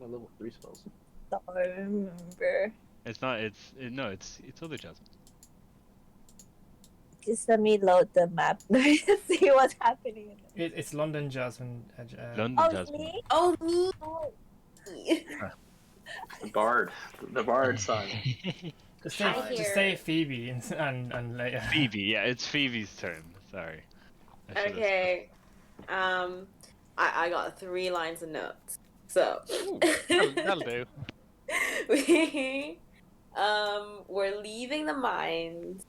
My level 3 spells. Don't remember. It's not. No. It's other Jasmine. Just let me load the map to see what's happening. It's London Jasmine. London Oh, Jasmine. me? Oh, me. Oh. The bard. The bard son. Just Shine. say Phoebe and Leia. Phoebe. Yeah, it's Phoebe's turn. Sorry. I should've Okay. I got 3 lines of notes. So Ooh, that'll do. we're leaving the mines,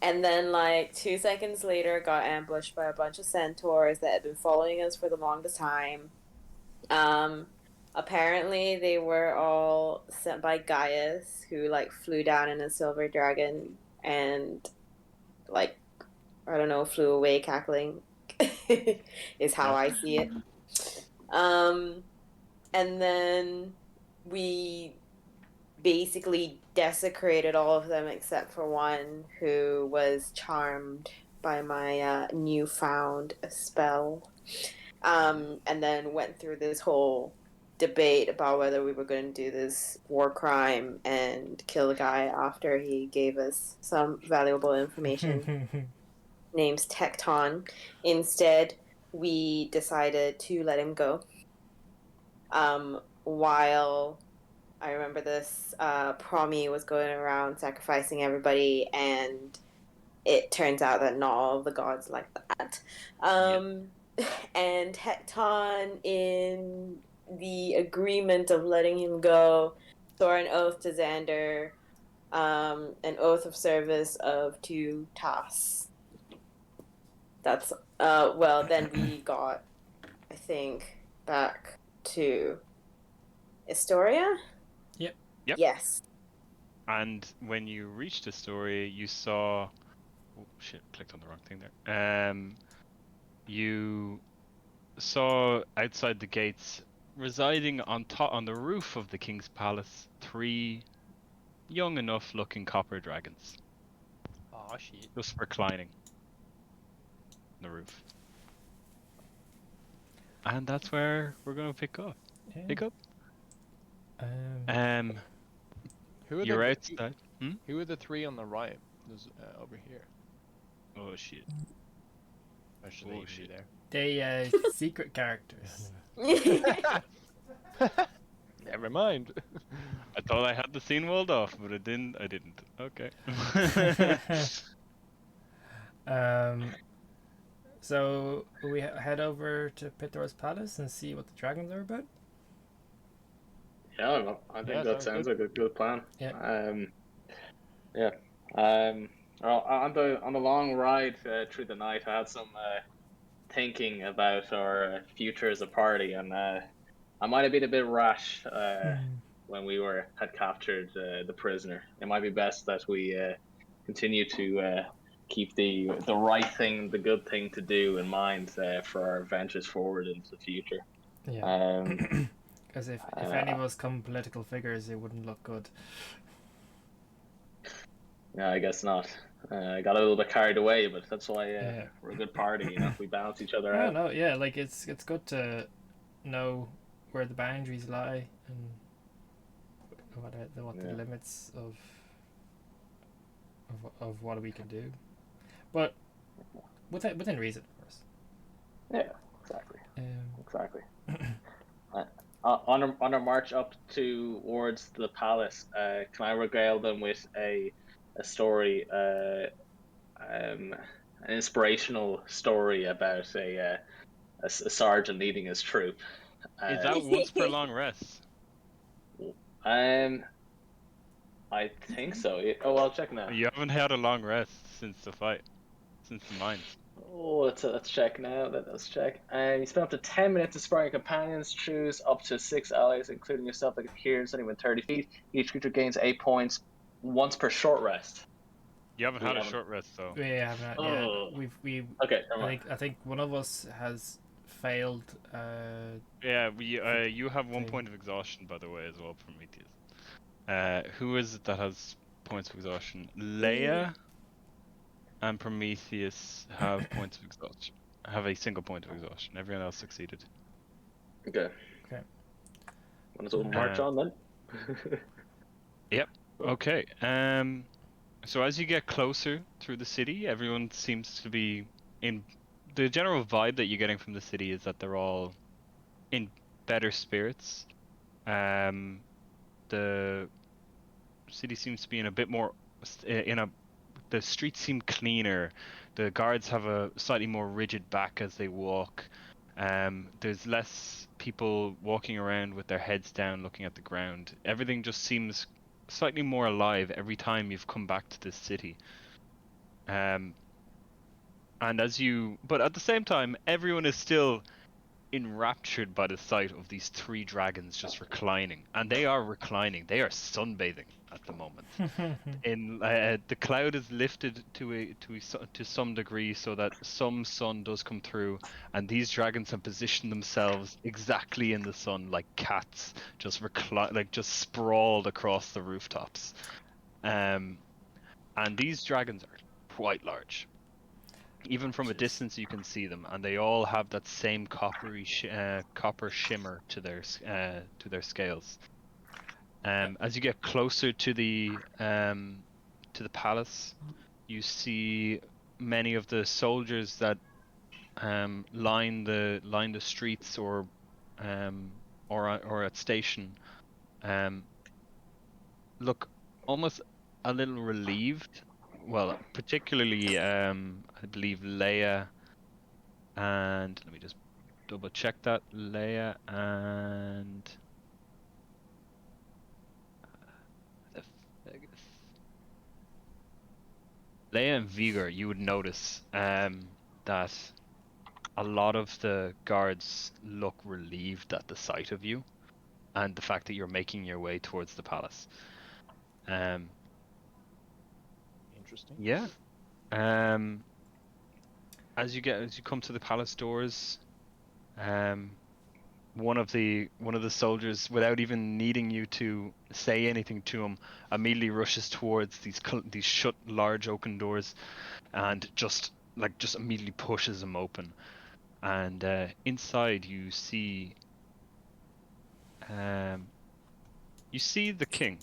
and then like 2 seconds later got ambushed by a bunch of centaurs that had been following us for the longest time. Apparently they were all sent by Gaius, who like flew down in a silver dragon and like, I don't know, flew away cackling is how I see it. And then we basically desecrated all of them except for one who was charmed by my newfound spell. And then went through this whole debate about whether we were going to do this war crime and kill the guy after he gave us some valuable information. Name's Tecton. Instead, we decided to let him go. While I remember this, Promi was going around sacrificing everybody, and it turns out that not all of the gods like that. And Tecton, in the agreement of letting him go, swore an oath to Xander, an oath of service of 2 tasks. That's well, then we got, I think, back to Astoria. Yep. Yes. And when you reached Astoria, you saw. Oh shit! Clicked on the wrong thing there. You saw outside the gates, residing on the roof of the king's palace, 3 young enough looking copper dragons, Oh shit. just reclining on the roof. And that's where we're gonna pick up. Yeah. Pick up. Who are You're the outside. Who are the 3 on the right? There's over here. Oh shit. Or should Oh, they even shit. be there? They secret characters. Never mind. I thought I had the scene walled off, but I didn't. Okay. So we head over to Pithor's palace and see what the dragons are about. Yeah, I think that sounds like a good plan. Yeah. Well, on the long ride through the night, I had some thinking about our future as a party, and I might have been a bit rash when we had captured the prisoner. It might be best that we continue to keep the right thing, the good thing to do in mind for our ventures forward into the future. Yeah. Because if any of us come political figures, it wouldn't look good. Yeah, I guess not. I got a little bit carried away, but that's why we're a good party. You know, we balance each other out. No, yeah, like it's good to know where the boundaries lie and what the limits of what we can do, but within reason, of course. Yeah, exactly. Exactly. On our march up towards the palace, can I regale them with a story, an inspirational story about a sergeant leading his troop? Is that once per long rest? I think so. Oh, I'll check now. You haven't had a long rest since the fight, since the mines. Oh, let's check now. Let's check. You spend up to 10 minutes inspiring companions. Choose up to 6 allies, including yourself, that appear sitting within 30 feet. Each creature gains 8 points once per short rest. You haven't had a short rest though. We haven't. Yeah, we've. Okay. I think one of us has failed. Yeah, you have 1 point of exhaustion, by the way, as well, Prometheus. Who is it that has points of exhaustion? Leia and Prometheus have points of exhaustion. Have a single point of exhaustion. Everyone else succeeded. Okay. So march on then. Yep. Okay. So as you get closer through the city, everyone seems to be in the general vibe that you're getting from the city is that they're all in better spirits. The city seems to be in a bit more the streets seem cleaner. The guards have a slightly more rigid back as they walk. There's less people walking around with their heads down looking at the ground. Everything just seems slightly more alive every time you've come back to this city. And but at the same time, everyone is still enraptured by the sight of these three dragons just reclining, and they are reclining. They are sunbathing at the moment. In the cloud is lifted to some degree, so that some sun does come through, and these dragons have positioned themselves exactly in the sun, like cats, just just sprawled across the rooftops. And these dragons are quite large. Even from a distance, you can see them, and they all have that same copper shimmer to their scales. As you get closer to the palace, you see many of the soldiers that line the streets or at station look almost a little relieved. Well, particularly I believe Leia and let me just double check that. Leia and Leia and Vigor, you would notice that a lot of the guards look relieved at the sight of you and the fact that you're making your way towards the palace. Interesting. Yeah. As you come to the palace doors, one of the soldiers, without even needing you to say anything to him, immediately rushes towards these shut large oaken doors, and just immediately pushes them open. And inside you see the king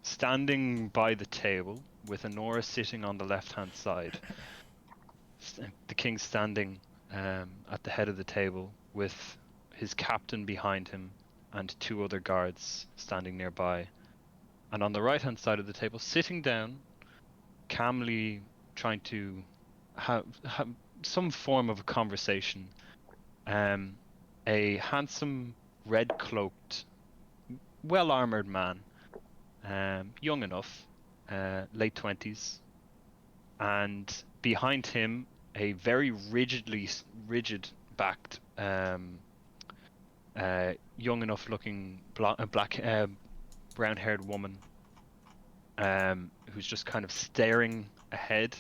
standing by the table with Honora sitting on the left-hand side. The king standing at the head of the table with his captain behind him and two other guards standing nearby. And on the right-hand side of the table, sitting down, calmly trying to have some form of a conversation, a handsome, red-cloaked, well-armored man, young enough, late 20s, and behind him, a very rigid-backed, young enough looking brown-haired woman, who's just kind of staring ahead,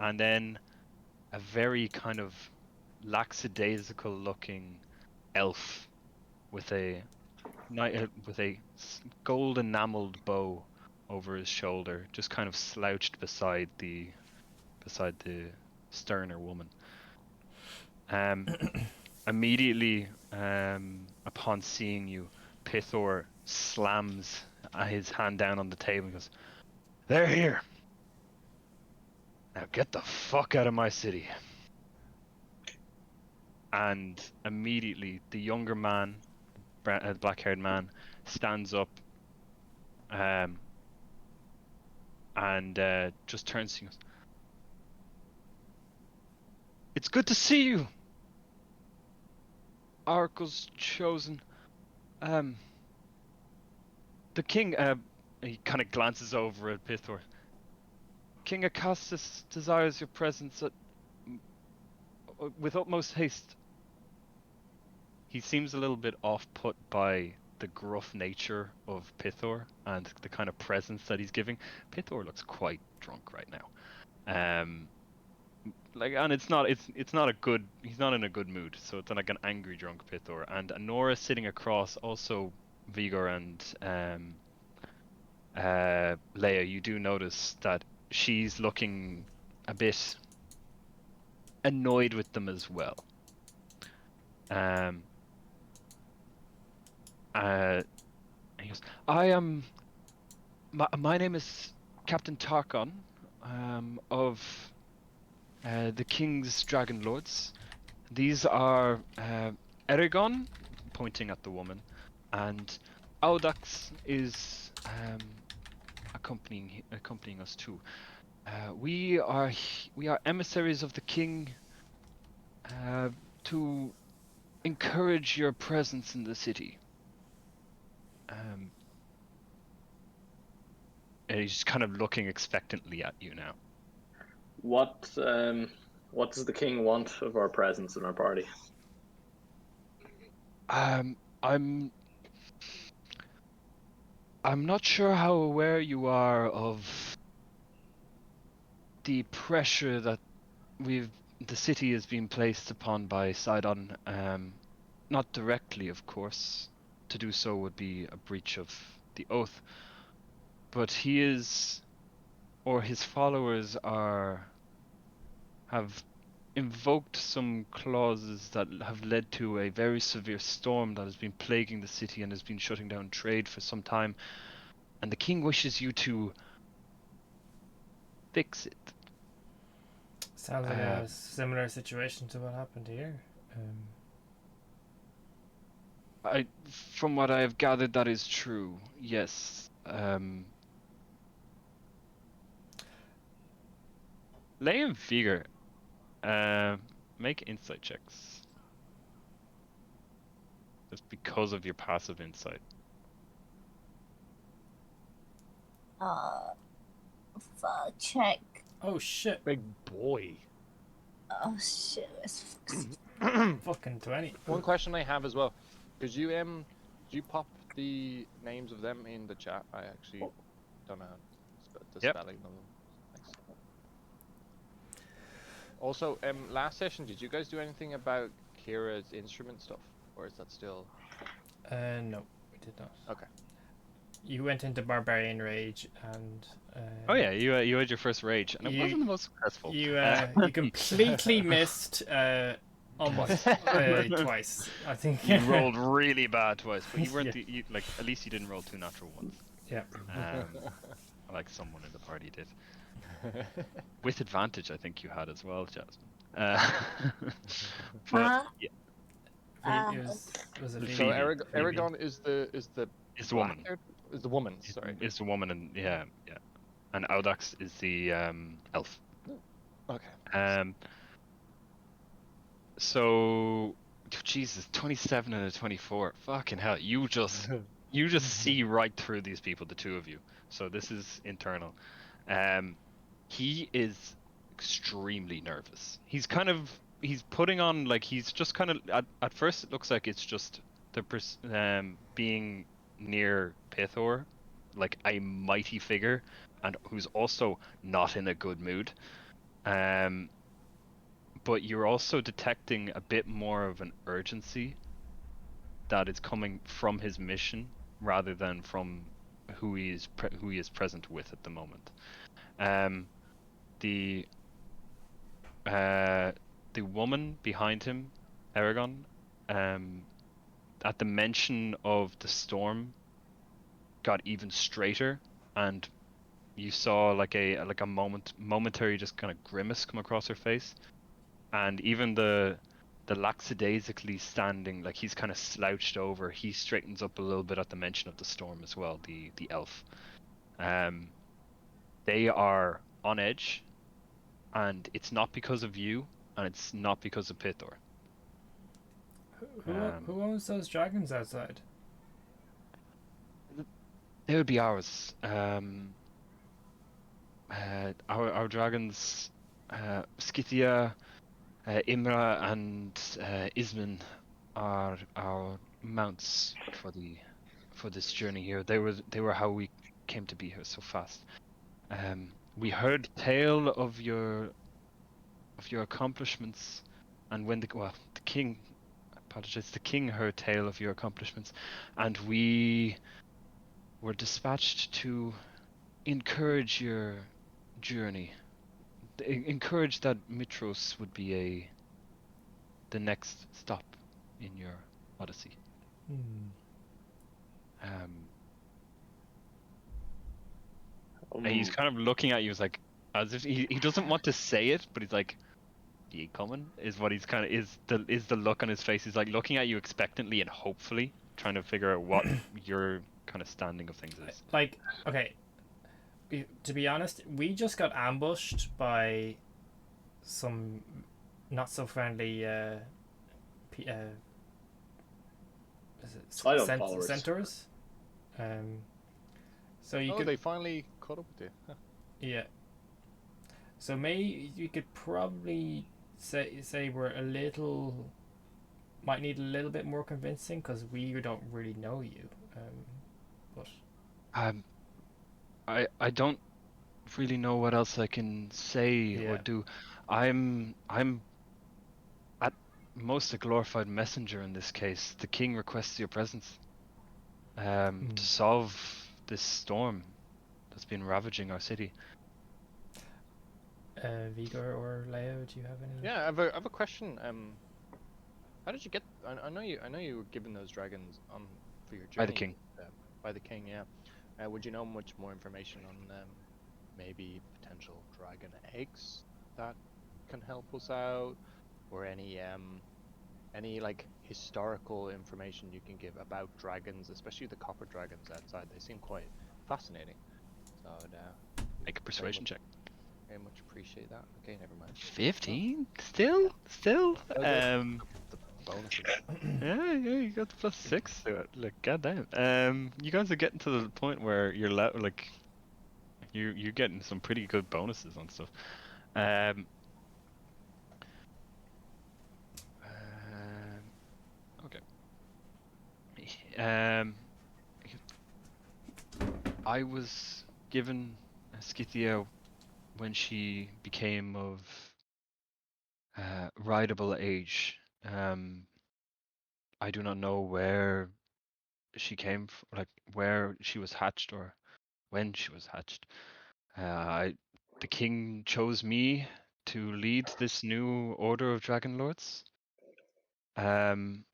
and then a very kind of lackadaisical looking elf with a gold enameled bow over his shoulder, just kind of slouched beside the sterner woman. Immediately upon seeing you, Pithor slams his hand down on the table and goes, "They're here. Now get the fuck out of my city." And immediately the younger man, black-haired man, stands up and just turns to you and goes, "It's good to see you, Oracle's chosen. The king," he kind of glances over at Pithor. "King Acastus desires your presence with utmost haste." He seems a little bit off-put by the gruff nature of Pithor and the kind of presence that he's giving. Pithor looks quite drunk right now. And it's not a good, he's not in a good mood, so it's like an angry drunk Pithor. And Nora sitting across, also Vigor and Leia, you do notice that she's looking a bit annoyed with them as well. he goes, I am. My name is Captain Tarkon, of the King's Dragonlords. These are Eragon, pointing at the woman, and Audax is accompanying us too. We are emissaries of the king to encourage your presence in the city. And he's just kind of looking expectantly at you now. What does the king want of our presence in our party? I'm not sure how aware you are of the pressure that the city has been placed upon by Sidon. Not directly, of course. To do so would be a breach of the oath. But he is, or his followers have invoked some clauses that have led to a very severe storm that has been plaguing the city and has been shutting down trade for some time. And the king wishes you to fix it. Sounds like a similar situation to what happened here. From what I have gathered, that is true. Yes. Lay and Vigor, make insight checks. Just because of your passive insight. Check. Oh shit! Big boy. Oh shit. It's Fucking 20. One question I have as well. Could you pop the names of them in the chat? I actually don't know the spelling of them. Thanks. Also, last session, did you guys do anything about Kira's instrument stuff, or is that still? No, we did not. Okay. You went into Barbarian Rage and. Oh yeah, you had your first rage, and it wasn't the most successful. You completely missed almost twice. I think you rolled really bad twice, but you weren't Yeah. at least you didn't roll 2 natural ones. Yeah. Like someone in the party did. With advantage, I think you had as well, Jasmine. But yeah, It was a The Phoebe. So Phoebe. Aragon is the It's the woman. black-haired- Is the woman? Sorry. It's the woman, and yeah, and Audax is the elf. Okay. So, Jesus, 27 and a 24. Fucking hell, you just see right through these people, the two of you. So this is internal. He is extremely nervous. He's putting on, like, he's just kind of at first it looks like it's just being near Pithor, like a mighty figure, and who's also not in a good mood. But you're also detecting a bit more of an urgency that is coming from his mission rather than from who he is present with at the moment. The woman behind him, Aragon, at the mention of the storm, got even straighter, and you saw like a momentary just kind of grimace come across her face. And even the lackadaisically standing, like he's kind of slouched over, he straightens up a little bit at the mention of the storm as well, the elf. They are on edge, and it's not because of you, and it's not because of Pithor. Who owns those dragons outside? They would be ours. Our dragons, Scythia, Imra, and Ismin are our mounts for this journey here. They were how we came to be here so fast. We heard tale of your accomplishments, and when the king, I apologize, the king heard tale of your accomplishments, and we were dispatched to encourage your journey. Encourage that Mitros would be the next stop in your Odyssey. And he's kind of looking at you as if he doesn't want to say it, but he's like, "Are you coming?" Is what he's kind of is the look on his face. He's like looking at you expectantly and hopefully trying to figure out what your kind of standing of things is. Like, okay, to be honest, we just got ambushed by some not so friendly Silent followers. centaurs. So you could, they finally caught up with you. Huh. yeah. So maybe you could probably say we're a little, might need a little bit more convincing because we don't really know you. But I don't really know what else I can say or Yeah. do. I'm at most a glorified messenger in this case. The king requests your presence to solve this storm that's been ravaging our city. Vigor or Leo, do you have any? Yeah, I have a question. How did you get? I know you were given those dragons for your journey. By the king. By the king, yeah. Would you know much more information on maybe potential dragon eggs that can help us out, or any like historical information you can give about dragons, especially the copper dragons outside? They seem quite fascinating. So Make a persuasion check. Very much appreciate that. Okay, never mind. 15? Still? The bonuses. Yeah, you got the +6 to it. Like, goddamn. You guys are getting to the point where you're you're getting some pretty good bonuses on stuff. Okay. I was given Scythia when she became of rideable age. I do not know where she came from, like where she was hatched or when she was hatched. The king chose me to lead this new order of Dragonlords. And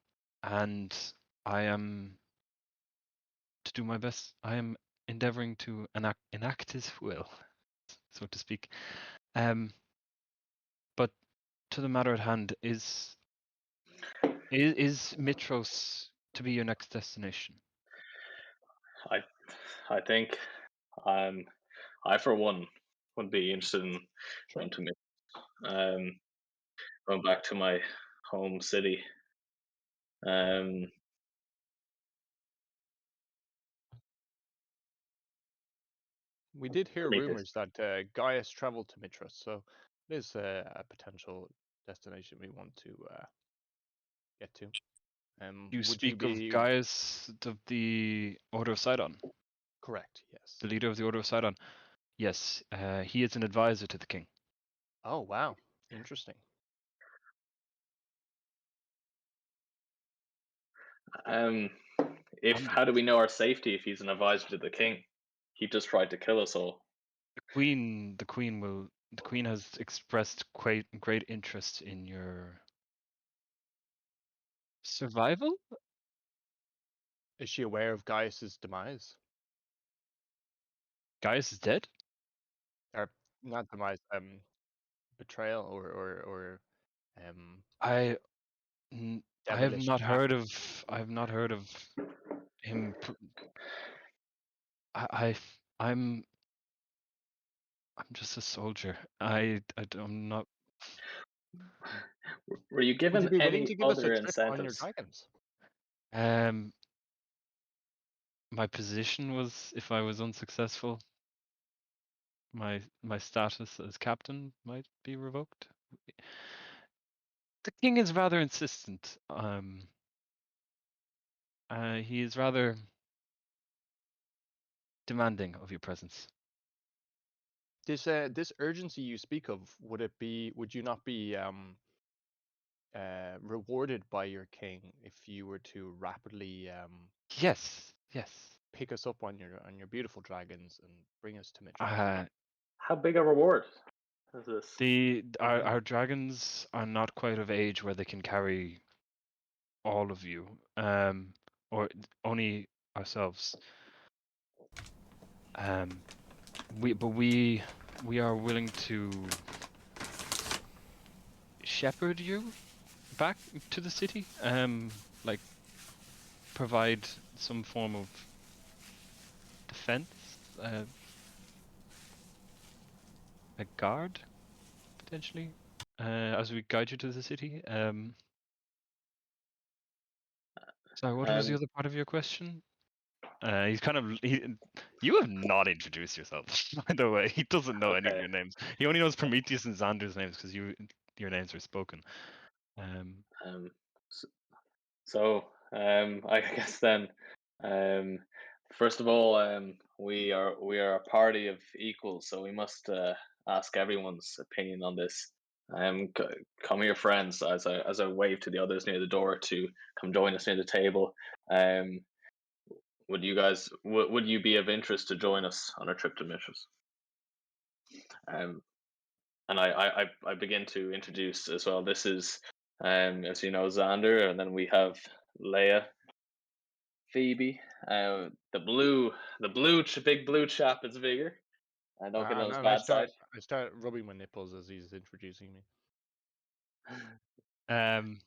I am to do my best. I am endeavoring to enact his will, so to speak. But to the matter at hand, is Mitros to be your next destination? I think I for one would be interested in going to going back to my home city. We did hear Make it. rumors that Gaius traveled to Mitros, so it is a potential destination we want to get to. You would speak you of be Gaius of the Order of Sidon, correct? Yes. the leader of the Order of Sidon. Yes, he is an advisor to the king. Oh wow, interesting. How do we know our safety if he's an advisor to the king? He just tried to kill us all. The queen has expressed quite great interest in your survival. Is she aware of Gaius's demise? Gaius is dead. Or not demise, betrayal or I have devilish not trap. heard of. I have not heard of him. I'm just a soldier. I'm not. Were you Would given you be willing any to give us a other trip on your incentives? dragons? My position was, if I was unsuccessful, my status as captain might be revoked. The king is rather insistent. He is rather demanding of your presence. This urgency you speak of, would you not be rewarded by your king if you were to rapidly Yes. pick us up on your beautiful dragons and bring us to Mitros? How big a reward is this? Our dragons are not quite of age where they can carry all of you. Or only ourselves. We are willing to shepherd you back to the city. Like provide some form of defense, a guard potentially, as we guide you to the city. Sorry, what was the other part of your question? He's kind of you have not introduced yourself, by the way. He doesn't know any of Okay. your names. He only knows Prometheus and Xander's names because your names are spoken. I guess then, first of all, we are a party of equals, so we must ask everyone's opinion on this. Come here, friends, as I wave to the others near the door to come join us near the table. Would you guys would you be of interest to join us on our trip to Mithras? And I begin to introduce as well. This is, as you know, Xander, and then we have Leia, Phoebe, big blue chap is Vigor. I don't get on his And bad side. I start rubbing my nipples as he's introducing me. Um,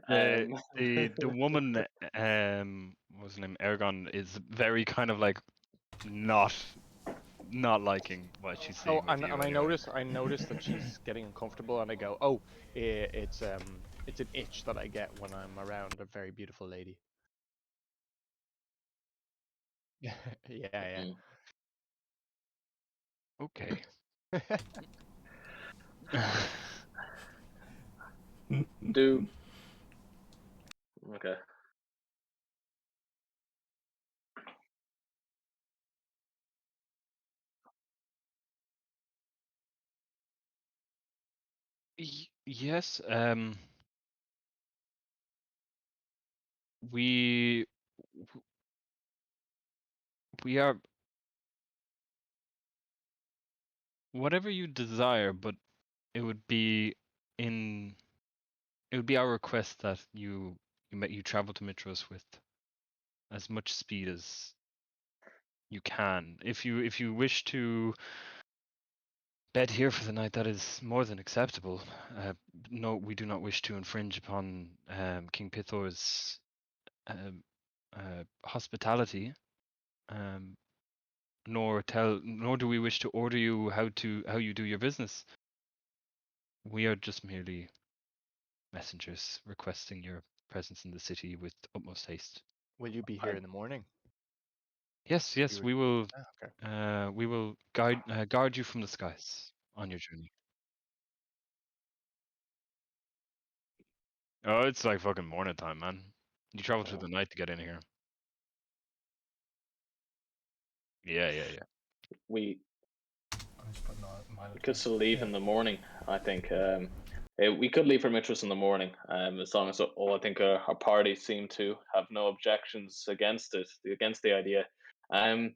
Okay. the woman, what was her name? Ergon is very kind of like not liking what she's seeing with you and anyway. I notice that she's getting uncomfortable, and I go, oh, it's an itch that I get when I'm around a very beautiful lady. Yeah. Mm. Okay. Do okay. Yes. We are whatever you desire, but it would be in it would be our request that you travel to Mitros with as much speed as you can. If you wish to bed here for the night, that is more than acceptable. No, we do not wish to infringe upon King Pithor's hospitality, nor do we wish to order you how you do your business. We are just merely messengers requesting your presence in the city with utmost haste. Will you be I here in the morning? Yes, You yes, would- we will. Okay. We will guard you from the skies on your journey. Oh, it's like fucking morning time, man. You travel through the night to get in here. Yeah. we I'm just putting on my could still leave yeah. in the morning. I think we could leave for Mitras in the morning. As long as all I think our party seem to have no objections against the idea. Um,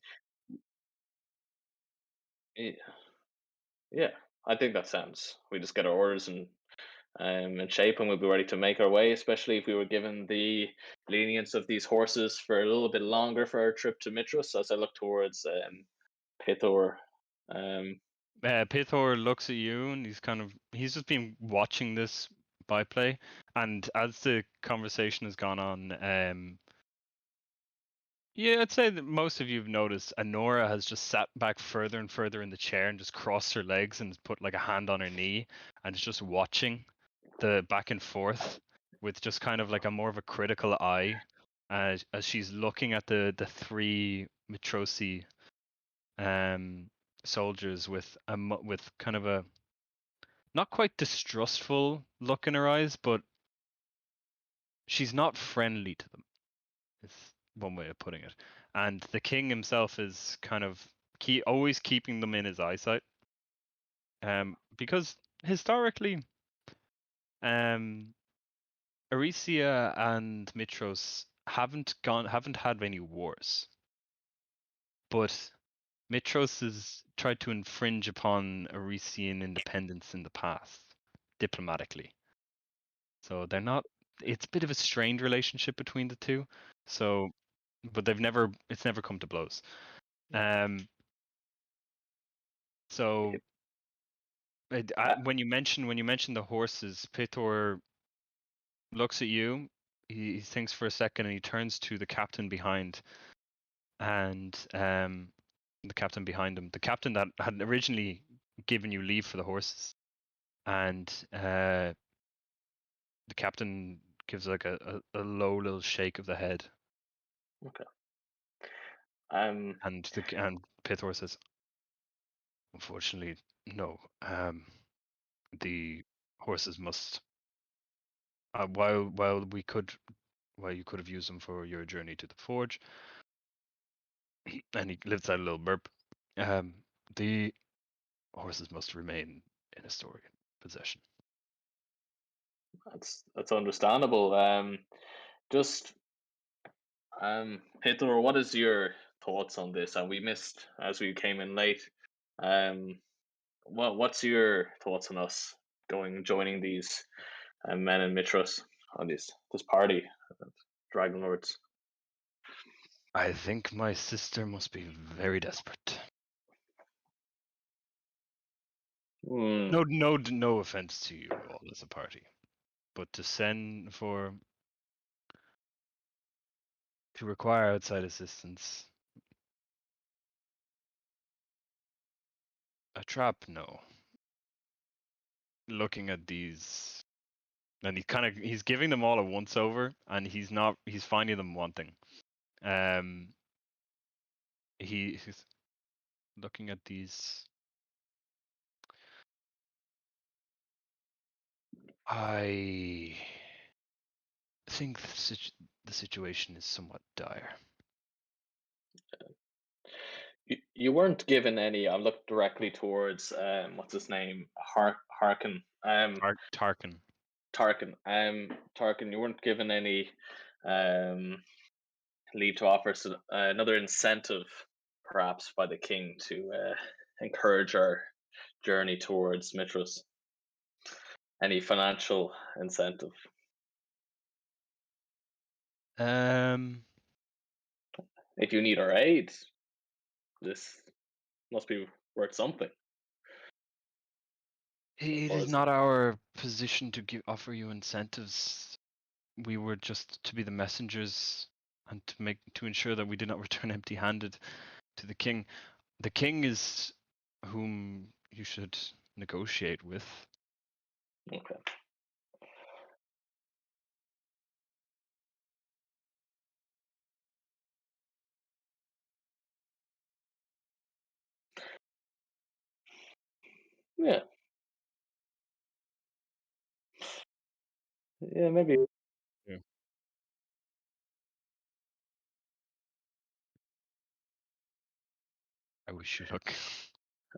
eh, yeah, I think that sounds. We just get our orders and shape, and we'll be ready to make our way. Especially if we were given the lenience of these horses for a little bit longer for our trip to Mitras. As I look towards Pithor. Um, Pithor looks at you and he's just been watching this byplay, and as the conversation has gone on, yeah, I'd say that most of you've noticed Anora has just sat back further and further in the chair and just crossed her legs and put like a hand on her knee and is just watching the back and forth with just kind of like a more of a critical eye as she's looking at the three Matrosi soldiers with with kind of a not quite distrustful look in her eyes, but she's not friendly to them. Is one way of putting it. And the king himself is kind of always keeping them in his eyesight. Because historically, Arisia and Mitros haven't had any wars. But Mitros has tried to infringe upon Arisian independence in the past, diplomatically. So they're not. It's a bit of a strained relationship between the two. So, but it's never come to blows. So when you mention the horses, Pitor looks at you. He thinks for a second and he turns to the captain behind, and the captain behind him, the captain that had originally given you leave for the horses, and the captain gives like a low little shake of the head. Okay. And Pithor says, "Unfortunately, no. The horses must. While you could have used them for your journey to the forge," and he lets out a little burp. The horses must remain in Astorian possession. That's understandable. Just Peter, what is your thoughts on this? And we missed as we came in late. What's your thoughts on us joining these men in Mitros on this party, Dragonlords? I think my sister must be very desperate. No offense to you all as a party, but to require outside assistance, a trap, no. Looking at these, and he's giving them all a once over, and he's finding them wanting. He's looking at these. I think the situation is somewhat dire. You weren't given any. I looked directly towards what's his name, Harkin. Tarkin. Tarkin. You weren't given any leave to offer another incentive, perhaps by the king, to encourage our journey towards Mitros. Any financial incentive? If you need our aid, this must be worth something. It is not our position to offer you incentives. We were just to be the messengers and to ensure that we did not return empty-handed to the king. The king is whom you should negotiate with. Okay. Yeah. Yeah, maybe. Yeah. I wish you luck.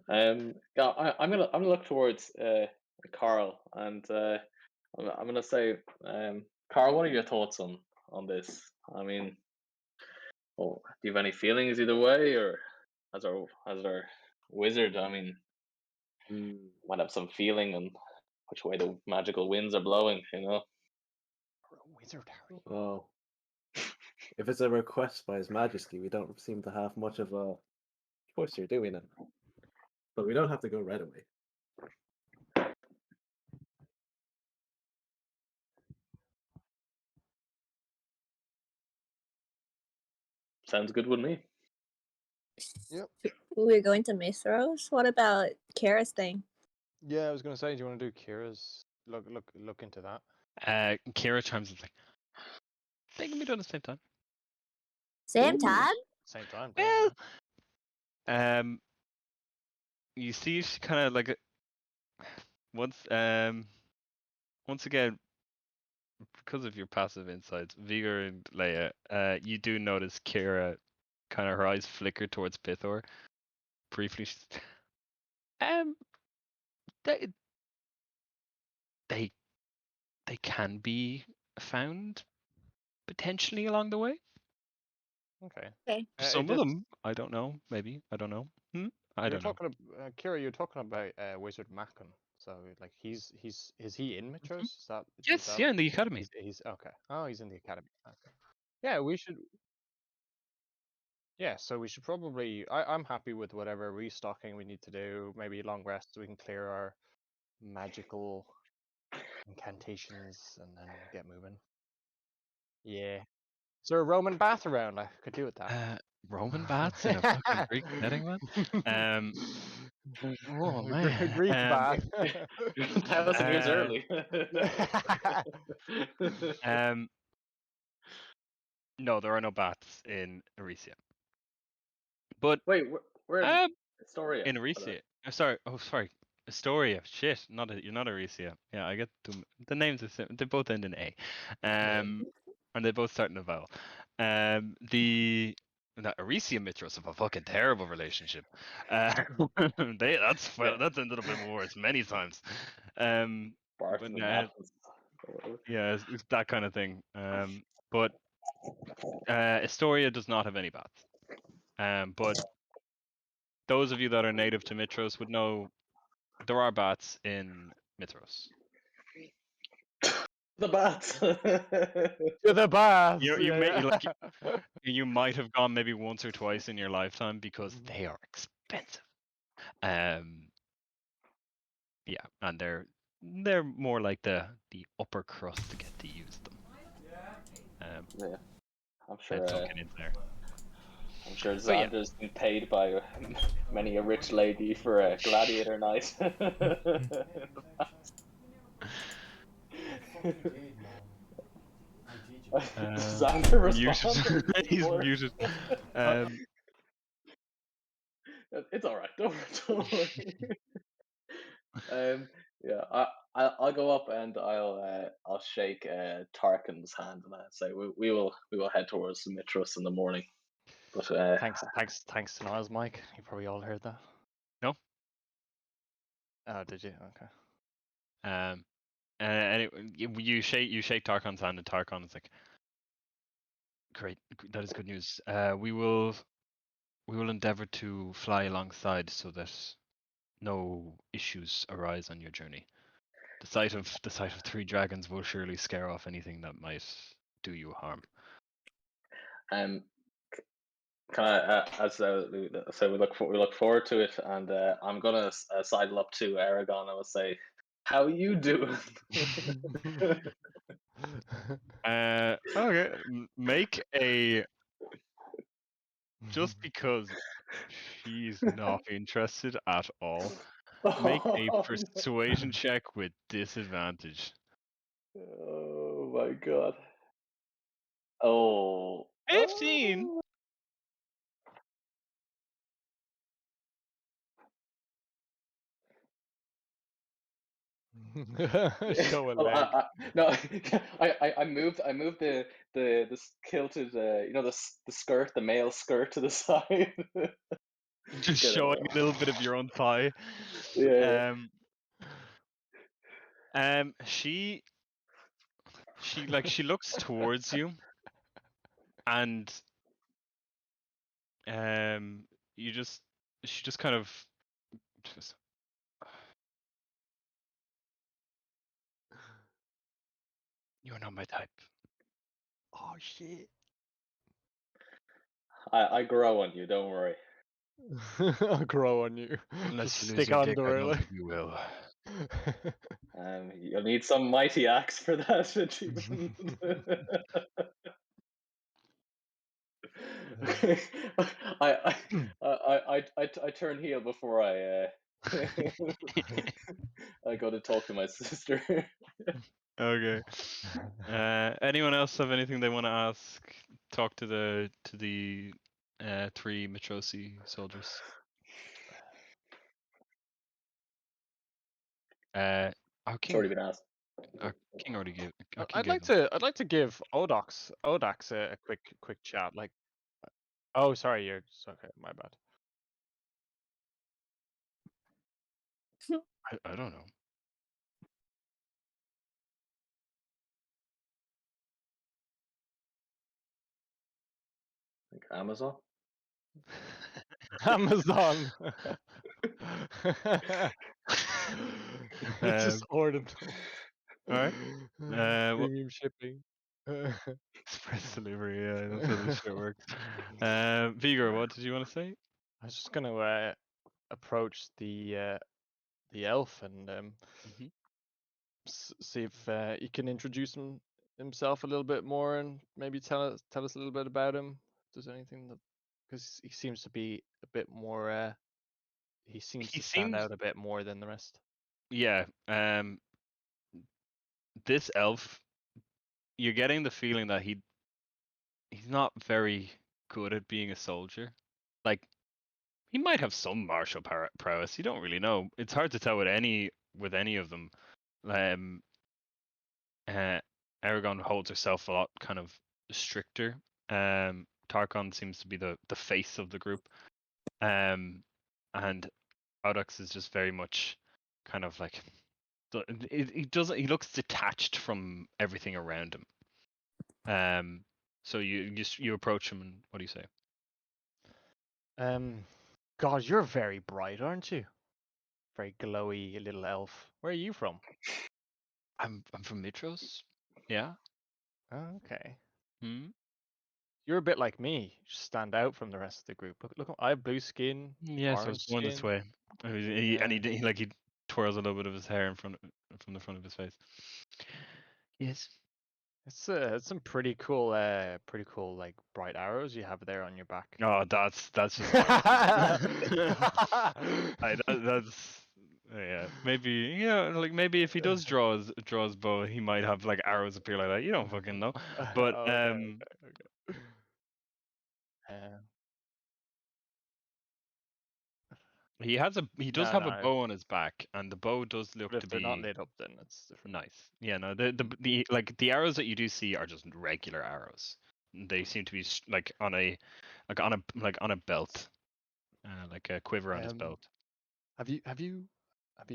Yeah, I'm gonna look towards Carl, and I'm gonna say, Carl, what are your thoughts on this? I mean, do you have any feelings either way, or as our wizard? I mean, might have some feeling on which way the magical winds are blowing. We're a wizard, Harry. Well, if it's a request by His Majesty, we don't seem to have much of a choice here, do we now? But we don't have to go right away. Sounds good with me. Yep. We're going to Mithros. What about Kara's thing? Yeah, I was gonna say, do you want to do Kira's? Look into that. Kira chimes in like, they can be done at the same time. Same time? Same time. Well, you see, she kind of like once again, because of your passive insights, Vigor and Leia, you do notice Kira kind of her eyes flicker towards Pithor briefly. They can be found potentially along the way. Okay. Okay. Some of them, I don't know. Maybe I don't know. I don't know. Kira, you're talking about Wizard Macon. So like is he in Mitros? Yes, yeah, in the academy. He's okay. Oh, he's in the academy. Okay. Yeah, we should. Yeah, so we should probably. I'm happy with whatever restocking we need to do. Maybe long rest so we can clear our magical incantations and then get moving. Yeah. Is there a Roman bath around? I could do with that. Roman baths in a fucking Greek setting, man. Oh man. Greek bath. 1,000 years early. No, there are no baths in Odyssey. But Wait, we're in Astoria. in Odyssey. Sorry. Oh, sorry. Astoria. Shit. You're not Odyssey. Yeah, I get the names are they both end in A. And they both start in a vowel. The Odyssey and Mitros have a fucking terrible relationship. That's ended up in wars many times. Barth But and Athens. yeah, it's that kind of thing. But Astoria does not have any baths. But those of you that are native to Mitros would know there are bats in Mitros. The bats. To the bath. You might have gone maybe once or twice in your lifetime because they are expensive. Yeah, and they're more like the upper crust to get to use them. Yeah, I'm sure. Don't get into there. I'm sure But yeah. Xander's been paid by many a rich lady for a gladiator night. Xander responds. He's muted. It's all right. Don't worry. Yeah, I'll go up and I'll shake Tarkin's hand and I say we will head towards Mitros in the morning. But Thanks to Niles, Mike. You probably all heard that. No. Oh, did you? Okay. Anyway, you shake Tarkon's hand and Tarkon is like, great, that is good news. We will endeavor to fly alongside so that no issues arise on your journey. The sight of 3 dragons will surely scare off anything that might do you harm. Can I, so we look forward to it, and I'm gonna sidle up to Aragon and will say, "How you doing?" Okay, make a. Just because she's not interested at all, make a persuasion check with disadvantage. Oh my god. Oh. 15. Oh. Show a leg. No, I moved the kilted the skirt, the male skirt to the side. Just Get showing it. a little bit of your own thigh. Yeah. She looks towards you, and she just kind of just. You're not my type. Oh shit. I grow on you, don't worry. I'll grow on you. Unless Just you lose stick your on dick, the I don't really. think you will. You'll need some mighty axe for that achievement. I turn heel before I go to talk to my sister. Okay. Anyone else have anything they want to ask? Talk to the 3 Matrosi soldiers. Our It's king. already been asked. Our king already gave. I'd like to give Odax a quick chat. Like, oh sorry, it's okay. My bad. I don't know. Like Amazon. Amazon. Um, Just ordinal. all right. Premium shipping. Express delivery, yeah, that's how this shit works. Vigor, what did you want to say? I was just gonna approach the elf and Mhm. see if he can introduce himself a little bit more and maybe tell us a little bit about him. If there's anything that, because he seems to be a bit more. He seems He to stand seems, out a bit more than the rest. yeah. This elf, you're getting the feeling that he's not very good at being a soldier. Like, he might have some martial prowess. You don't really know. It's hard to tell with any of them. Um, Aragon holds herself a lot kind of stricter. Tarkon seems to be the face of the group. And Audax is just very much kind of like he looks detached from everything around him. So you approach him and what do you say? God, you're very bright, aren't you? Very glowy little elf. Where are you from? I'm from Mitros. Yeah. Oh, okay. Hmm. You're a bit like me. You stand out from the rest of the group. Look, I have blue skin, Yes, I was orange born this skin. way. Yeah. He twirls a little bit of his hair from the front of his face. Yes. It's some pretty cool like bright arrows you have there on your back. Oh, that's just arrows. That's yeah. Maybe if he does draw his bow, he might have like arrows appear like that. You don't fucking know. But Okay. Uh, he does no, have a no. bow on his back, and the bow does But look if to they're not be lit up, then it's different. nice. Yeah, no, the arrows that you do see are just regular arrows. They seem to be like on a belt, like a quiver on his belt. Have you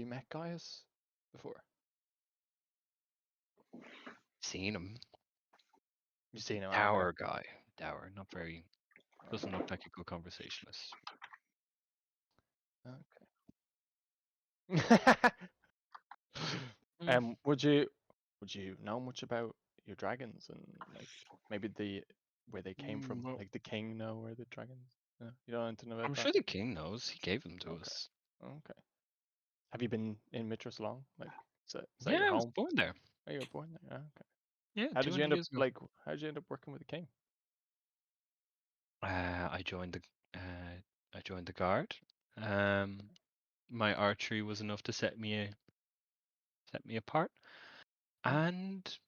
met Gaius before? Seen him. You've seen him. Dour guy. Dour. Not very. Doesn't look like a good conversationalist. Okay. Mm. Would you know much about your dragons and like maybe where they came from? Well, Like the king know where the dragons? No, you don't want to know about I'm that? sure the king knows. He gave them to Okay. us. Okay. Have you been in Mitros long? Like, is that Yeah, your I was home? born there. Oh, you were born there. Oh, okay. Yeah, How did you 200 end up years ago. how did you end up working with the king? I joined the guard. My archery was enough to set me apart, and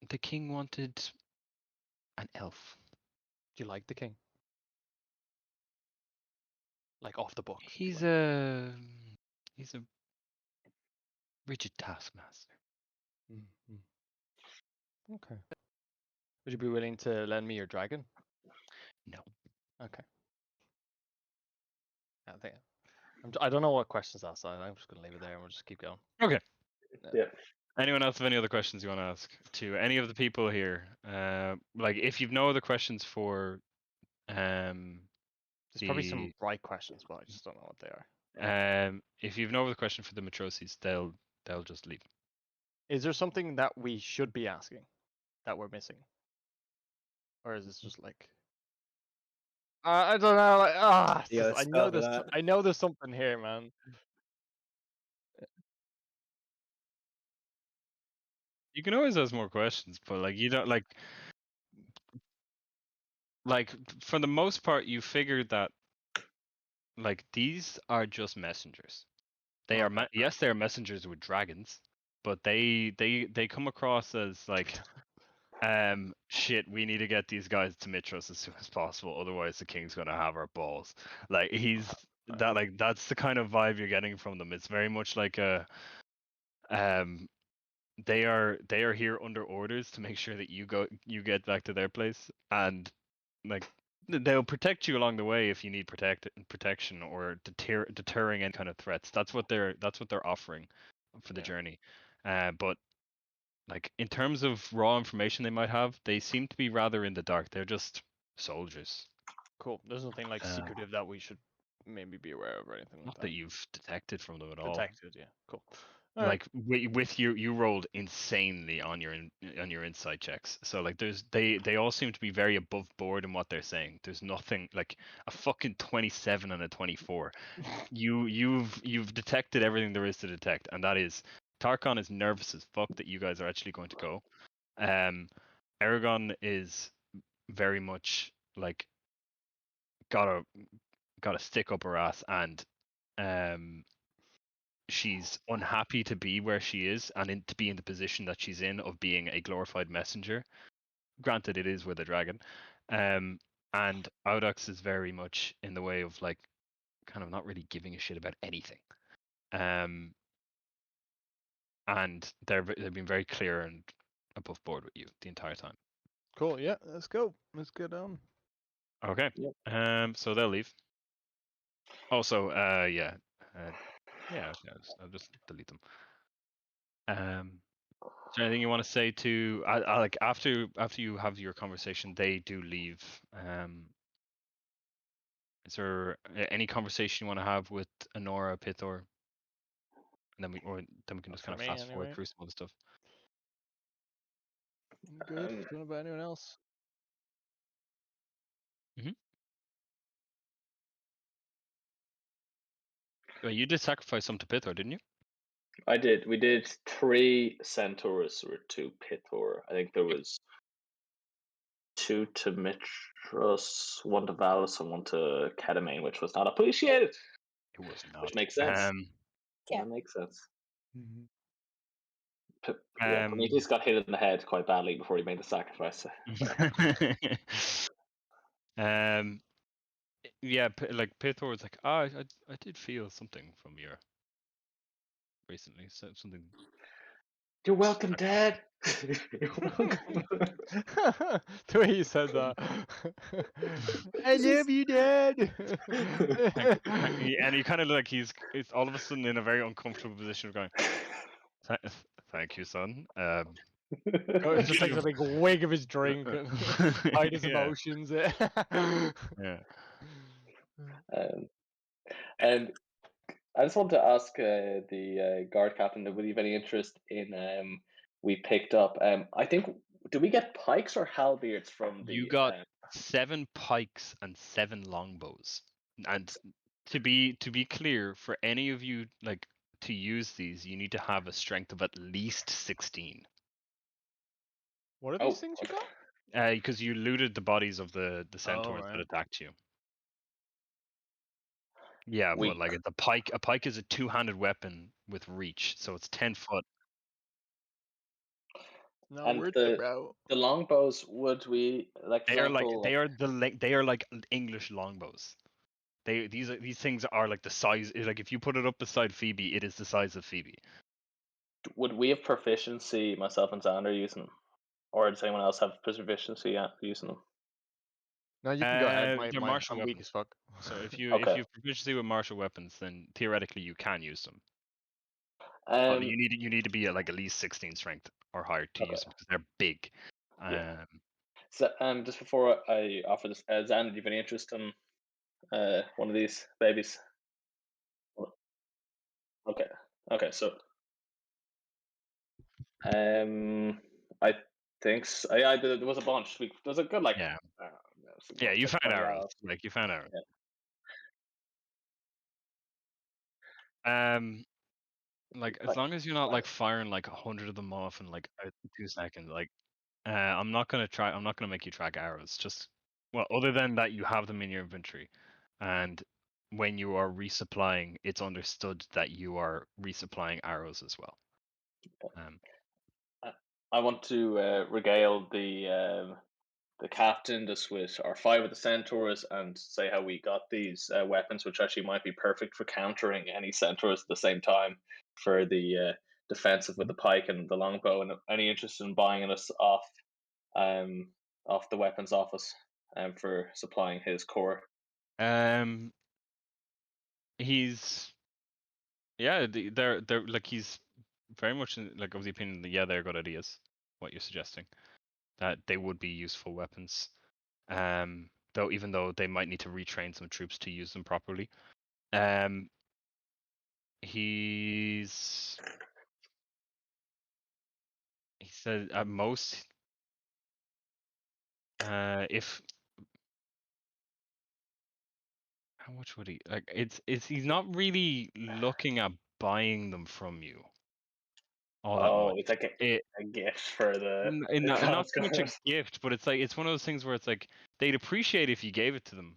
the king wanted an elf. Do you like the king? Like off the book? Do you He's like a he's a rigid taskmaster. Okay. Would you be willing to lend me your dragon? No. Okay. I don't know what questions to ask, so I'm just gonna leave it there and we'll just keep going. Okay. Yeah. Anyone else have any other questions you want to ask to any of the people here? Like if you've no other questions for There's probably some the right questions, but I just don't know what they are. if you've no other question for the matroses, they'll just leave. Is there something that we should be asking that we're missing, or is this just like I don't know, like Yeah, I spell for that. I know there's something here, man. You can always ask more questions, but like you don't like for the most part you figured that like these are just messengers. They are yes, they are messengers with dragons, but they come across as like shit, we need to get these guys to Mitros as soon as possible, otherwise the king's gonna have our balls. Like that's the kind of vibe you're getting from them. It's very much like a they are here under orders to make sure that you get back to their place, and like they'll protect you along the way if you need protection or deterring any kind of threats. That's what they're offering for the journey. But like in terms of raw information they might have, they seem to be rather in the dark. They're just soldiers. Cool. There's nothing like secretive that we should maybe be aware of or anything like Not that. that you've detected from them at all. Detected, yeah. Cool. like with you rolled insanely on your insight checks. So like they all seem to be very above board in what they're saying. There's nothing like a fucking 27 and a 24. You've detected everything there is to detect, and that is Tarkon is nervous as fuck that you guys are actually going to go. Aragon is very much like got a stick up her ass, and she's unhappy to be where she is and to be in the position that she's in of being a glorified messenger. Granted, it is with a dragon. And Audax is very much in the way of like kind of not really giving a shit about anything. And they've been very clear and above board with you the entire time. Cool. Yeah, let's go. Let's get on. Okay. Yep. So they'll leave. Also, yeah. I'll just delete them. Is there anything you want to say to like after you have your conversation, they do leave. Is there any conversation you want to have with Honora, Pithor? And then we can just For kind of me, fast forward anyway. through some other stuff. Good. Don't know about anyone else. Well, you did sacrifice some to Pithor, didn't you? I did. We did 3 centaurs or 2 Pithor. I think there was 2 to Mitros, 1 to Valus, and 1 to Ketamine, which was not appreciated. It was not. Which makes sense. Yeah. That makes sense. Mm-hmm. Yeah, Prometheus got hit in the head quite badly before he made the sacrifice. Yeah, like Pithor was like, I did feel something from you recently. So something. You're welcome, Dad. You're welcome. The way you said that. I love you, Dad. And he kind of like he's all of a sudden in a very uncomfortable position of going, thank you, son. Just takes a big wig of his drink and hide his emotions. Yeah. And I just want to ask the guard captain, would you have any interest in we picked up? I think, do we get pikes or halberds from the? You got 7 pikes and 7 longbows. And to be clear, for any of you like to use these, you need to have a strength of at least 16. What are these things you got? Because you looted the bodies of the centaurs that right. attacked you. Yeah, but like a pike is a 2-handed weapon with reach, so it's 10 foot. Not And worth it, bro. the longbows, would we like? For example, They are like English longbows. These things are like the size. Like if you put it up beside Phoebe, it is the size of Phoebe. would we have proficiency, myself and Xander, using them, or does anyone else have proficiency using them? No, you can go ahead. They're martial I'm weak weapons. as fuck. So if you have proficiency with martial weapons, then theoretically you can use them. But you need to be at like at least 16 strength or higher to use them because they're big. Yeah. So just before I offer this, Xander, do you have any interest in one of these babies? Okay, so I think so. Yeah, there was a bunch. There was a good yeah, you found arrows. Like you found arrows. Like as long as you're not like firing like 100 of them off in like 2 seconds, like I'm not gonna make you track arrows. Just other than that, you have them in your inventory, and when you are resupplying, it's understood that you are resupplying arrows as well. I want to regale the captain just with our 5 of the centaurs and say how we got these weapons, which actually might be perfect for countering any centaurs at the same time for the defensive with the pike and the longbow. And any interest in buying us off the weapons office for supplying his core? He's they're like he's very much like of the opinion that they're good ideas. What you're suggesting, that they would be useful weapons. Though even though they might need to retrain some troops to use them properly. He's He said at most, if how much would he like? It's he's not really looking at buying them from you all that much. It's like It a gift for the not so much a Dragonlords. gift, but it's like it's one of those things where it's like they'd appreciate if you gave it to them,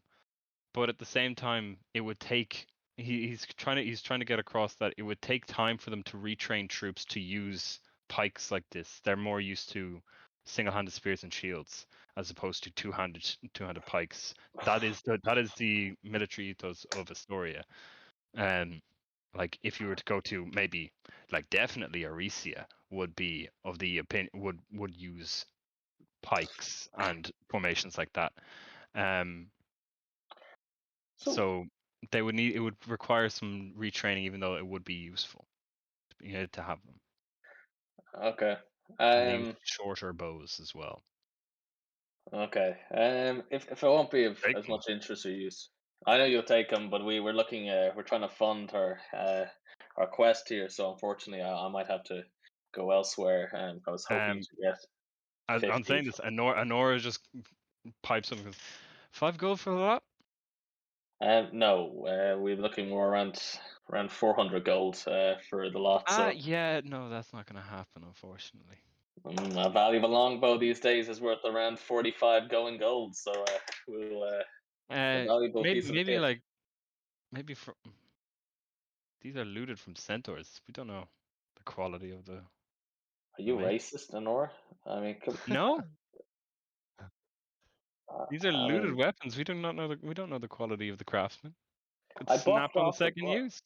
but at the same time, it would take. He's trying to get across that it would take time for them to retrain troops to use pikes like this. They're more used to single-handed spears and shields as opposed to two-handed pikes. That is the military ethos of Astoria. Like if you were to go to maybe like definitely Arisia would be of the opinion would use pikes and formations like that. So they would need it would require some retraining, even though it would be useful to have them. Okay. And they use shorter bows as well. Okay. If it won't be of Take as 'em. much interest or use, I know you'll take them, but we're looking. We're trying to fund our quest here, so unfortunately, I might have to go elsewhere. And I was hoping Um, to get I'm 50. saying this, Honora just pipes up and goes, 5 gold for that? No, we're looking more around 400 gold for the lot. So Yeah, no, that's not going to happen, unfortunately. a valuable longbow these days is worth around 45 going gold. So we'll a valuable piece of Maybe kit. like maybe for these are looted from centaurs. We don't know the quality of the Are you make. racist, Honora? I mean, No, these are I looted mean, weapons. We do not know we don't know the quality of the craftsman. Could I snap buffed on the off the second buff. use.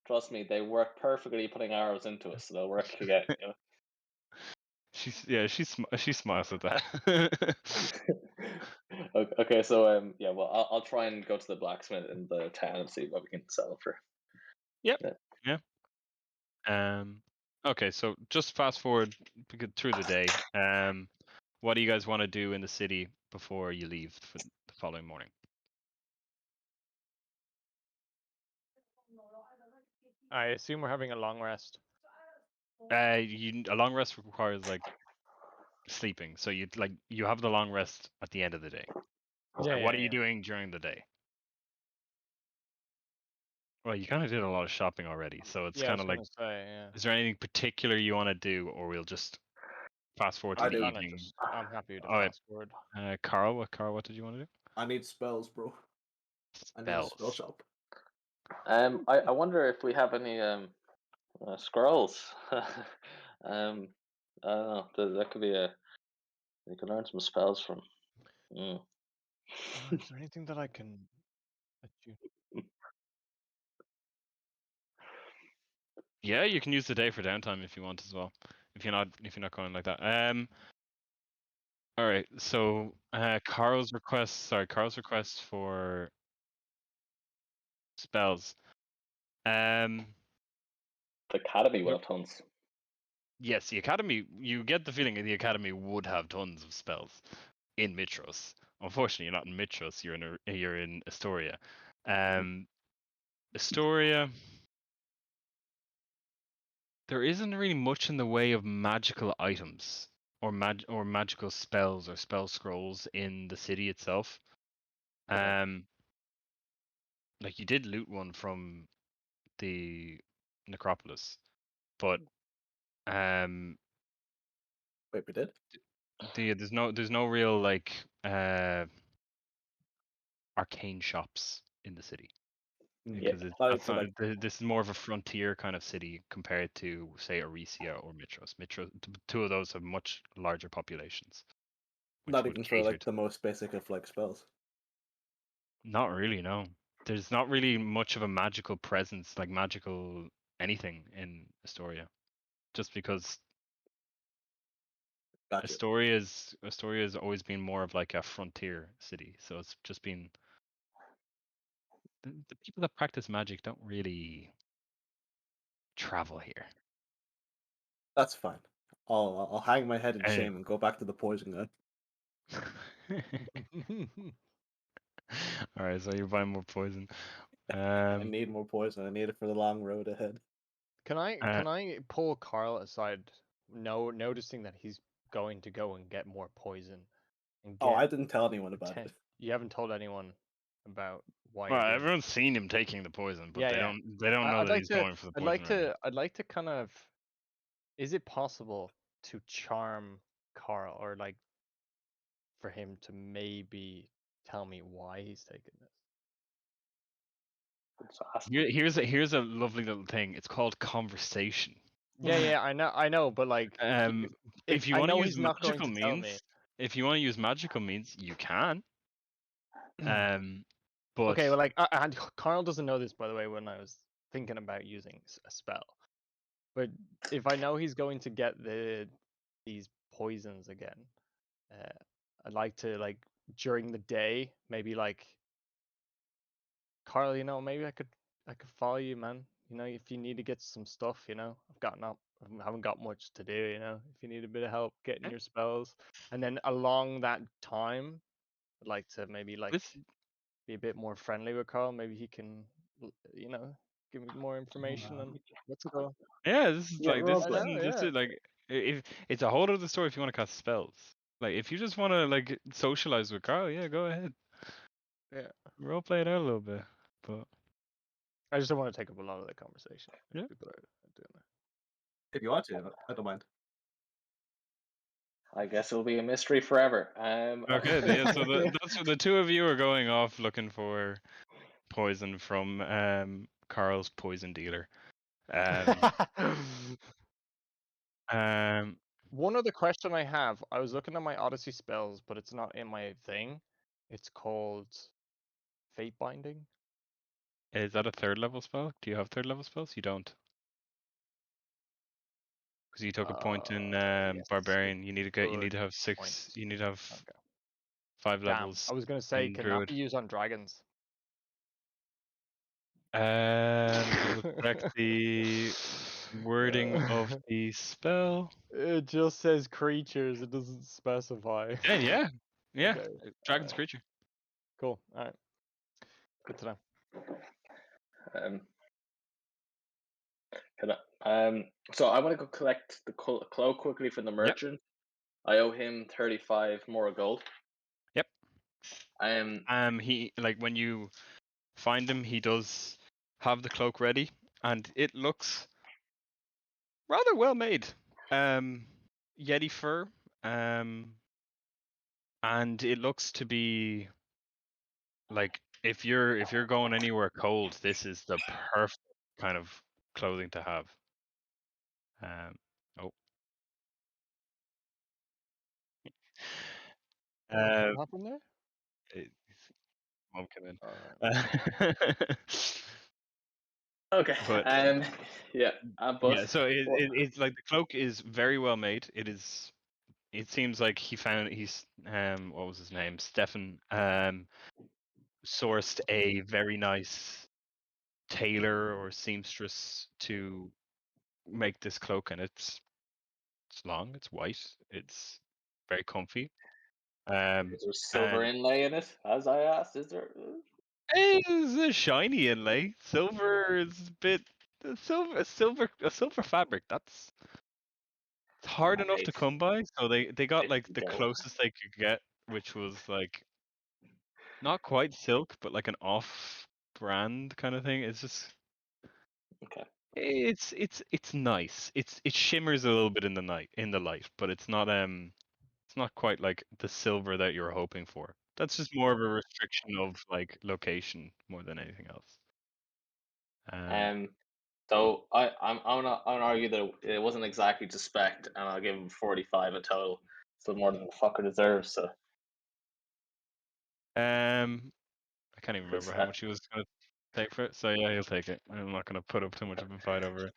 Trust me, they work perfectly putting arrows into us, so they'll work again. You know? She smiles at that. Okay, so well, I'll try and go to the blacksmith in the town and see what we can sell it for. Yep. Yeah. Yeah. Okay, so just fast forward through the day. What do you guys want to do in the city before you leave for the following morning? I assume we're having a long rest. A long rest requires like sleeping, so you have the long rest at the end of the day. Yeah, What are yeah. you doing during the day? Well, you kind of did a lot of shopping already, so it's Yeah, I kind was of like, gonna say, yeah. is there anything particular you want to do, or we'll just fast forward to I the do. evening? I'm happy to Oh, fast forward. Carl, what did you want to do? I need spells, bro. I need a spell Spells. shop. I wonder if we have any scrolls. I don't know. That could be you can learn some spells from. Mm. Is there anything that I can let you? Yeah, you can use the day for downtime if you want as well. If you're not going like that. All right. So Carl's request for spells. The academy will What? have tons. Yes, the academy. You get the feeling that the academy would have tons of spells in Mitros. Unfortunately, you're not in Mitros. You're in Astoria. Astoria. There isn't really much in the way of magical items or magical spells or spell scrolls in the city itself. Okay. Like you did loot one from the necropolis, but Wait, we did? there's no real like arcane shops in the city Yeah. because Like, so, like, this is more of a frontier kind of city compared to say Arisia or Mitros. Two of those have much larger populations, which not would even for cater like to. the most basic of like spells. Not really, no. There's not really much of a magical presence, like magical anything in Astoria. Just because Gotcha. Astoria's always been more of like a frontier city. So it's just been the people that practice magic don't really travel here. That's fine. I'll hang my head in Eh. shame and go back to the poison guy. All right, so you're buying more poison. I need more poison. I need it for the long road ahead. Can I pull Carl aside noticing that he's going to go and get more poison and Oh, I get didn't tell anyone about it. You haven't told anyone about why Well, you're doing it. everyone's seen him taking the poison, but Yeah, they yeah. don't know I'd that like he's to. going for the I'd poison. like right to. now. I'd like to kind of. Is it possible to charm Carl, or like for him to maybe tell me why he's taking this? It's fast. Here's a lovely little thing. It's called conversation. Yeah, I know, but like, If you I want to know use he's not going magical to tell me. means, if you want to use magical means, you can. But Okay, well, like, and Carl doesn't know this, by the way, when I was thinking about using a spell. But if I know he's going to get these poisons again, I'd like to, like, during the day, maybe like, Carl, maybe I could follow you, man. If you need to get some stuff, I haven't got much to do, if you need a bit of help getting your spells. And then along that time, I'd like to maybe like this, be a bit more friendly with Carl. Maybe he can, give me more information on what's going on. yeah, this is Yeah, like this. I roleplay. know, This yeah. is like if it's a whole other story if you want to cast spells. Like if you just want to like socialize with Carl, yeah, go ahead. Yeah. Roleplay it out a little bit, but I just don't want to take up a lot of the conversation. Yeah. People are doing that. If you want to, I don't mind. I guess it'll be a mystery forever. okay, yeah. So that's the two of you are going off looking for poison from Carl's poison dealer. Um, One other question I have. I was looking at my Odyssey spells, but it's not in my thing. It's called Fate Binding. is that a third level spell? Do you have third level spells? You don't. Because you took a point in Yes, barbarian. You need to good have 6. point. You need to have Okay. 5 Damn. levels I was gonna say, in can that be druid. used on dragons? Double check the wording of the spell. It just says creatures. It doesn't specify. Yeah. Okay. Dragon's creature. Cool. All right. Good to know. So I want to go collect the cloak quickly from the merchant. I owe him 35 more gold. Yep. Um, He like when you find him, he does have the cloak ready, and it looks rather well made. Yeti fur. And it looks to be like if you're going anywhere cold, this is the perfect kind of clothing to have. Oh. What happened there? Mom came in. okay. But Yeah. yeah, so it's like the cloak is very well made. It seems like he's what was his name? Stefan sourced a very nice tailor or seamstress to make this cloak, and it's long, it's white, it's very comfy. Is there silver And inlay in it? As I asked, is there? it's a shiny inlay. Silver is a bit a silver fabric. It's hard enough to come by. So they got like the closest they could get, which was like not quite silk, but like an off-brand kind of thing. It's just Okay. it's nice. It shimmers a little bit in the light, but it's not quite like the silver that you're hoping for. That's just more of a restriction of like location more than anything else. So I'm gonna argue that it wasn't exactly to spec, and I'll give him 45 in total. Still more than the fucker deserves. So I can't even remember how much he was gonna take for it. So yeah, he'll take it. I'm not gonna put up too much of a fight over it.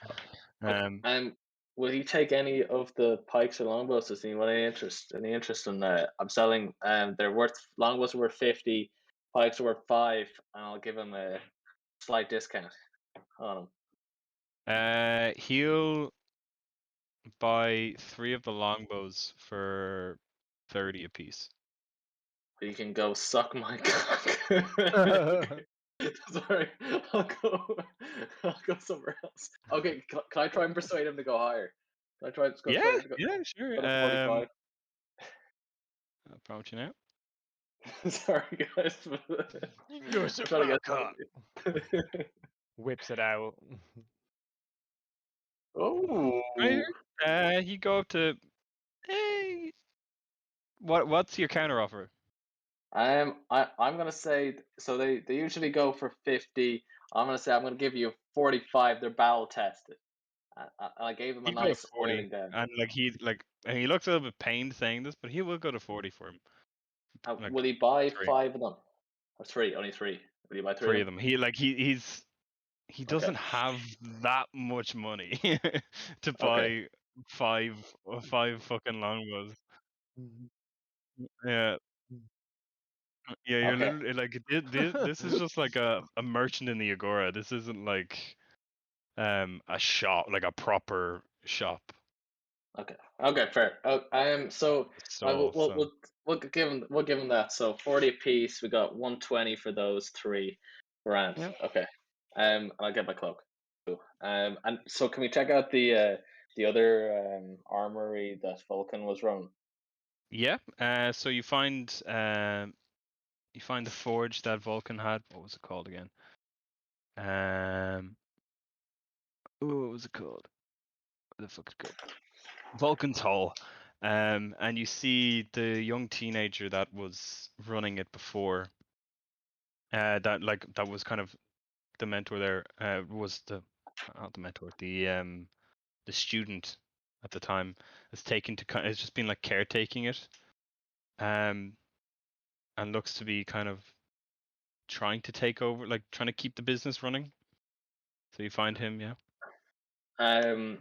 okay. Will he take any of the pikes or longbows? Does anyone any interest in that? I'm selling. They're worth longbows are worth 50, pikes are worth 5, and I'll give him a slight discount on them. He'll buy 3 of the longbows for 30 apiece. You can go suck my cock. Sorry, I'll go somewhere else. Okay, can I try and persuade him to go higher? Can I try? Let's go Yeah, try. Go, yeah, sure. go to 45. I'll prompt you now. Sorry, guys. You're I'm trying to America. get. Whips it out. Oh. Right here. You go up to. Hey, what's your counter offer? I'm gonna say so. They usually go for 50. I'm gonna say I'm gonna give you 45. They're battle tested. I gave him a He'd go to nice 40, oiling down. and and he looks a little bit pained saying this, but he will go to 40 for him. Like Will he buy three, 5 of them? Or 3? Only 3. Will he buy 3 three of of them? them. He Okay. doesn't have that much money to Okay. buy five fucking longbows. Yeah, yeah. You're Okay. literally like this is just like a merchant in the Agora. This isn't like a shop, like a proper shop. Okay. Okay. Fair. So I will. So so We'll give him that. So 40 apiece. We got 120 for those 3 grand. yeah. Okay. I'll get my cloak. Cool. And so can we check out the other armory that Vulcan was running? Yeah. So you find the forge that Vulcan had. What was it called again? What was it called? What the fuck is it called? Vulcan's Hall. And you see the young teenager that was running it before. That was kind of the mentor there. Was the not the mentor, the student at the time has taken to it's just been like caretaking it. And looks to be kind of trying to take over, like trying to keep the business running. So you find him, yeah. Um,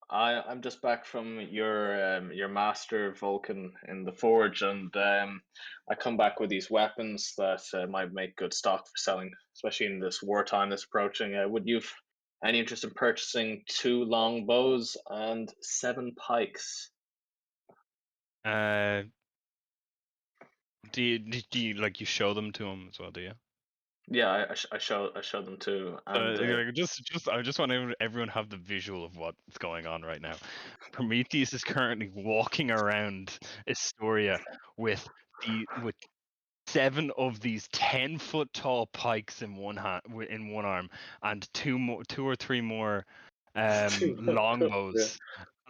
I'm just back from your master Vulcan in the forge, and I come back with these weapons that might make good stock for selling, especially in this wartime that's approaching. Would you have any interest in purchasing 2 long bows and 7 pikes? Uh, do you like you show them to him as well? Do you? Yeah, I show them too, and Like, I just want everyone have the visual of what's going on right now. Prometheus is currently walking around Astoria with 7 of these 10-foot tall pikes in one hand, in one arm, and 2 or 3 more yeah, longbows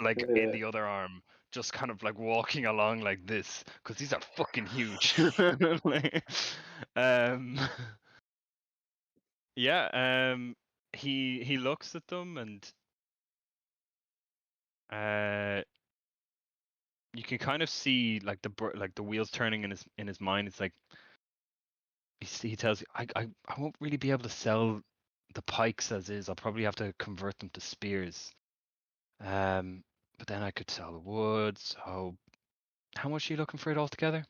like in yeah. the other arm, just kind of like walking along like this because these are fucking huge. Like, um, yeah. He looks at them and you can kind of see like the wheels turning in his mind. It's like he tells you, I won't really be able to sell the pikes as is. I'll probably have to convert them to spears. But then I could sell the wood. So how much are you looking for it altogether?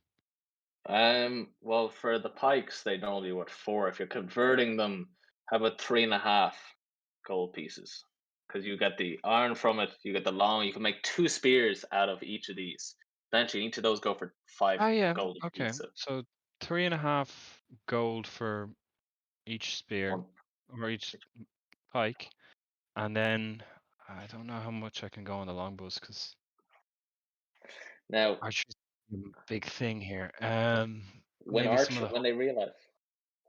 Well, for the pikes, they normally worth 4. If you're converting them, how about 3.5 gold pieces? Because you get the iron from it, you get the long. You can make 2 spears out of each of these. Eventually, each of those go for 5 Oh yeah, gold okay. apiece. So So 3.5 gold for each spear one. or each pike, and then I don't know how much I can go on the longbows because Now, archery's a big thing here. when Maybe some of when they realize,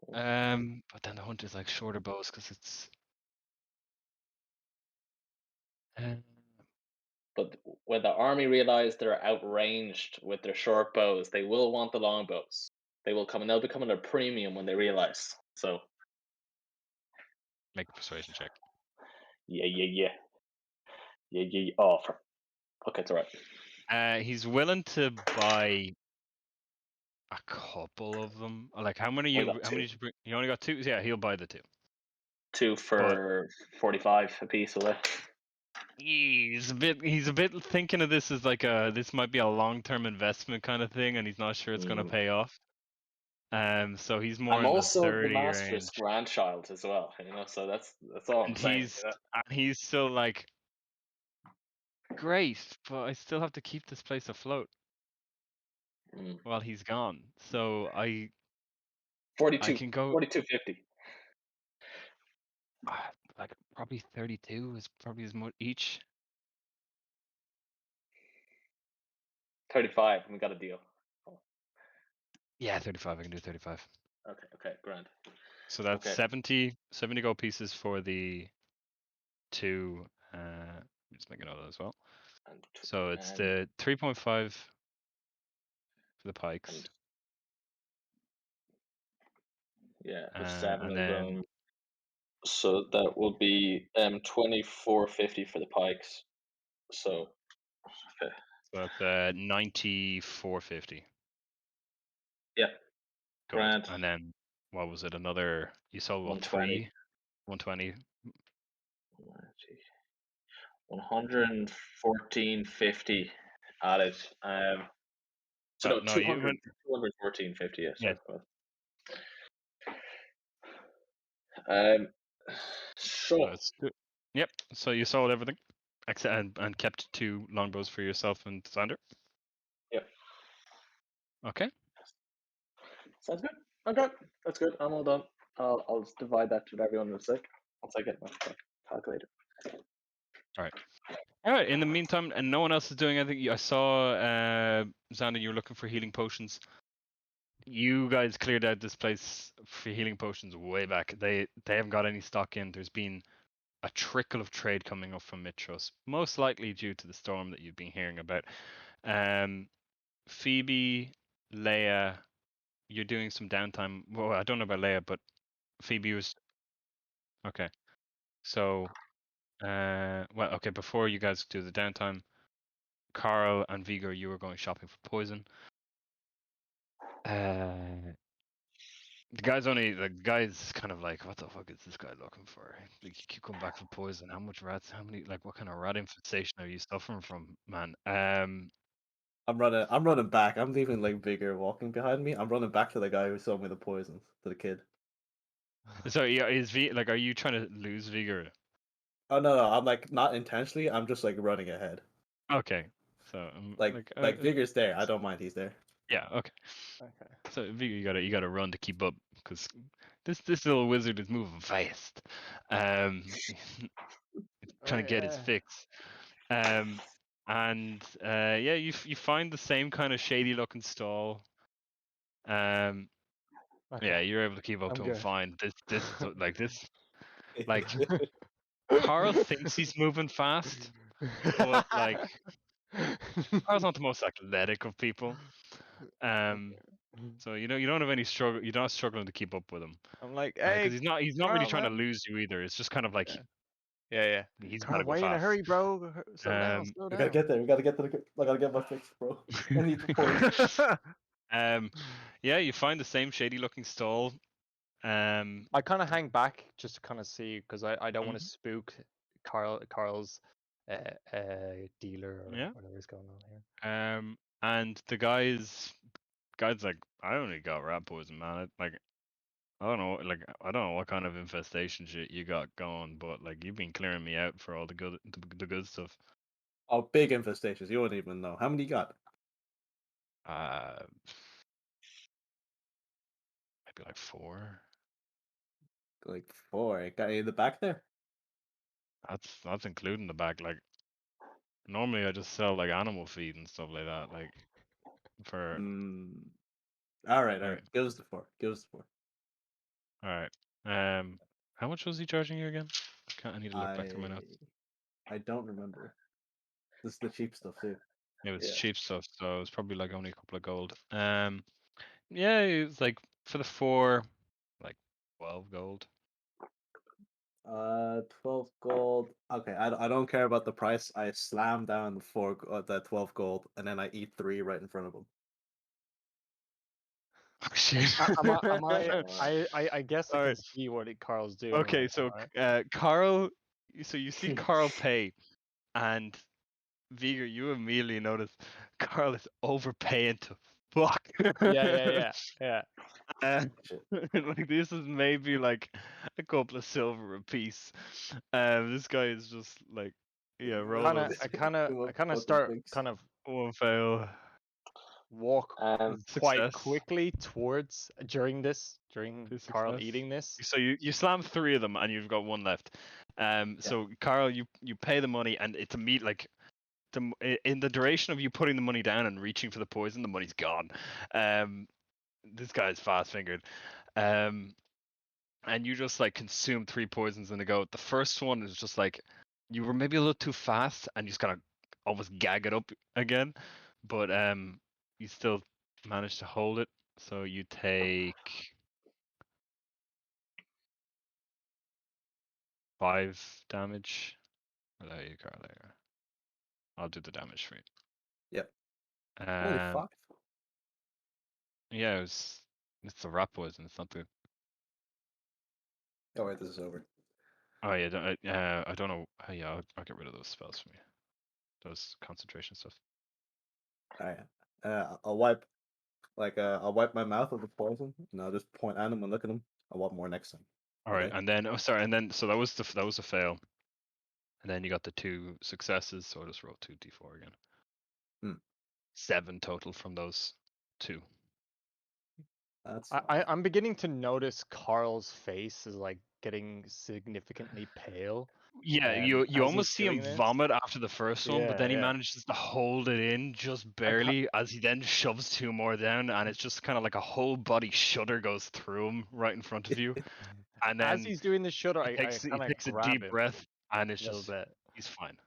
but then the hunt is like shorter bows because it's. Uh, but when the army realize they're outranged with their short bows, they will want the long bows. They will come and they'll become under premium when they realize. So make a persuasion check. yeah. Oh, okay, it's alright. He's willing to buy a couple of them. Like how many We got how many 2. did you bring? You only got 2. Yeah, he'll buy the 2. 2 But for 45 a piece of it. he's a bit thinking of this as like this might be a long-term investment kind of thing, and he's not sure it's going to pay off. So he's more I'm in the also the 30 master's range, grandchild as well, so that's all I'm and saying. he's still like, great, but I still have to keep this place afloat Mm. while he's gone. So I 42, can go 42.50. like probably 32 is probably as much each. 35. We got a deal. Yeah, 35. I can do 35. Okay, grand. So that's Okay. 70 gold pieces for the two. Just make a note of that as well. And So it's the 3.5 for the pikes. and yeah, the 7 And of then them. So that will be 2450 for the pikes. So okay. so that's 9450 Yeah, gold. grand. And then what was it? Another you sold what 120. 120. 114.50 added. So no, No, you 200, went 214.50. Yeah, yeah. sorry. So So it's good. Yep. So you sold everything, except and kept 2 longbows for yourself and Sander. yeah, Okay. sounds good. Okay, that's good. I'm all done. I'll just divide that with everyone in a sec once I get my calculator. All right. In the meantime, and no one else is doing anything. I saw Xander, you were looking for healing potions. You guys cleared out this place for healing potions way back. They haven't got any stock in. There's been a trickle of trade coming up from Mitros, most likely due to the storm that you've been hearing about. Phoebe, Leia, you're doing some downtime. Well, I don't know about Leia, but Phoebe was okay. So, okay. Before you guys do the downtime, Carl and Vigor, you were going shopping for poison. The guy's kind of like, what the fuck is this guy looking for? Like, you keep coming back for poison. How much rats? How many? Like, what kind of rat infestation are you suffering from, man? I'm running back. I'm leaving like Vigor walking behind me. I'm running back to the guy who sold me the poisons, to the kid. So yeah, are you trying to lose Vigor? Oh no, I'm like not intentionally. I'm just like running ahead. Okay, so Like Vigor's there. I don't mind. He's there. yeah, okay. Okay. So Vigor, you gotta run to keep up because this little wizard is moving fast. Trying to get his fix. And yeah, you find the same kind of shady looking stall. Okay. Yeah, you're able to keep up I'm to him good. fine. Like Carl thinks he's moving fast, but like Carl's not the most athletic of people. So you don't have any struggle. You're not struggling to keep up with him I'm like, because hey, he's not really Carl, trying to man. lose you either. It's just kind of like Yeah. he's got Carl, to go why are you in a fast. hurry, bro? Slow down, slow We down. gotta get there. We gotta get to the. I gotta get my fix, bro. I need the poison. Yeah, you find the same shady looking stall. I kind of hang back just to kind of see because I don't want to spook Carl's dealer or Yeah. whatever's going on here. And the guy's like, I only got rat poison, man. I don't know what kind of infestation shit you got going, but like you've been clearing me out for all the good stuff. Oh, big infestations. You wouldn't even know. How many you got? Maybe like 4. Like 4. Got any in the back there? That's including the back. Like normally I just sell like animal feed and stuff like that. Like for All right. Give us the 4. all right. How much was he charging you again? I need to look back through my notes. I don't remember. This is the cheap stuff too. It was Yeah. cheap stuff, so it was probably like only a couple of gold. Yeah, it was like for the 4, like 12 gold. 12 gold. Okay, I don't care about the price. I slam down the 12 gold, and then I eat 3 right in front of him. Oh shit! I guess I All can right. see what Carl's doing. Okay, right so now, right? Carl, so you see Carl pay, and Vigor, you immediately notice Carl is overpaying to fuck. Yeah. Shit. Like this is maybe like a couple of silver a piece. This guy is just like, yeah, roll I those kind of start kind of one fail. walk quite Success. quickly towards during Two Carl success. eating this. So you slam 3 of them and you've got 1 left. So Carl, you pay the money and it's a meat like in the duration of you putting the money down and reaching for the poison, the money's gone. This guy's fast fingered. And you just like consume 3 poisons in a go. The first one is just like you were maybe a little too fast and you just kind of almost gag it up again, but you still managed to hold it. So you take 5 damage. There you go. There. I'll do the damage for you. Yep. Only 5. Yeah, it's a rat poison. It's not the. Oh wait, this is over. Oh yeah, I don't know. Oh, yeah, I'll get rid of those spells for me. Those concentration stuff. Alright. I'll wipe I'll wipe my mouth with the poison, and I'll just point at him and look at him. I want more next time. All right, Okay. and then so that was a fail, and then you got the 2 successes. So I'll just roll 2d4 again. Hmm. 7 total from those 2. That's fine. I'm beginning to notice Carl's face is like getting significantly pale. Yeah, as you he's almost see him doing this. vomit after the first one, but Yeah, then he yeah. manages to hold it in just barely as he then shoves 2 more down, and it's just kind of like a whole body shudder goes through him right in front of you, and then As he's doing the shudder, he I takes kind of a grab deep him breath, and it's a little just bit. he's fine.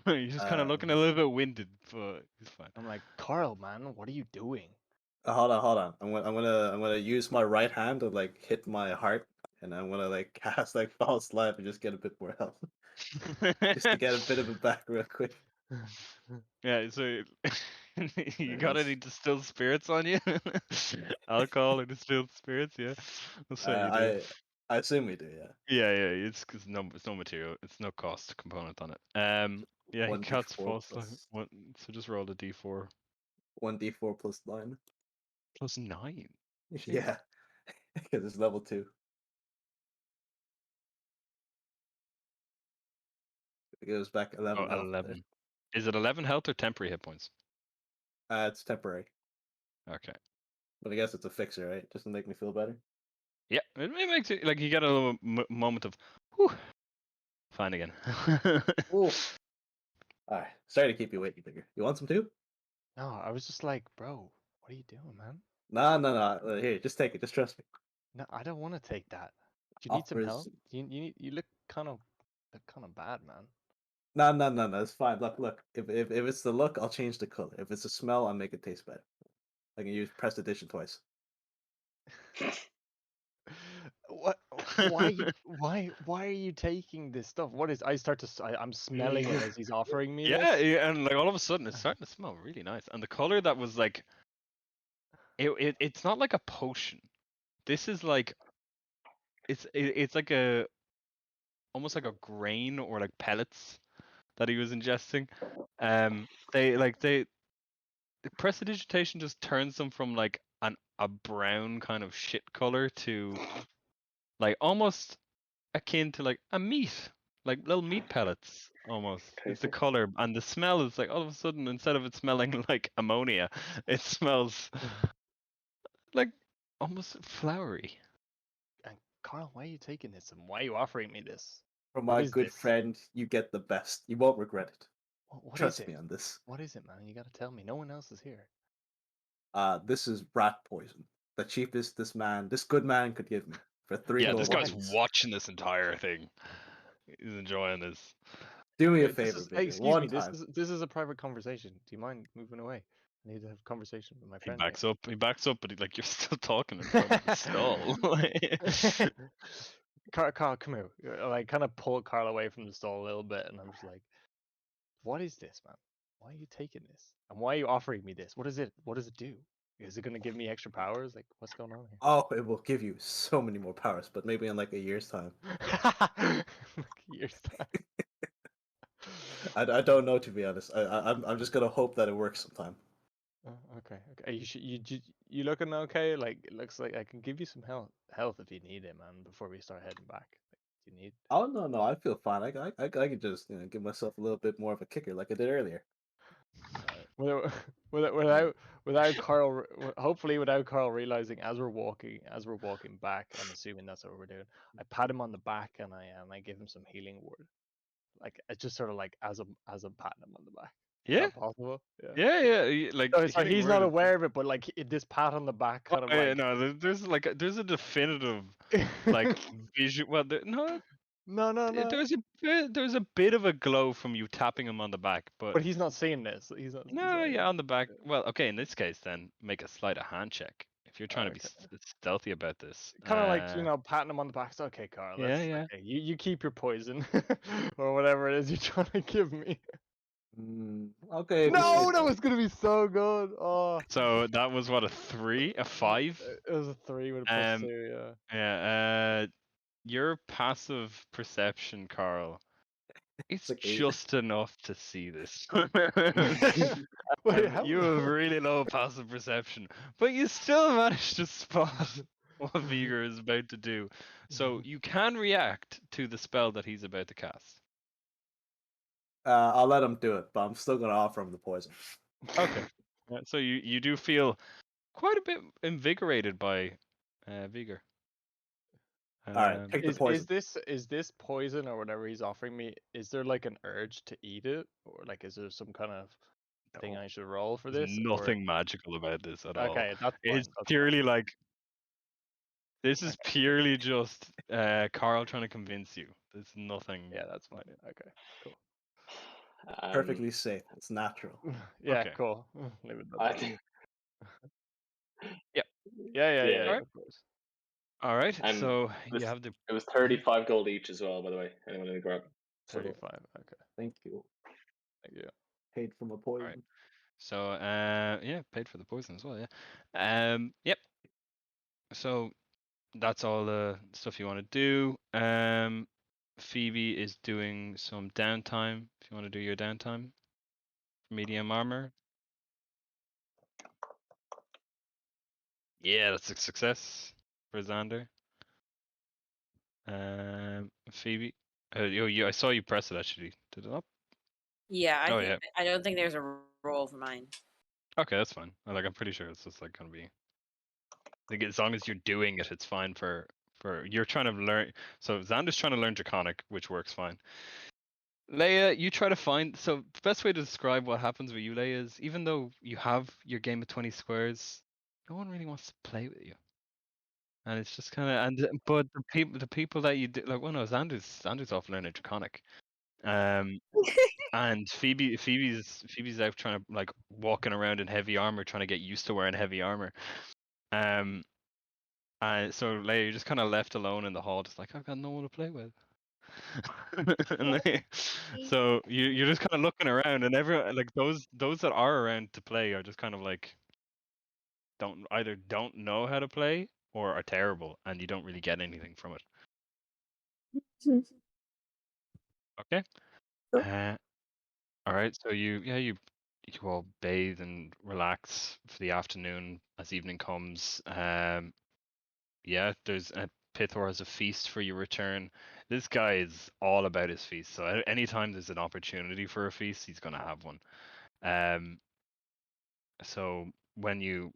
He's just kind of Uh, looking a little bit winded, but he's fine. I'm like, Carl, man, what are you doing? Hold on. I'm gonna use my right hand to like hit my heart, and I'm gonna like cast like false life and just get a bit more health, just to get a bit of it back real quick. Yeah, so you got Nice. any distilled spirits on you? Alcohol or distilled spirits? Yeah, that's what you do. I assume we do, yeah. Yeah, it's no material, it's no cost component on it. Yeah, he cuts 1d4 false life. plus So just roll a d4 1d4 plus 9. plus 9. Yeah, because it's level 2. It goes back 11 Oh, health. 11. Is it 11 health or temporary hit points? It's temporary, Okay. but I guess it's a fixer, right? Just to make me feel better. Yeah, it makes it like you get a little moment of, whew, fine again. Ooh. Alright, sorry to keep you waiting, Digger. You want some too? No, I was just like, bro, what are you doing, man? No. Here, just take it. Just trust me. No, I don't want to take that. Do you need some help? Offers. You look kind of bad, man. No. It's fine. Look. If it's the look, I'll change the color. If it's the smell, I'll make it taste better. I can use prestidigitation twice. What? Why are you taking this stuff? What is? I'm smelling it as he's offering me Yeah, this. and like all of a sudden it's starting to smell really nice, and the color that was like, it's not like a potion. This is like, it's like a almost like a grain or like pellets that he was ingesting. The prestidigitation just turns them from like a brown kind of shit color to like almost akin to like a meat, like little meat pellets almost. It's the Tasty. color, and the smell is like all of a sudden, instead of it smelling like ammonia, it smells like almost flowery. And Carl, why are you taking this? And why are you offering me this? From What my is good this? friend, you get the best. You won't regret it. What is Trust it? me on this. What is it, man? You gotta tell me. No one else is here. This is rat poison. The cheapest this good man could give me for 3 Yeah, gold this guy's apiece. watching this entire thing. He's enjoying this. Do me a This favor, is, Bigger. excuse One me. time. This is a private conversation. Do you mind moving away? I need to have a conversation with my He friend backs up. He backs up, but like you're still talking in front of the stall. here. Carl, come here. Like, kind of pull Carl away from the stall a little bit, and I'm just like, "What is this, man? Why are you taking this? And why are you offering me this? What is it? What does it do? Is it gonna give me extra powers? Like, what's going on Oh, it will give you so many more powers, but maybe in like a year's time. here? Years time. I don't know, to be honest. I'm just gonna hope that it works sometime. Okay. You looking okay? Like, it looks like I can give you some health if you need it, man. Before we start heading back, like, do you need? Oh no, I feel fine. I could just give myself a little bit more of a kicker like I did earlier. Without, without Carl, hopefully without Carl realizing as we're walking back, I'm assuming that's what we're doing. I pat him on the back and I give him some healing word, like it's just sort of like as I'm patting him on the back. Is Yeah, that possible? Yeah. like Oh, so hitting he's not word. aware of it, but like this pat on the back kind of Oh, yeah, like. no, there's a definitive like visual. Well, no, no. there's a bit of a glow from you tapping him on the back, but But he's not seeing this. He's not. no, yeah, on the back. Well, okay, in this case, then make a sleight of hand check if you're trying to be Okay. stealthy about this. Kind of like patting him on the back. It's okay, Carl. Yeah, yeah. Okay. You keep your poison or whatever it is you're trying to give me. Okay. If you No, say that so. was gonna be so good. Oh. So that was what, a 3, a 5. It was a 3 with a +2. Yeah. Yeah. Your passive perception, Carl, it's like 8. just enough to see this. Wait, how? You have really low passive perception, but you still managed to spot what Vigor is about to do. So you can react to the spell that he's about to cast. I'll let him do it, but I'm still gonna offer him the poison. Okay. So you do feel quite a bit invigorated by Vigor. All right, pick the poison. Is this poison or whatever he's offering me? Is there like an urge to eat it, or like is there some kind of thing I should roll for There's this? nothing magical about this at all. Okay, that's fine. It's purely like this is purely just Carl trying to convince you. There's nothing. Yeah, that's fine. Okay, cool. Perfectly safe. It's natural. Yeah, Okay. cool. Leave it I that. think- Yep. Yeah, Yeah. of course. All right. And So this- you have the. It was 35 gold each as well, by the way. Anyone in the grab? 35. Okay, Thank you. thank you. Paid for my poison. So yeah, paid for the poison as well. Yeah. Yep. So that's all the stuff you want to do. Phoebe is doing some downtime. If you want to do your downtime, medium armor. Yeah, that's a success for Xander. Phoebe. I saw you press it actually. Did it up? Yeah, Oh, yeah. I don't think there's a roll for mine. Okay, that's fine. I'm pretty sure it's just like gonna be. Like as long as you're doing it, it's fine for you're trying to learn. So Xander's trying to learn Draconic, which works fine. Leia, you try to find. So the best way to describe what happens with you, Leia, is even though you have your game of 20 squares, no one really wants to play with you. And it's just kind of but the people that you do, like, well, no, Xander's off learning Draconic, and Phoebe's out trying to like walking around in heavy armor, trying to get used to wearing heavy armor, and so Leia, you're just kind of left alone in the hall, just like I've got no one to play with, so you're just kind of looking around, and everyone like those that are around to play are just kind of like don't know how to play or are terrible, and you don't really get anything from it. Okay. All right. So you all bathe and relax for the afternoon as evening comes. Yeah, there's Pithor has a feast for your return. This guy is all about his feast. So anytime there's an opportunity for a feast, he's gonna have one. So when you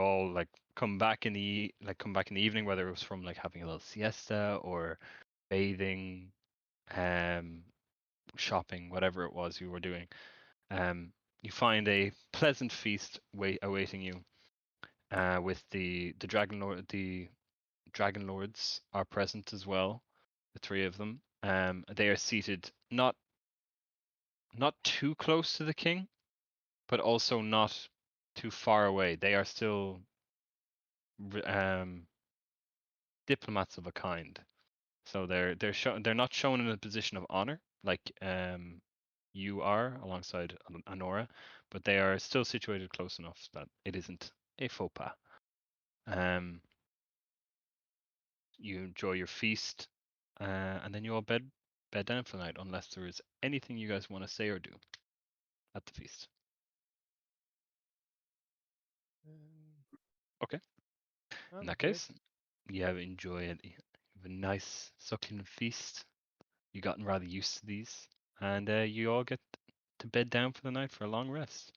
all like come back in the evening, whether it was from like having a little siesta or bathing, shopping, whatever it was you were doing, you find a pleasant feast awaiting you. With the Dragonlords are present as well, the 3 of them. They are seated not too close to the king, but also not too far away. They are still diplomats of a kind. So they're not shown in a position of honor like you are alongside Anora, but they are still situated close enough that it isn't a faux pas. You enjoy your feast, and then you all bed down for the night, unless there is anything you guys want to say or do at the feast. Okay. In that case, you have enjoyed a nice succulent feast. You've gotten rather used to these, and you all get to bed down for the night for a long rest.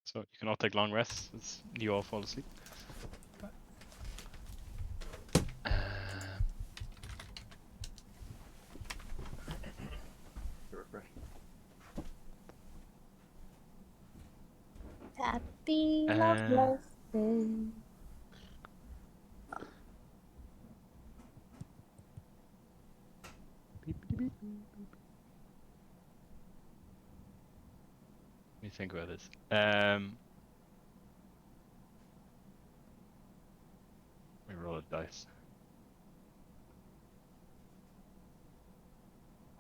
So you can all take long rests as you all fall asleep. Be loveless. Then. Let me think about this. Let me roll a dice.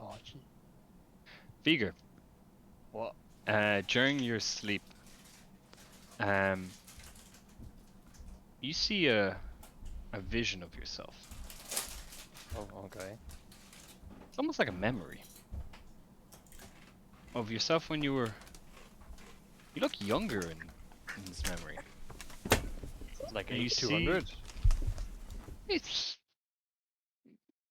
Oh, gee. Vigor, What? during your sleep, you see a vision of yourself. Oh, okay. It's almost like a memory of yourself when you were. You look younger in this memory. Like And you 200? It's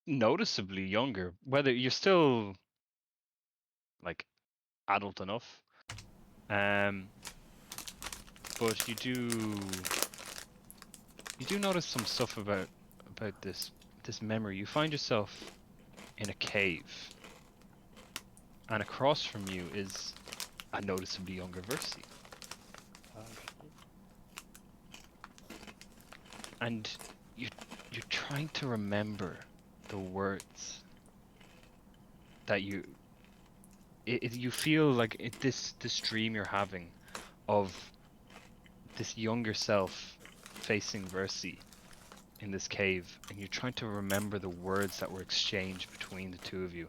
noticeably younger. Whether you're still like adult enough, but you do notice some stuff about this memory. You find yourself in a cave, and across from you is a noticeably younger Versi. And you're trying to remember the words that you feel like this dream you're having of this younger self facing Versi in this cave, and you're trying to remember the words that were exchanged between the two of you.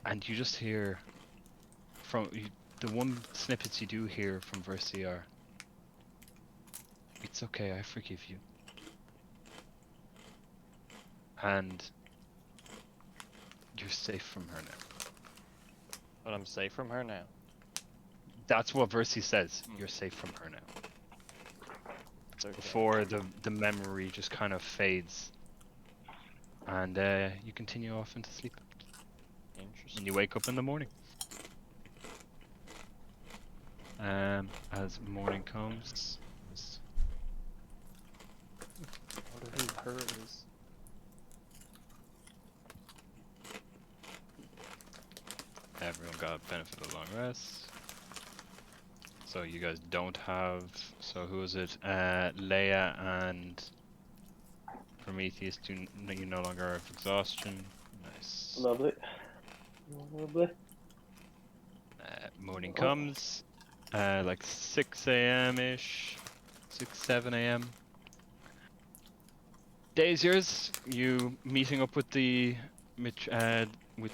And you just hear the one snippets you do hear from Versi are, "It's okay, I forgive you." And you're safe from her now. But I'm safe from her now. That's what Versi says. You're safe from her now. It's okay. Before the memory just kind of fades. And you continue off into sleep. Interesting. And you wake up in the morning. As morning comes. I wonder who her is. Everyone got benefit of long rest. So you guys don't have. So who is it? Leia and Prometheus you no longer have exhaustion. Nice. Lovely. Lovely. Morning comes. Like 6 a.m. ish. 7 a.m. Day's yours. You meeting up with with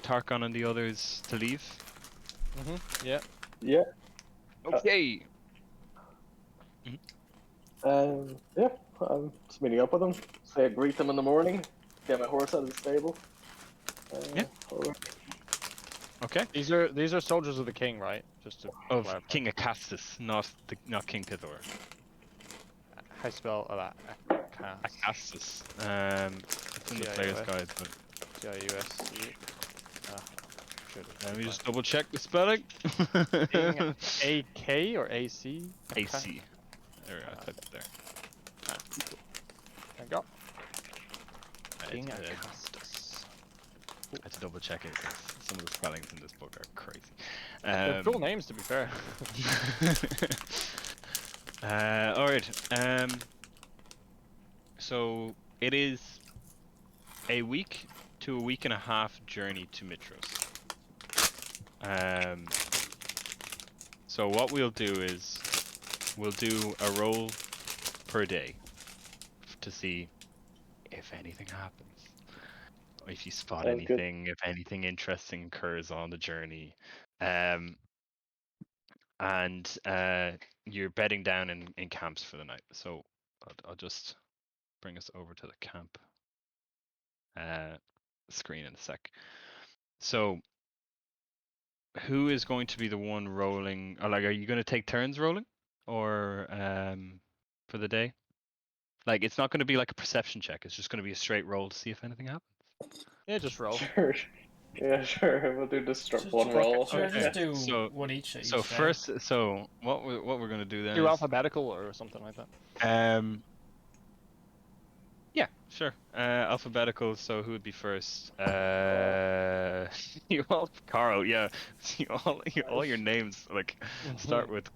Tarkon and the others to leave. Yeah. Yeah. Okay. Yeah. I'm just meeting up with them. Say greet them in the morning. Get my horse out of the stable. Yeah. Alright. Okay. These are soldiers of the king, right? Just to Of clarify. King Acastus, not King Pithor. How spell that? Acastus. It's in the player's guide, but T-I-U-S-C. let me just double check the spelling. King A-K or A-C? AC. There, I typed it there. There you go. King I Acastus. had to double check it because some of the spellings in this book are crazy. They're cool names, to be fair. Alright. So it is a week to a week and a half journey to Mitros. So what we'll do is we'll do a roll per day to see if anything happens, if you spot Sounds good. anything, if anything interesting occurs on the journey. And you're bedding down in camps for the night. So I'll just bring us over to the camp screen in a sec. So who is going to be the one rolling, or like, are you going to take turns rolling, or for the day? Like, it's not going to be like a perception check. It's just going to be a straight roll to see if anything happens. Yeah, just roll. Sure. Yeah, sure. We'll do just Just- one roll. Sure, Okay. just do So- one each. So day. first, what we're going to do then Do is, alphabetical or something like that. yeah, Sure. Alphabetical. So who would be first? You all, Carl. Yeah. All your names like start with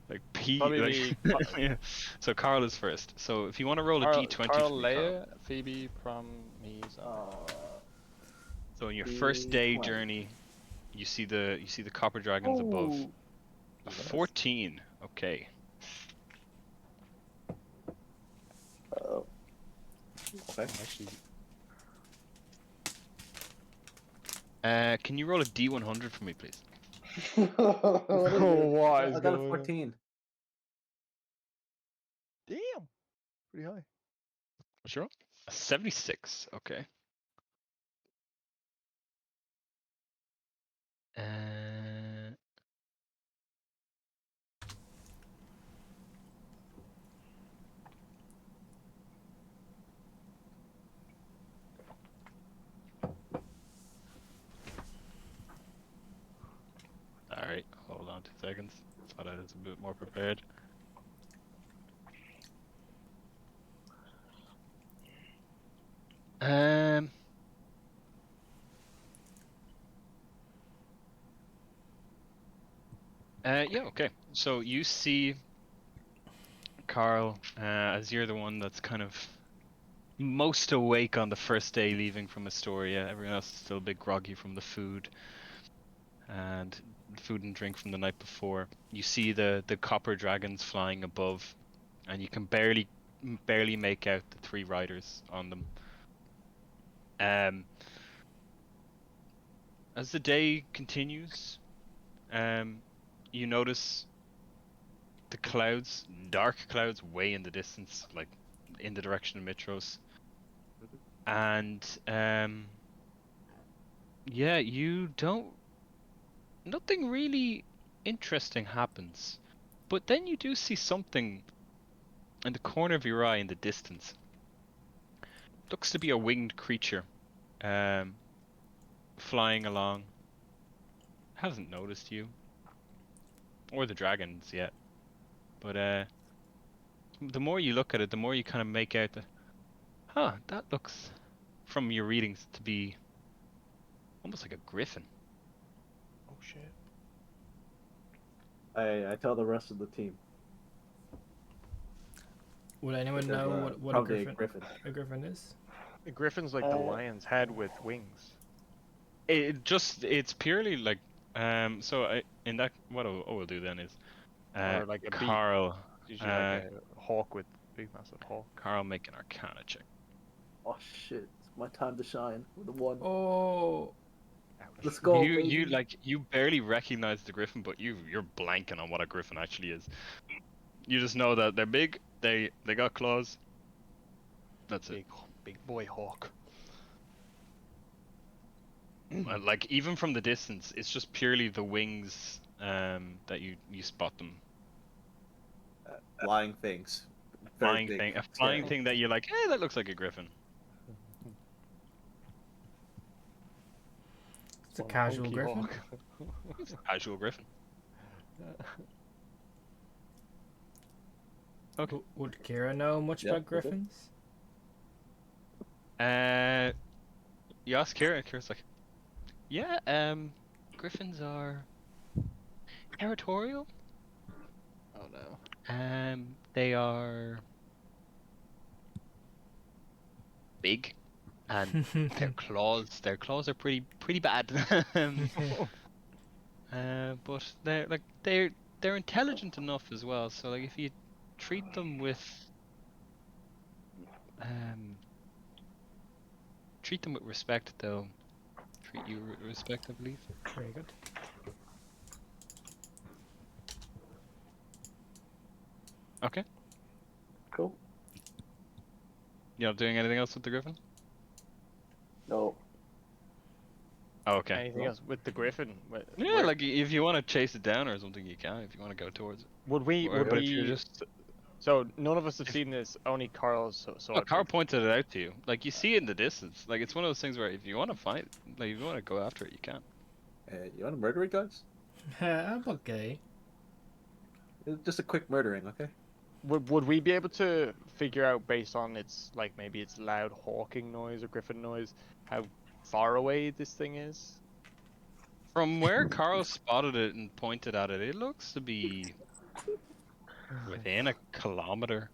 like P. Probably Like, be yeah. So Carl is first. So if you want to roll a d20 Carl, for me, Carl. Leia, Phoebe, Prom, me, So on your first day journey, you see the copper dragons above. Ooh. A 14. Okay. Okay. Actually, Can you roll a d100 for me, please? What is it? what is I got a going on? 14. Damn, pretty high. What's your roll? A 76. Okay. All right. Hold on 2 seconds. Thought I was a bit more prepared. Um. Yeah. Okay. So you see, Carl, as you're the one that's kind of most awake on the first day leaving from Astoria. Everyone else is still a bit groggy from the food and drink from the night before. You see the copper dragons flying above, and you can barely make out the 3 riders on them. As the day continues, you notice the clouds, dark clouds, way in the distance, like in the direction of Mitros, and yeah, you don't. Nothing really interesting happens, but then you do see something in the corner of your eye in the distance. Looks to be a winged creature, flying along. Hasn't noticed you or the dragons yet, but the more you look at it, the more you kind of make out that, that looks, from your readings, to be almost like a griffin. Oh shit. I tell the rest of the team. Would anyone Because, know what probably a griffin. a griffin is? The griffin's like the lion's head with wings. It's purely like, so in that, what we'll do then is, Or like a beak. Carl, Usually like a hawk with big massive hawk. Carl, make an Arcana check. Oh shit! It's my time to shine with a 1. Oh, Let's go. You like, you barely recognize the griffin, but you're blanking on what a griffin actually is. You just know that they're big. They got claws. That's it. Big boy hawk. Like, even from the distance, it's just purely the wings that you spot them. Flying things. Flying thing, a flying thing that you're like, hey, that looks like a griffin. it's a casual griffin. It's a casual griffin. Okay. Would Kira know much Yeah, about okay. griffins? You ask Kira, and Kira's like, yeah, griffins are territorial. Oh no. They are big, and their claws are pretty bad. But they're intelligent enough as well. So like, if you treat them with respect, they'll treat you with respect, I believe. Very good. Okay. Cool. You're not doing anything else with the griffin? No. Oh, okay. Anything else with the griffin? Yeah, like, if you want to chase it down or something, you can. If you want to go towards it. Would we? But if you're just, So none of us have seen this. Only Carl's. So Carl pointed it out to you. Like, you see it in the distance. Like, it's one of those things where if you want to fight, like, if you want to go after it, you can. You want to murder it, guys? I'm okay. It's just a quick murdering, okay? would we be able to figure out based on its like maybe its loud hawking noise or griffin noise how far away this thing is? From where Carl spotted it and pointed at it, it looks to be within a kilometer.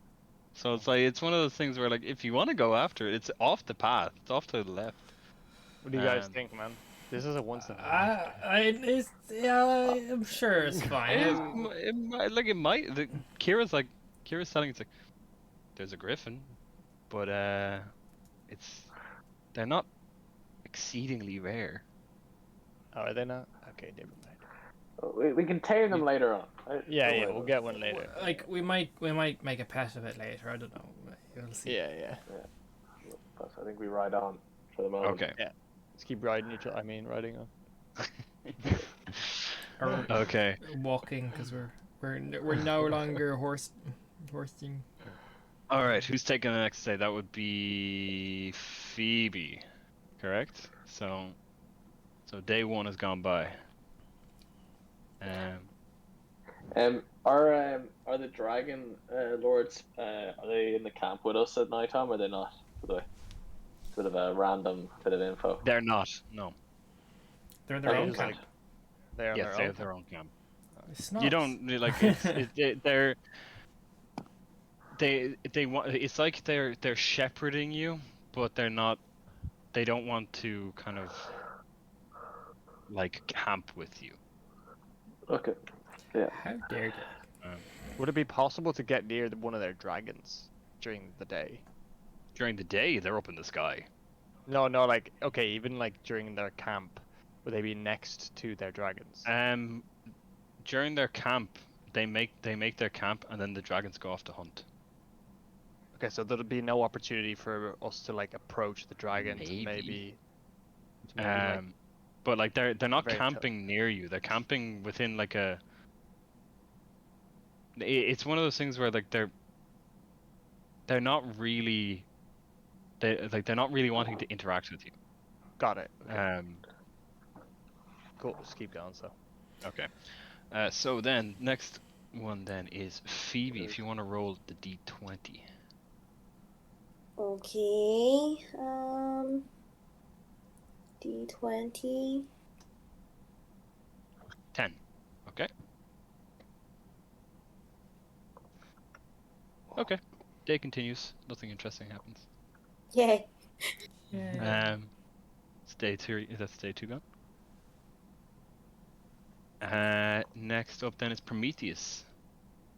So it's like it's one of those things where like if you want to go after it, it's off the path. It's off to the left. What do you guys think, man? This is a once in a I'm sure it's fine. It might. Kira's telling it's like there's a griffin, but they're not exceedingly rare. Oh, are they not? Okay, never mind. We can tame them later on. Yeah, we'll get one later. Like we might make a pet of it later. I don't know. We'll see. Yeah. But I think we ride on for the moment. Okay. Yeah. Let's keep riding each other. I mean, riding on. Or Okay. walking because we're no longer horsing. All right. Who's taking the next day? That would be Phoebe, correct? So day one has gone by. Are the dragon lords are they in the camp with us at night time or are they not? Sort of a random bit of info. They're not. No. They're their own just camp. like they're on Yes, their they own. have their own camp. It's not. You don't like they want. It's like they're shepherding you, but they're not. They don't want to kind of like camp with you. Okay. Yeah. How dare you? Would it be possible to get near one of their dragons during the day? During the day, they're up in the sky. No, like okay, even like during their camp, would they be next to their dragons? During their camp, they make their camp, and then the dragons go off to hunt. Okay, so there'll be no opportunity for us to like approach the dragons. Maybe. Like, But like they're not very camping near you. They're camping within like a. It's one of those things where like they're not really. They're not really wanting to interact with you. got it. Okay. Cool. Just keep going. So. Okay. So then next one then is Phoebe. If you want to roll the D20. Okay. D20. 10. Okay. Okay. Day continues. Nothing interesting happens. Yay. It's day 2. That's day 2 gone. Next up then is Prometheus.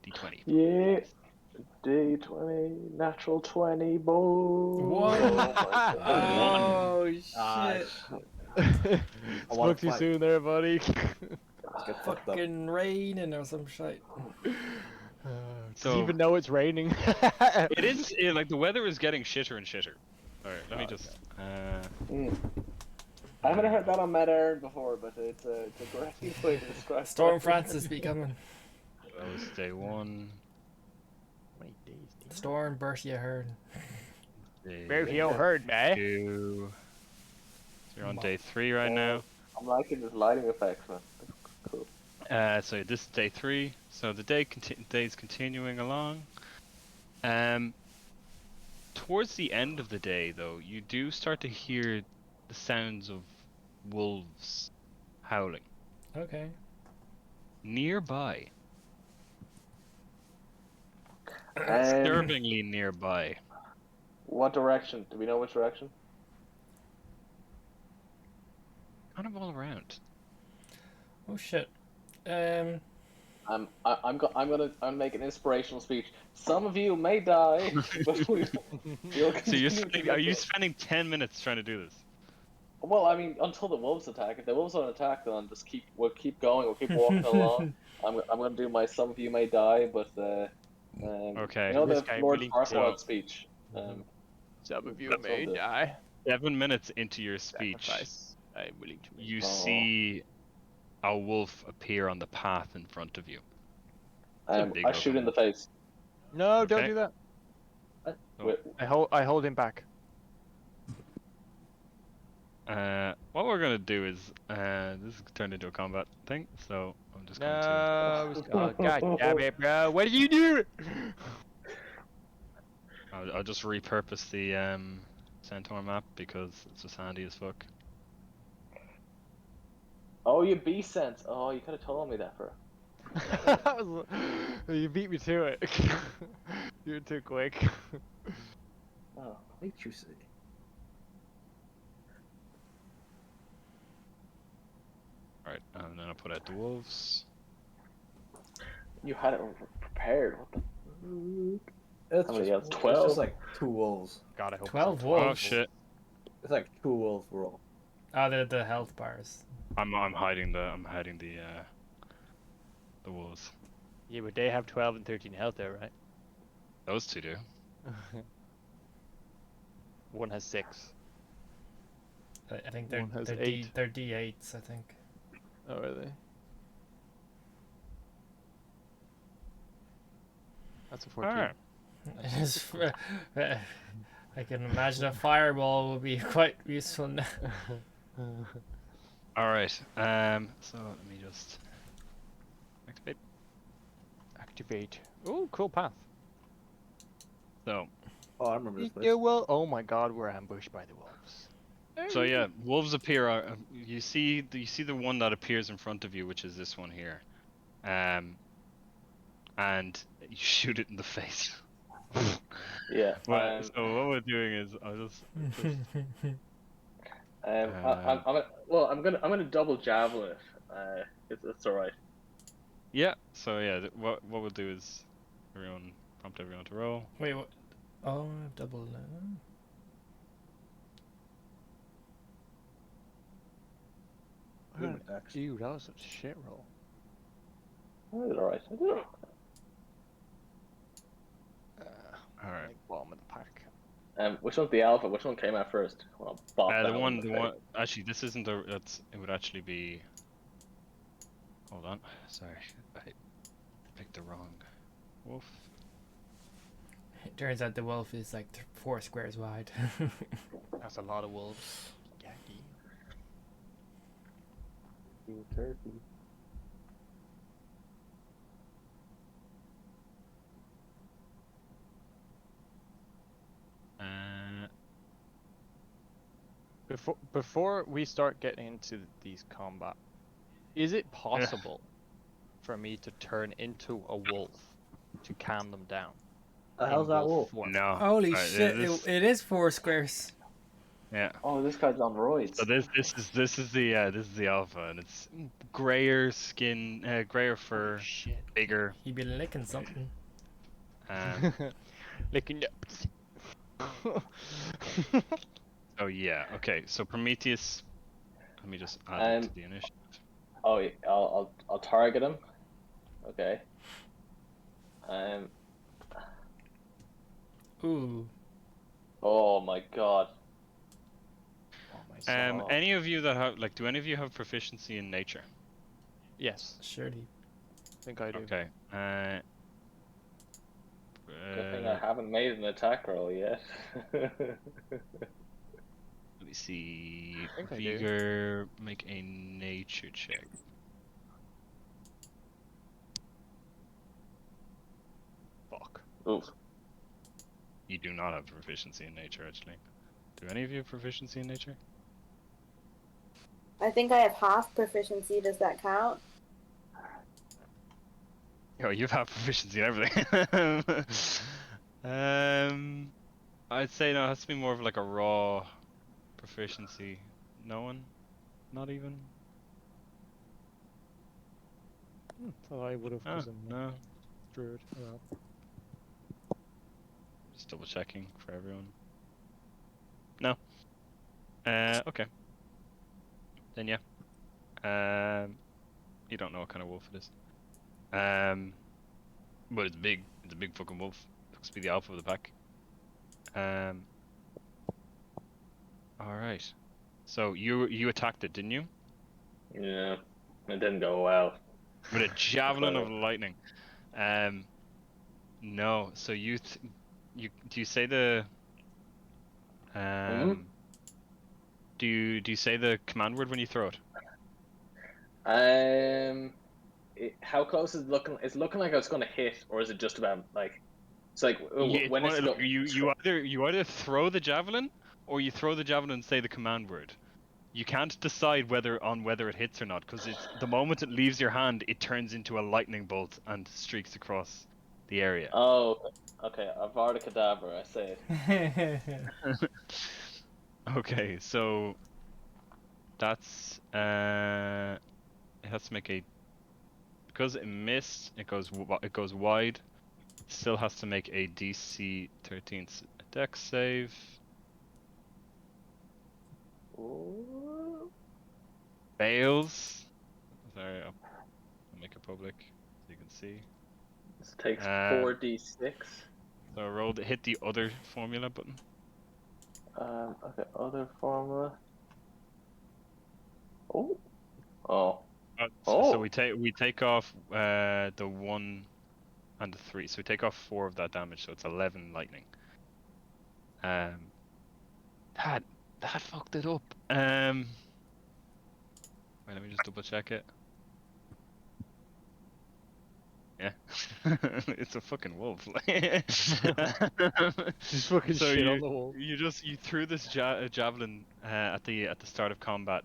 D20. Yeah. D20, natural 20, boom. One. Oh, Oh shit! Spoke too soon there, buddy. Let's get fucked up. Fucking raining or some shit. Does he even know it's raining? It is like the weather is getting shitter and shitter. All right, let me just. I haven't heard that on Mad Aaron before, but it's a great way to describe Storm it. Francis be coming. That was day 1. Storm Bertia Hearn. Where you heard, man? 2. So you're on day 3 right now. I'm liking this lighting effects, man. Cool. So this is day 3. So the day's continuing along. Towards the end of the day, though, you do start to hear the sounds of wolves howling Okay. nearby, Um, disturbingly nearby. what direction? Do we know which direction? Kind of all around. Oh shit. I'm gonna make an inspirational speech. Some of you may die, but we'll So continue to are you get- spending 10 minutes trying to do this? Well, I mean, until the wolves attack. If the wolves don't attack, then we'll keep going. We'll keep walking along. I'm gonna do my "some of you may die," but Okay. you know This the guy Lord really- Farquaad speech. Some of you That's may all good. die. 7 minutes into your speech, Sacrifice. I'm willing to. you Oh. see a wolf appear on the path in front of you. a big I shoot open in the face. No, don't Okay. do that. Oh. Wait, I hold him back. What we're gonna do is this is turned into a combat thing, so I'm just going to. No, God damn it, bro! What did you do? I'll just repurpose the Centaur map because it's just handy as fuck. Oh, you beast sense. Oh, you could have told me that for. You beat me to it. You're too quick. Oh. Nature say. Alright, and then I'll put out the wolves. You had it prepared. What the? It's How many just, else? it's 12? just like 2 wolves. God, I hope 12 it's wolves. Oh shit! It's like 2 wolves roll. Oh, the health bars. I'm hiding the wolves. Yeah, but they have 12 and 13 health there, right? Those two do. One has 6. I think they're One has they're, 8. they're D8s. I think. Oh, really? That's a 14. Alright. I can imagine a fireball will be quite useful now. Alright. So let me just activate. Activate. Oh, cool path. So Oh, I remember this place. Yeah, well, oh my god, we're ambushed by the wolves. yeah, wolves appear. You see the one that appears in front of you, which is this one here. And you shoot it in the face. Yeah. Well, so what we're doing is I'll just I'm gonna double javelin it. It's all right. yeah. So yeah, what we'll do is prompt everyone to roll. Wait, what? Oh, double. Good axe. Ew, that was such a shit roll. I did all right. I did all right. All right. Like bottom of the pack. Which one's the alpha? Which one came out first? Well, The one. Actually, this isn't the. It would actually be. Hold on. Sorry, I picked the wrong wolf. It turns out the wolf is like 4 squares wide. That's a lot of wolves. Yaki. Turkey. Before we start getting into these combat, is it possible for me to turn into a wolf to calm them down? The hell's that wolf? form? No. Holy Alright, shit! It is 4 squares. Yeah. Oh, this guy's on roids. So this is the alpha, and it's grayer skin, grayer fur, Shit. bigger. He be licking something. Licking Oh yeah. Okay. So Prometheus. Let me just add it to the initiative. Oh, yeah, I'll target him. Okay. Ooh. Oh my god. Any of you that have do any of you have proficiency in nature? Yes, Surely. I think I do. Okay. Good thing I haven't made an attack roll yet. Let me see. I think I do. Vigor, make a nature check. Fuck. Oof. You do not have proficiency in nature, actually. Do any of you have proficiency in nature? I think I have half proficiency. Does that count? Oh, you have proficiency in everything. I'd say no, it has to be more of like a raw proficiency. No one? Not even? Thought I would have chosen No. Druid. Well. Just double checking for everyone. No. Okay. Then yeah. You don't know what kind of wolf it is. But it's big. It's a big fucking wolf. Looks to be the alpha of the pack. Alright. So you attacked it, didn't you? Yeah, it didn't go well. With a javelin of lightning. No. So do you say the do you say the command word when you throw it? How close is it looking? Is it looking like it's going to hit, or is it just about like It's like It's when it's look, you either throw the javelin or you throw the javelin and say the command word. You can't decide whether it hits or not, because it's the moment it leaves your hand, it turns into a lightning bolt and streaks across the area. Oh, okay. Avada Kedavra, I say it. Okay, so that's it has to make a, because it missed, it goes wide. It still has to make a DC 13 dex save. Ooh. Fails. Sorry, I'll make it public so you can see. This takes 4d6. So hit the other formula button. Okay, other formula. Oh. Oh. So we take off the 1 and the 3. So we take off 4 of that damage, so it's 11 lightning. That fucked it up. Wait, let me just double check it. Yeah, it's a fucking wolf. Just fucking So shit on the wall. you threw this javelin at the start of combat,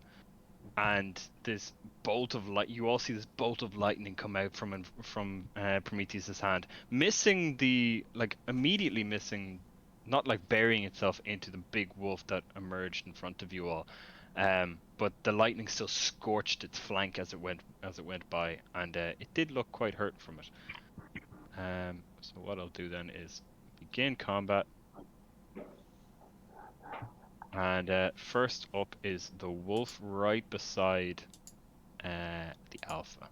and this bolt of light. You all see this bolt of lightning come out from Prometheus's hand, immediately missing, not like burying itself into the big wolf that emerged in front of you all. But the lightning still scorched its flank as it went by, and it did look quite hurt from it. So what I'll do then is begin combat, and first up is the wolf right beside the alpha.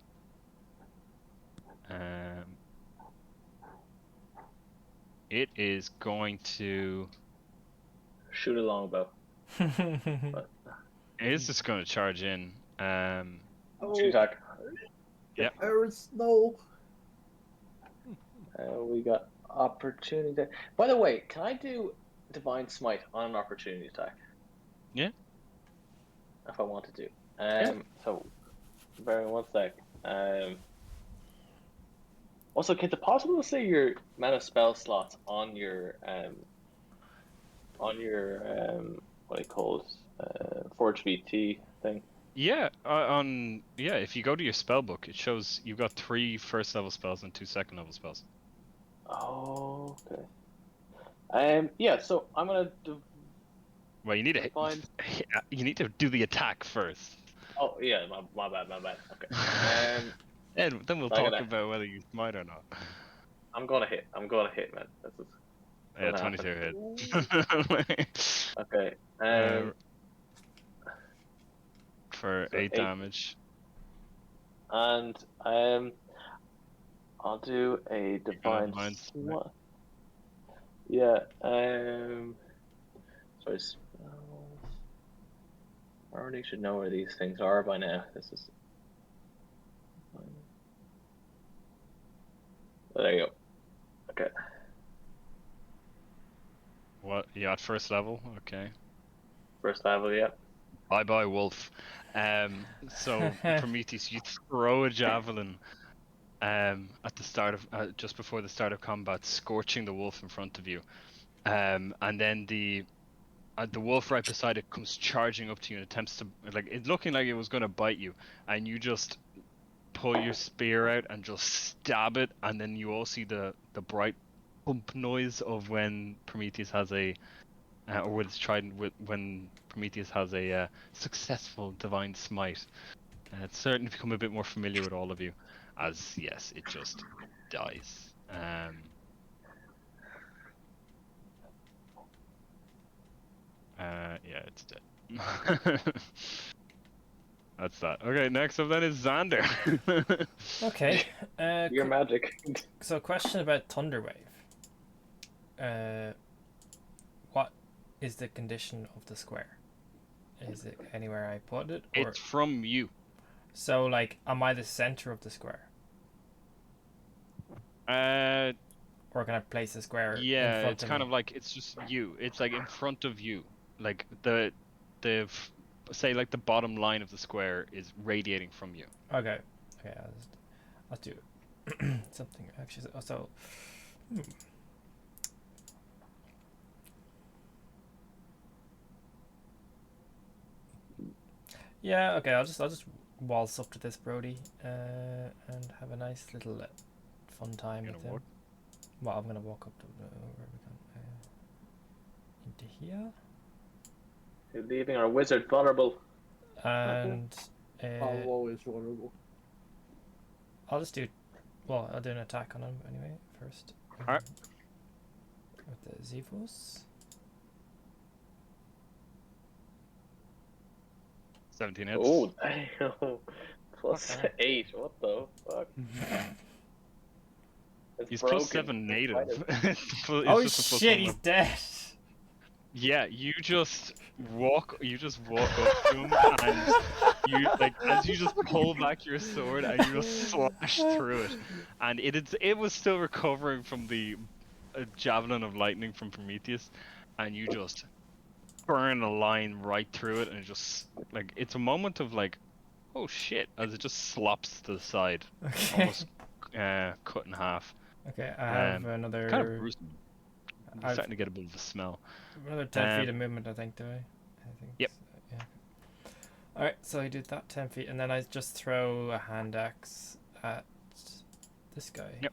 It is going to Shoot a longbow. It is just going to charge in. Shoot attack. Yep. Hurts, no. We got opportunity. By the way, can I do Divine Smite on an opportunity attack? Yeah. If I wanted to. Yeah. So, bear in 1 sec. Also, is it possible to say your amount of spell slots on your what do you call it? Forge VT thing? Yeah, if you go to your spell book, it shows you've got 3 first level spells and 2 second level spells. Oh, okay. Yeah, so I'm gonna Well, you need to find. you need to do the attack first. Oh yeah, my bad. Okay. And then we'll talk about whether you smite or not. I'm gonna hit, man. This is Yeah, gonna 22 hit. Okay. For So 8 damage. And I'll do a divine smite. Yeah. Sorry. Spells. I already should know where these things are by now. This is. There you go. Okay. What? You at first level? Okay. First level, yeah. Bye, wolf. So Prometheus, you throw a javelin at the start of just before the start of combat, scorching the wolf in front of you, and then the wolf right beside it comes charging up to you and attempts to, like, it's looking like it was going to bite you, and you just pull your spear out and just stab it, and then you all see the bright bump noise of when Prometheus has a or with his trident, when Prometheus has a successful divine smite. It's certainly become a bit more familiar with all of you, as yes, it just dies. Yeah, it's dead. That's that. Okay, next up then is Xander. Okay. Your magic. So, question about Thunderwave. What is the condition of the square? Is it anywhere I put it? Or... It's from you. So, like, am I the center of the square? Or can I place the square in Yeah, front it's of kind me? of like, it's just you. It's like in front of you. Like say like the bottom line of the square is radiating from you. Okay. Okay, I'll do something actually. So, Yeah, okay, I'll just waltz up to this Brody and have a nice little fun time You with gonna him. walk? Well, I'm gonna walk up to where we can into here, You're leaving our wizard vulnerable. and I'm always vulnerable. I'll just do. Well, I'll do an attack on him anyway first. Alright. With the Zevos. 17 hits. Oh, damn. Plus Okay. 8. What the fuck? It's He's broken. plus 7 native. It's Oh just a plus shit, 1 he's weapon. dead. Yeah, you just walk up to him and you like as you just pull back your sword and you just slash through it, and it was still recovering from the javelin of lightning from Prometheus, and you just burn a line right through it, and it just like it's a moment of like, oh shit, as it just slops to the side, Okay. almost cut in half. Okay, I have another. Kind of gruesome. You're I've starting to get a bit of a smell. another 10 feet of movement, I think, do I? I think. Yep. So, yeah. Alright, so I did that 10 feet, and then I just throw a hand axe at this guy. Yep.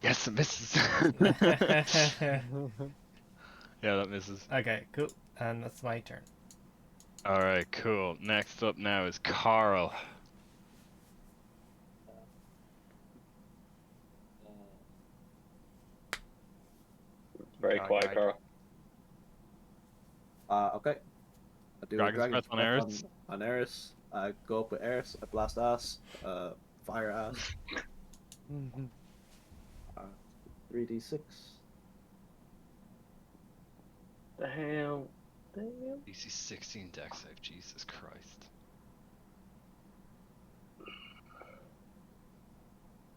Yes, it misses. Yeah, that misses. Okay, cool. And that's my turn. Alright, cool. Next up now is Carl. Very Guy, quiet, guy. Carl. Okay. I do Dragon's a Dragon's Breath on Breath Eris. on Eris. I go up with Eris. I blast ass. Fire ass. 3d6. Damn. DC 16 dex save, Jesus Christ.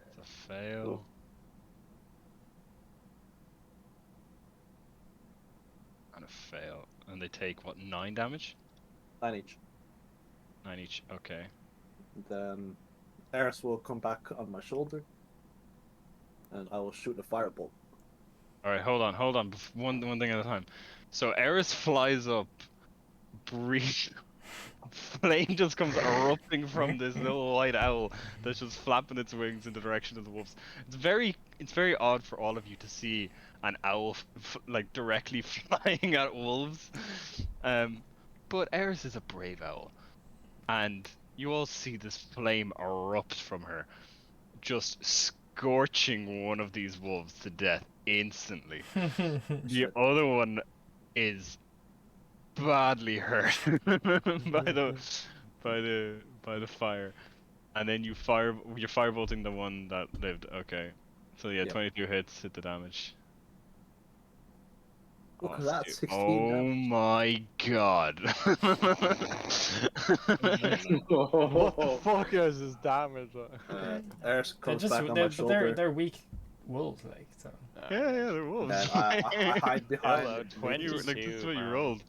It's a fail. And a fail. And they take, what, 9 damage? 9 each. 9 each, okay. Then Eris will come back on my shoulder. And I will shoot a firebolt. Alright, hold on. One thing at a time. So Eris flies up, breathe. Flame just comes erupting from this little white owl that's just flapping its wings in the direction of the wolves. It's very odd for all of you to see an owl like directly flying at wolves. But Eris is a brave owl, and you all see this flame erupt from her, just scorching one of these wolves to death instantly. The other one is badly hurt by the fire, and then you're firebolting the one that lived. Okay, so yeah, Yep. 22 hits, hit the damage. Look at that, 16 Oh damage. my god. What the fuck is this damage? Eris They're comes just, back on my they're, but shoulder. they're weak wolves, like, so. Yeah, they're wolves. And I hide behind. Hello, the 20. leaves. Like, this is what you man. rolled.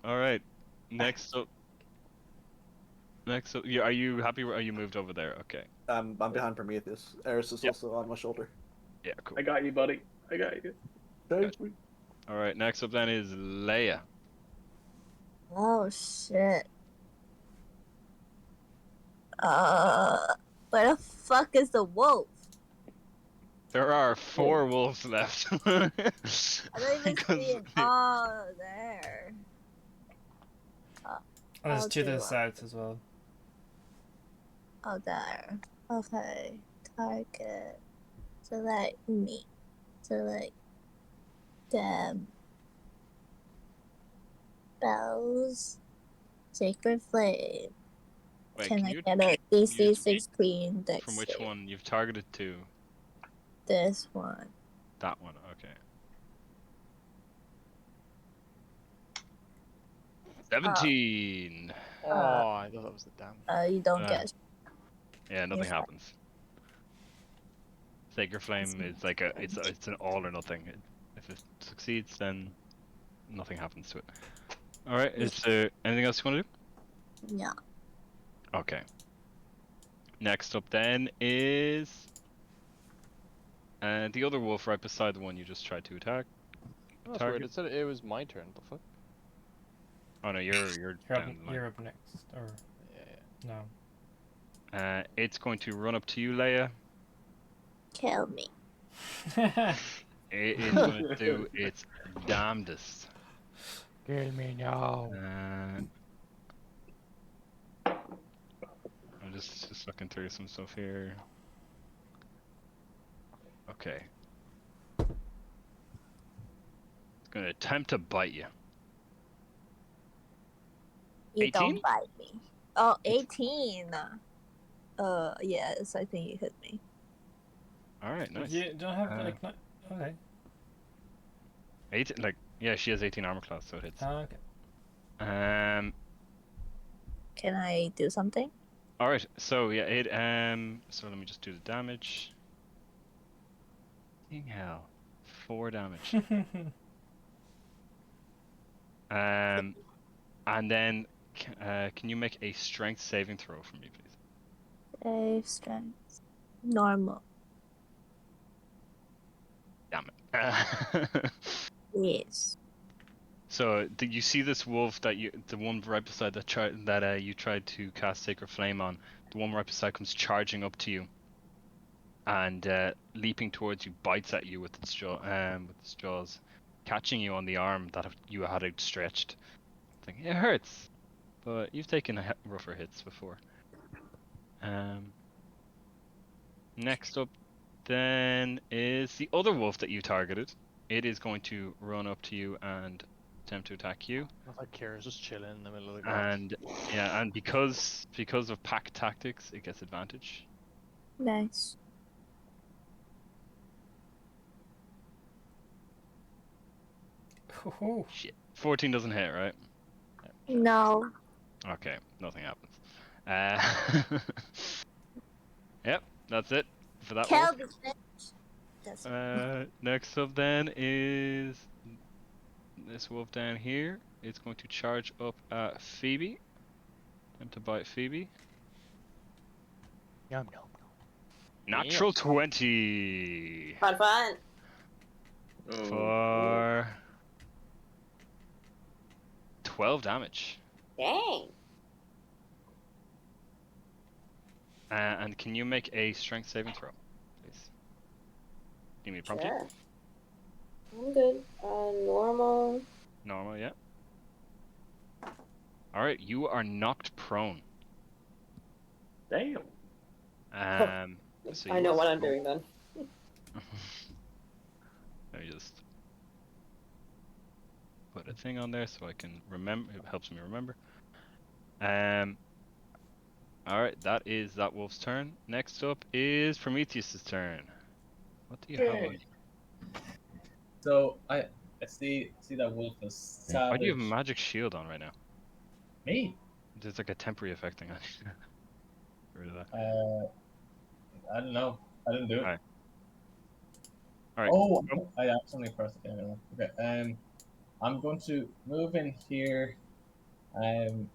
Alright. Next up. Yeah, are you happy? Are you moved over there? Okay. I'm behind Prometheus. Eris is Yep. also on my shoulder. Yeah, cool. I got you, buddy. I got you. Thank you. Alright, next up then is Leia. Oh shit. Where the fuck is the wolf? There are 4 wolves left. I don't even Because see it. Oh, there. And there's two to Okay, the south as well. Oh, there. Okay. Target. Select me. Select them. Bells. Sacred Flame. Wait, Can can I you get a you DC speak 16 dex from which save? one? You've targeted 2. This one. That one, okay. 17. Oh, I thought that was the damage. You don't Uh, get. Yeah, nothing Yes, I- happens. Sacred Flame is like it's an all or nothing. If it succeeds, then nothing happens to it. All right. Is there anything else you want to do? No. Okay. Next up then is The other wolf right beside the one you just tried to attack. Oh, that's Target. weird. It said it was my turn. The fuck? Oh no, you're down the line. You're up next, or Yeah. no? It's going to run up to you, Leia. Kill me. It is going to do its damnedest. Kill me now. I'm just looking through some stuff here. Okay. It's going to attempt to bite you. You 18? don't bite me. Oh, 18. Yes, I think you hit me. All right, nice. You don't have okay. 18, like, yeah, she has 18 armor class, so it hits. Okay. Can I do something? All right, so yeah, so let me just do the damage. Dang hell, 4 damage. And then, can you make a strength saving throw for me, please? Save strength. Normal. Damn it. Yes. So you see this wolf the one right beside that you tried to cast Sacred Flame on. The one right beside comes charging up to you, and leaping towards you, bites at you with its jaws, catching you on the arm that you had outstretched. Thinking it hurts, but you've taken rougher hits before. Next up, then is the other wolf that you targeted. It is going to run up to you and attempt to attack you. I thought Kira's just chilling in the middle of the grass. And yeah, and because of pack tactics, it gets advantage. Nice. Cool. Shit. 14 doesn't hit, right? No. Okay, nothing happens. Yep, that's it for that Kill wolf. the bitch. That's Next up then is this wolf down here. It's going to charge up at Phoebe. Time to bite Phoebe. Yum, yum, Natural 20 Fun. for 12 damage. Dang. And can you make a strength saving throw, please? Do you need me to prompt Sure. I'm good. Normal. you? Normal, yeah. Alright, you are knocked prone. Damn. So I you know will what I'm roll- doing then. Let me just put a thing on there so I can remember. It helps me remember. Alright, that is that wolf's turn. Next up is Prometheus's turn. What do you have on you? So I see that wolf is savage. Why do you have a magic shield on right now? Me? There's like a temporary effect thing on you. Get rid of that. I don't know. I didn't do it. Alright. Alright. Oh, I accidentally pressed it. Okay. I'm going to move in here. And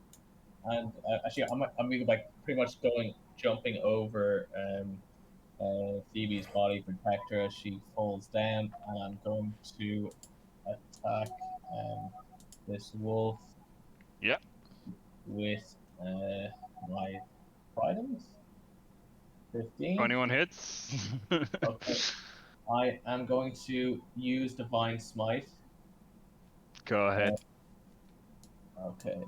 actually, I'm like pretty much jumping over Phoebe's body, protect her as she falls down, and I'm going to attack this wolf. Yep. With my trident. 15. 21 hits. Okay. I am going to use Divine Smite. Go ahead. Okay.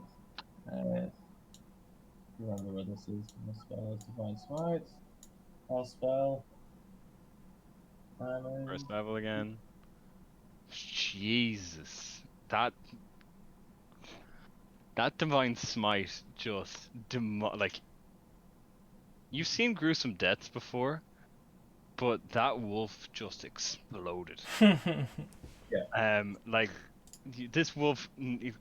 Remember where this is. My spell is Divine Smite. Last spell. First level again. Jesus. That Divine Smite just like, you've seen gruesome deaths before, but that wolf just exploded. Yeah. Like this wolf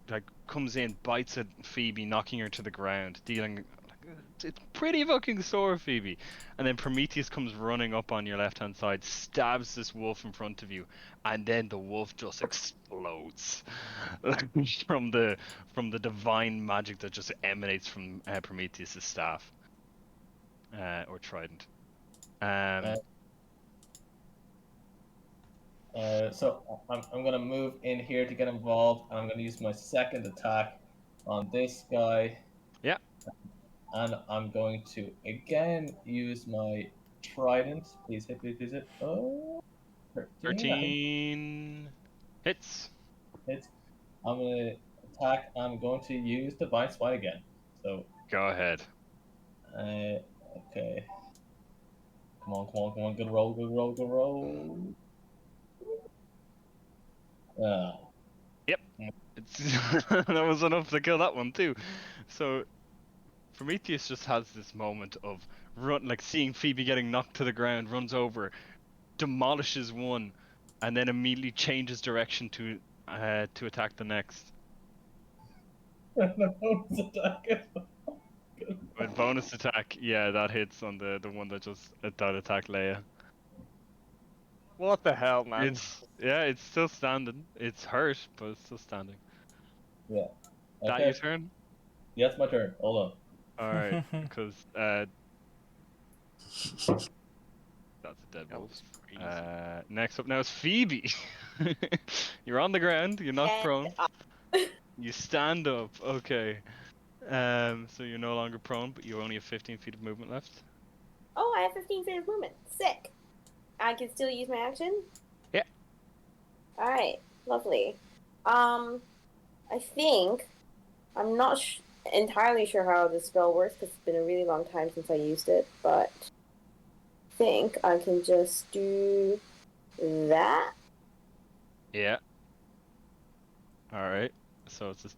like comes in, bites at Phoebe, knocking her to the ground, dealing it's pretty fucking sore, Phoebe. And then Prometheus comes running up on your left-hand side, stabs this wolf in front of you, and then the wolf just explodes from the divine magic that just emanates from Prometheus's staff or trident. So I'm gonna move in here to get involved. I'm gonna use my second attack on this guy. Yeah. And I'm going to again use my trident. Please hit, please, please hit. Oh, 13. I think 13 hits. hits. I'm gonna attack. I'm going to use Divine Smite again. So, Go ahead. okay. Come on, come on, come on. Good roll, good roll, good roll. Yep. It's that was enough to kill that one too. So Prometheus just has this moment of like seeing Phoebe getting knocked to the ground, runs over, demolishes one, and then immediately changes direction to attack the next. Bonus attack. With bonus attack, yeah, that hits on the one that just that attacked Leia. What the hell, man? It's still standing. It's hurt, but it's still standing. Yeah. That Okay. your turn? Yeah, it's my turn. Hold on. All right, because that's a dead wolf. Next up now is Phoebe. You're on the ground. You're not prone. You stand up. Okay. So you're no longer prone, but you only have 15 feet of movement left. Oh, I have 15 feet of movement. Sick. I can still use my action? Yeah. Alright, lovely. I think, I'm not entirely sure how this spell works because it's been a really long time since I used it, but I think I can just do that. Yeah. Alright. So it's just...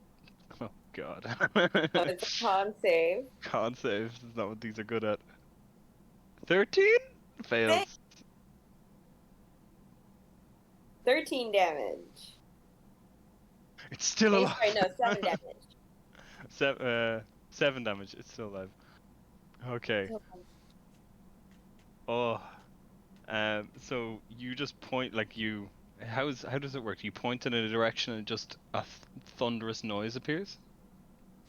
Oh, God. It's a con save. Con save. That's not what these are good at. 13? Fails. 13 damage. It's still alive. Sorry, no, 7 damage. 7 damage. It's still alive. Okay. Oh. So you just point like you. How does it work? You point in a direction and just a thunderous noise appears?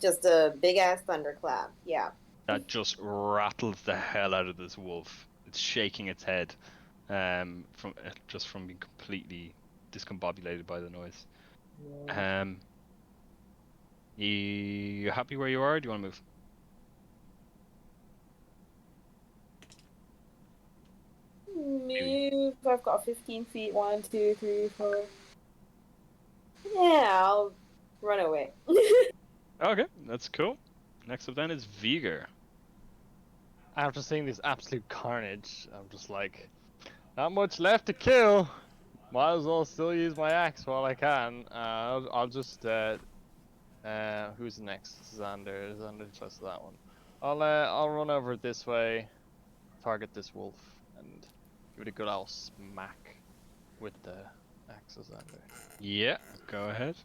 Just a big ass thunderclap. Yeah. That just rattles the hell out of this wolf. It's shaking its head, from being completely discombobulated by the noise. You happy where you are? Or do you want to move? Move. I've got 15 feet. 1, 2, 3, 4. Yeah, I'll run away. Okay, that's cool. Next up then is Vigor. After seeing this absolute carnage, I'm just like, not much left to kill. Might as well still use my axe while I can. I'll just who's next? Xander. Xander chose that one. I'll run over this way, target this wolf, and give it a good old smack with the axe, Xander. Yeah, go ahead.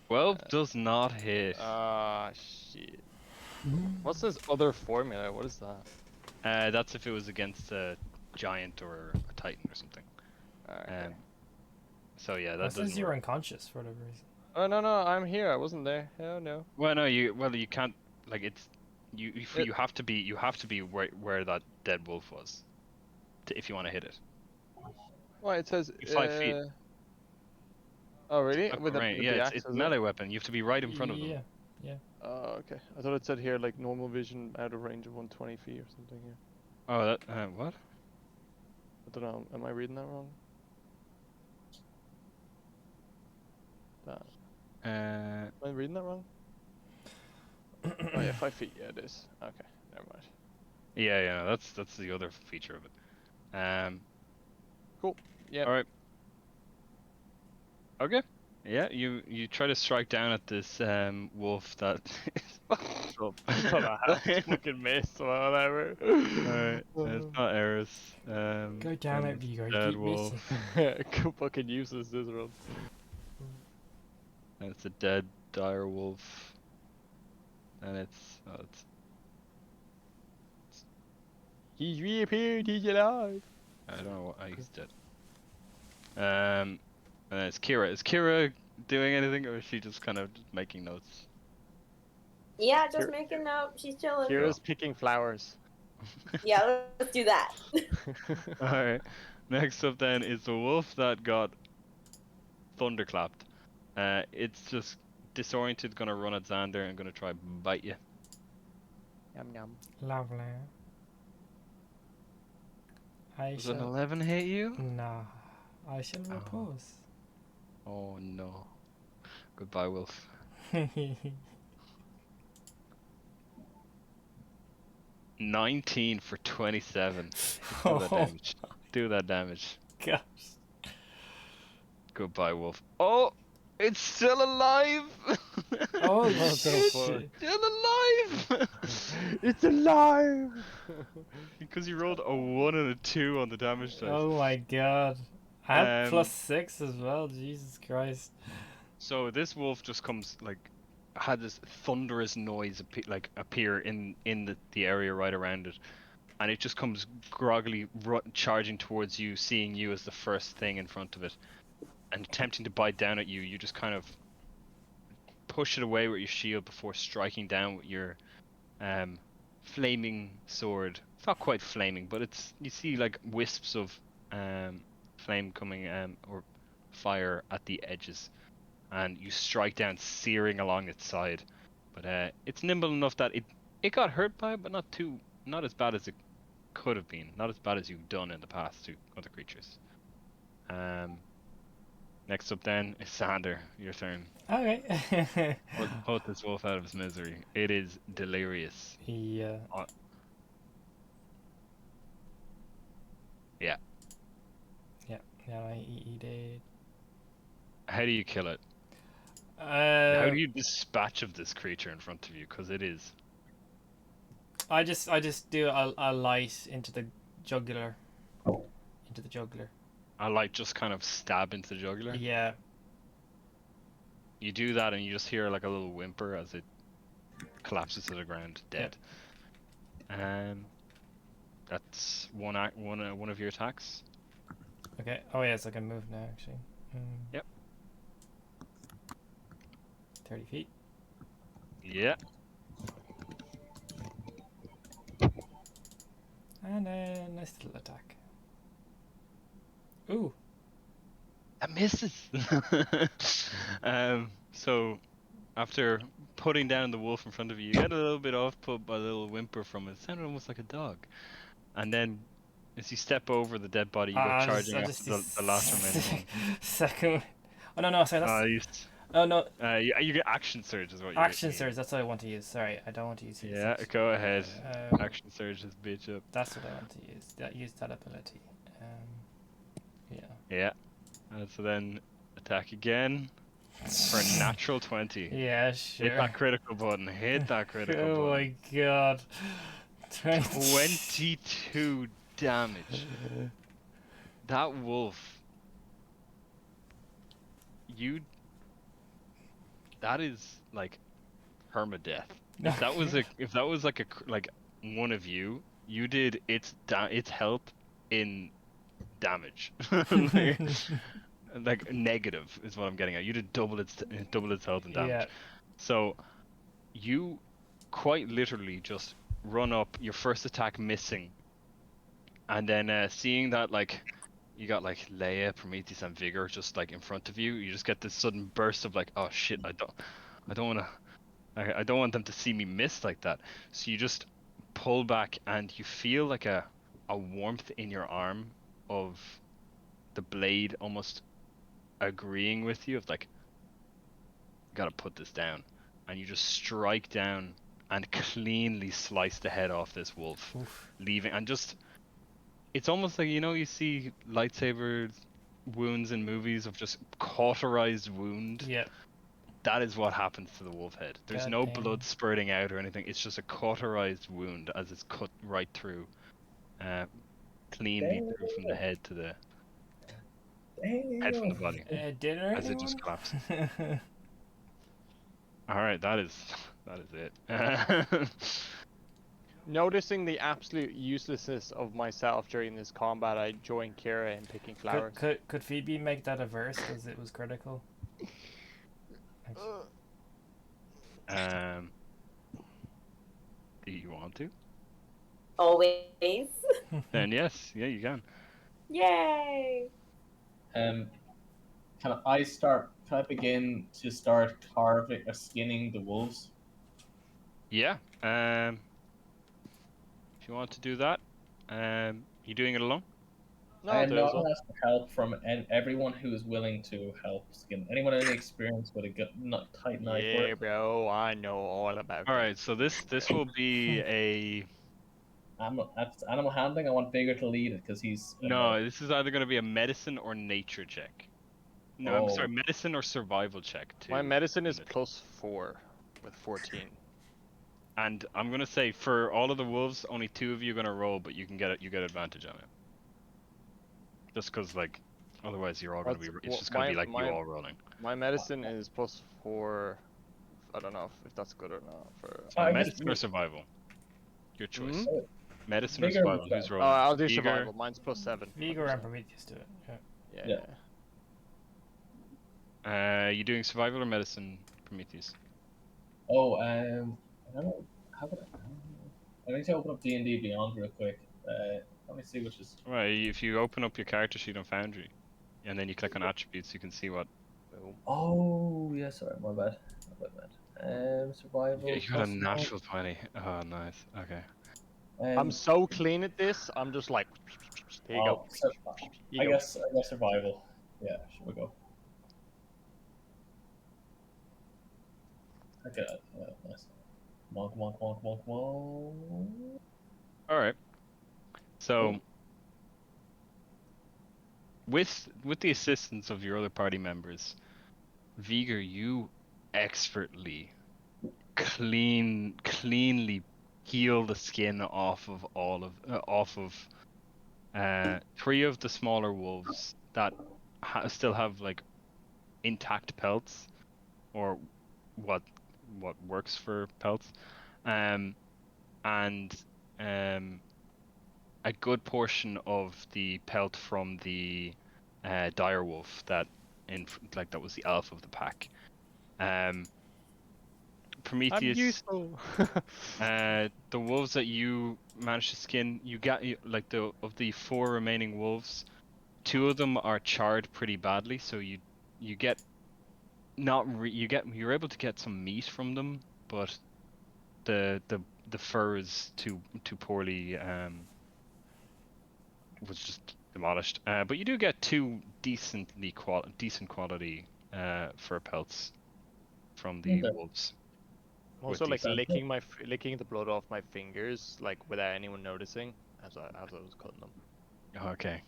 12 does not hit. Ah, shit. What's this other formula? What is that? That's if it was against a giant or a titan or something. Okay. So yeah, that That doesn't says you're work. unconscious for whatever reason. Oh no, I'm here. I wasn't there. Hell no. Well, no, you can't, like, it's you have to be where that dead wolf was, if you want to hit it. Well, it says 5 feet. Oh really? It's With not the range. with Yeah, the axe, it's is it? melee weapon. You have to be right in front of them. Yeah. Oh, okay. I thought it said here like normal vision out of range of 120 feet or something here. Oh, that what? I don't know. Am I reading that wrong? That. Am I reading that wrong? Oh yeah, 5 feet. Yeah, it is. Okay, never mind. Yeah, that's the other feature of it. Cool. Yeah. All right. Okay. Yeah, you try to strike down at this wolf that is fucked up. Fucking missed or whatever. Alright, it's not Eris. Go down it, Vigor. Dead Keep wolf. missing. Go fucking useless this run. And it's a dead dire wolf. And it's He's reappeared. He's alive. I don't know why he's dead. And then it's Kira. Is Kira doing anything, or is she just kind of making notes? Yeah, just making up. She's chilling. Kira's picking flowers. Yeah, let's do that. Alright. Next up then is the wolf that got thunderclapped. It's just disoriented, gonna run at Xander and gonna try bite you. Yum yum. Lovely. I Does an shall. 11 hit you? Nah. I shall Oh. repose. Oh no. Goodbye, wolf. 19 for 27. Do that damage. Do that damage. Gosh. Goodbye, wolf. Oh, it's still alive. Oh, it's shit. still alive. It's alive! Because you rolled a 1 and a 2 on the damage dice. Oh my god. I had Um, +6 as well. Jesus Christ. So this wolf just comes had this thunderous noise appear in the area right around it, and it just comes groggily charging towards you, seeing you as the first thing in front of it, and attempting to bite down at you. You just kind of push it away with your shield before striking down with your flaming sword. It's not quite flaming, but you see like wisps of flame coming or fire at the edges. And you strike down, searing along its side. But it's nimble enough that it got hurt by it, but not as bad as it could have been. Not as bad as you've done in the past to other creatures. Next up then is Sander. Your turn. Okay. Put this wolf out of his misery. It is delirious. Yeah. Yeah. Yeah. Yeah, he did. How do you kill it? How do you dispatch of this creature in front of you? Because it is. I just do a light into the jugular. I like just kind of stab into the jugular. Yeah. You do that and you just hear like a little whimper as it collapses to the ground, dead. That's one of your attacks. Okay. Oh yes, I can move now actually. Yep. 30 feet. Yeah. And a nice little attack. Ooh. That misses. So after putting down the wolf in front of you, you get a little bit off put by a little whimper from it. It sounded almost like a dog. And then as you step over the dead body, you go charging after the last remaining one. Second one. Oh no, sorry, that's oh no. You get action surge is what you Action surge, that's what I want to use. Sorry, I don't want to use Yeah, go ahead. Action surge this bitch up. That's what I want to use. Use that ability. Yeah. Yeah. So then attack again for a natural 20. Yeah, sure. Hit that critical button. Hit that critical button. Oh my god. 22 damage. That wolf. That is like permadeath. If that was like one of you, you did its health in damage. like negative is what I'm getting at. You did double its health and damage. Yeah. So you quite literally just run up, your first attack missing, and then seeing that like you got like Leia, Prometheus, and Vigor just like in front of you, you just get this sudden burst of like, oh shit, I don't want them to see me miss like that. So you just pull back and you feel like a warmth in your arm of the blade almost agreeing with you of like, gotta put this down, and you just strike down and cleanly slice the head off this wolf. Oof. Leaving, and just, it's almost like, you see lightsaber wounds in movies of just cauterized wound. Yeah. That is what happens to the wolf head. There's no blood spurting out or anything. It's just a cauterized wound as it's cut right through, cleanly through from the head to the head from the body. Dinner as it just collapses. All right, that is it. Noticing the absolute uselessness of myself during this combat, I joined Kira in picking flowers. Could Phoebe make that a verse because it was critical? Do you want to? Always. Then yes, yeah, you can. Yay! Can I begin to start carving or skinning the wolves? Yeah. If you want to do that, you doing it alone? No, I'll do No, it I as well. want to ask for help from everyone who is willing to help skin. Anyone any experience with a tight knife Yeah, work? bro, I know all about All that. right. So this will be a That's animal handling. I want Bigger to lead it because he's no. This is either going to be a medicine or nature check. No, I'm sorry, Oh, medicine or survival check too. My medicine is +4 with 14. And I'm gonna say for all of the wolves, only 2 of you are gonna roll, but you get advantage on it. Just because like, otherwise you're all gonna be. It's just gonna be like you all rolling. My medicine is +4. I don't know if that's good or not. For So I medicine or just survival, your choice. Hmm? Medicine or Bigger survival. was Who's that. Oh, rolling? I'll do Eager? survival. Mine's +7. Vigor and Prometheus do it. Yeah. Yeah. Yeah. You doing survival or medicine, Prometheus? Oh, I don't know. How would I need to open up D&D Beyond real quick. Let me see which is. Right. If you open up your character sheet on Foundry, and then you click on attributes, you can see what. Boom. Oh, yeah, sorry, my bad. Survival. Yeah, you got a plus natural 20. Oh, nice. Okay. I'm so clean at this. I'm just like, here you go. So, Here I you go. guess survival. Yeah, should we go? Okay, nice. Come on. All right. So, with the assistance of your other party members, Vigor, you expertly cleanly peel the skin off of off of 3 of the smaller wolves that still have like intact pelts, or what works for pelts, and a good portion of the pelt from the dire wolf that that was the alpha of the pack. I'm Prometheus, useful. the wolves that you managed to skin, you got like of the 4 remaining wolves, 2 of them are charred pretty badly, so you get you're able to get some meat from them, but the fur is too poorly was just demolished. But you do get 2 decent quality fur pelts from the Okay. wolves. Also, like these- licking the blood off my fingers, like without anyone noticing, as I was cutting them. Okay.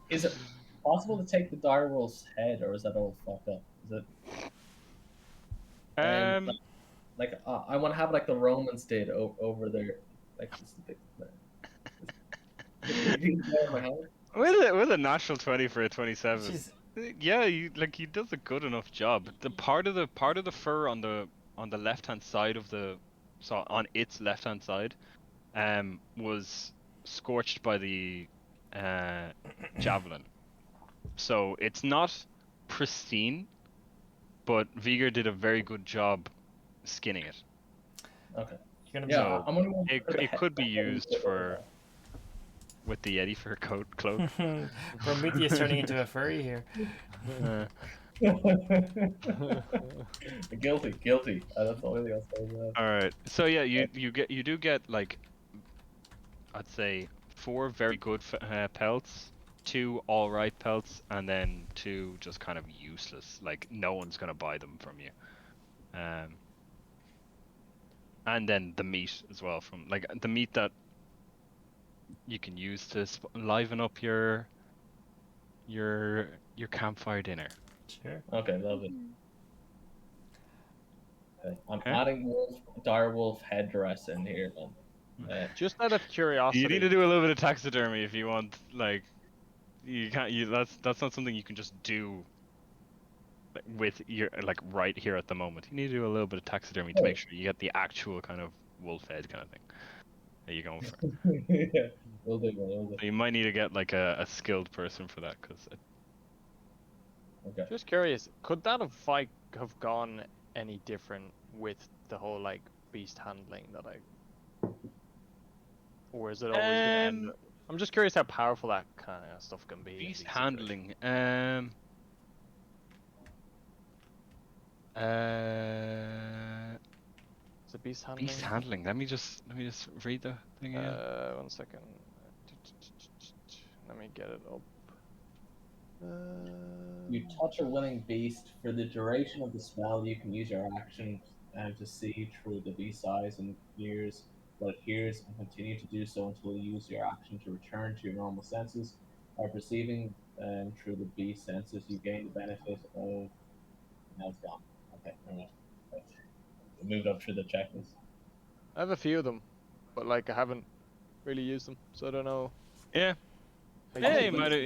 Is it possible to take the direwolf's head, or is that all fucked up? Is it? I want to have like the Romans did over there, like just a bit. With a natural 20 for a 27. She's Yeah, he does a good enough job. The part of the fur on the left hand side of on its left hand side, was scorched by the javelin. So it's not pristine, but Vigor did a very good job skinning it. Okay. you're gonna Yeah, So I'm wondering. it could be used with the Yeti fur cloak. be Prometheus turning into a furry here. Guilty. That's the only thing I'll say. All right. So yeah, you do get like, I'd say 4 very good pelts, 2 all right pelts, and then 2 just kind of useless. Like no one's gonna buy them from you. And then the meat as well, from like the meat that you can use to liven up your campfire dinner. Sure. Okay, love it. Okay. I'm Okay. adding direwolf headdress in here. Just out of curiosity. You need to do a little bit of taxidermy if you want. Like, you can't. That's not something you can just do with your right here at the moment. You need to do a little bit of taxidermy to make sure you get the actual kind of wolf head kind of thing that you're going for. Yeah, will do. So you might need to get like a skilled person for that, because Okay. Just curious, could that fight have gone any different with the whole like beast handling that or is it always gonna end? I'm just curious how powerful that kind of stuff can be. in Beast these situations. handling. Is it beast handling? Beast handling. Let me just read the thing again. 1 second. Let me get it up. You touch a willing beast. For the duration of the spell, you can use your action to see through the beast's eyes and ears what it hears, and continue to do so until you use your action to return to your normal senses. By perceiving through the beast's senses, you gain the benefit of. Now it's gone. Okay, never mind. Right. We moved up through the checklist. I have a few of them, but like I haven't really used them, so I don't know. Yeah. how Yeah, use you them. might have,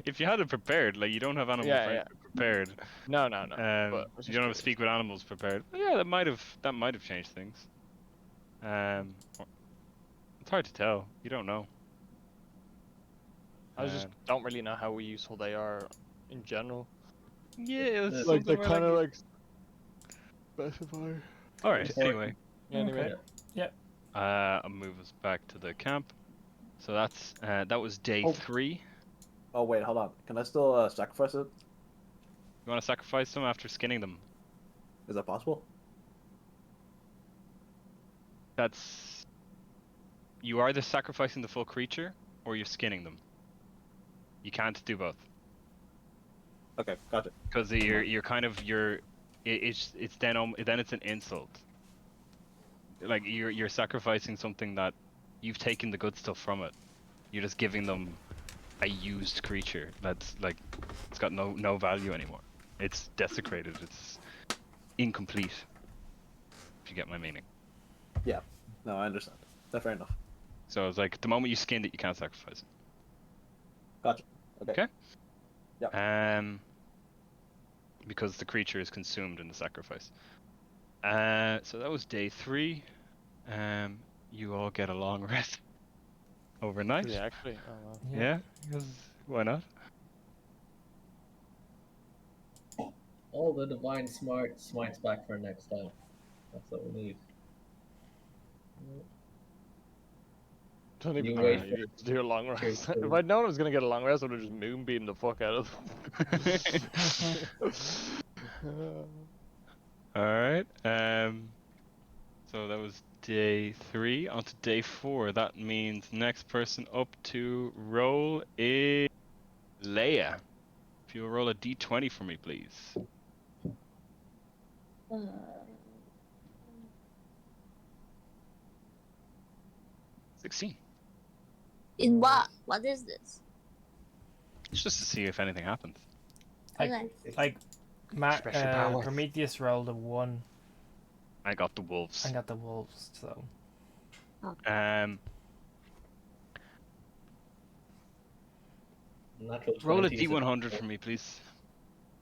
if you had it prepared, like you don't have animal Yeah, friendship prepared. No. But I was You just don't have curious. speak with animals prepared. But yeah, that might have changed things. It's hard to tell. You don't know. I just don't really know how useful they are in general. Yeah, it's Like something they're where, kind of like specify. All right. Before- Anyway, Anyway, Okay. I'll move us back to the camp. So that was day 3. Oh wait, hold on. Can I still sacrifice it? You want to sacrifice them after skinning them? Is that possible? You are either sacrificing the full creature or you're skinning them. You can't do both. Okay, gotcha. Because it's then it's an insult. Like you're sacrificing something that you've taken the good stuff from it. You're just giving them a used creature that's like it's got no value anymore. It's desecrated. It's incomplete. If you get my meaning. Yeah. No, I understand. That's fair enough. So it's like the moment you skinned it, you can't sacrifice it. Gotcha. Okay. Yeah. Because the creature is consumed in the sacrifice. So that was day 3. You all get a long rest overnight. yeah, actually. Oh, well. Yeah, because why not? All the divine smites back for next time. That's what we need. Don't even You know wait how for- you get to do a long rest. Cheers, If I'd known I was gonna get a long rest, I would have just moonbeamed the fuck out of them. Alright. So that was day 3. On to day 4. That means next person up to roll is Leia. If you'll roll a d20 for me, please. 16. In what? What is this? It's just to see if anything happens. Okay. Like, Special power. Prometheus rolled a 1 I got the wolves. and got the wolves, so. Natural Roll a 20s and- d100 for me, please.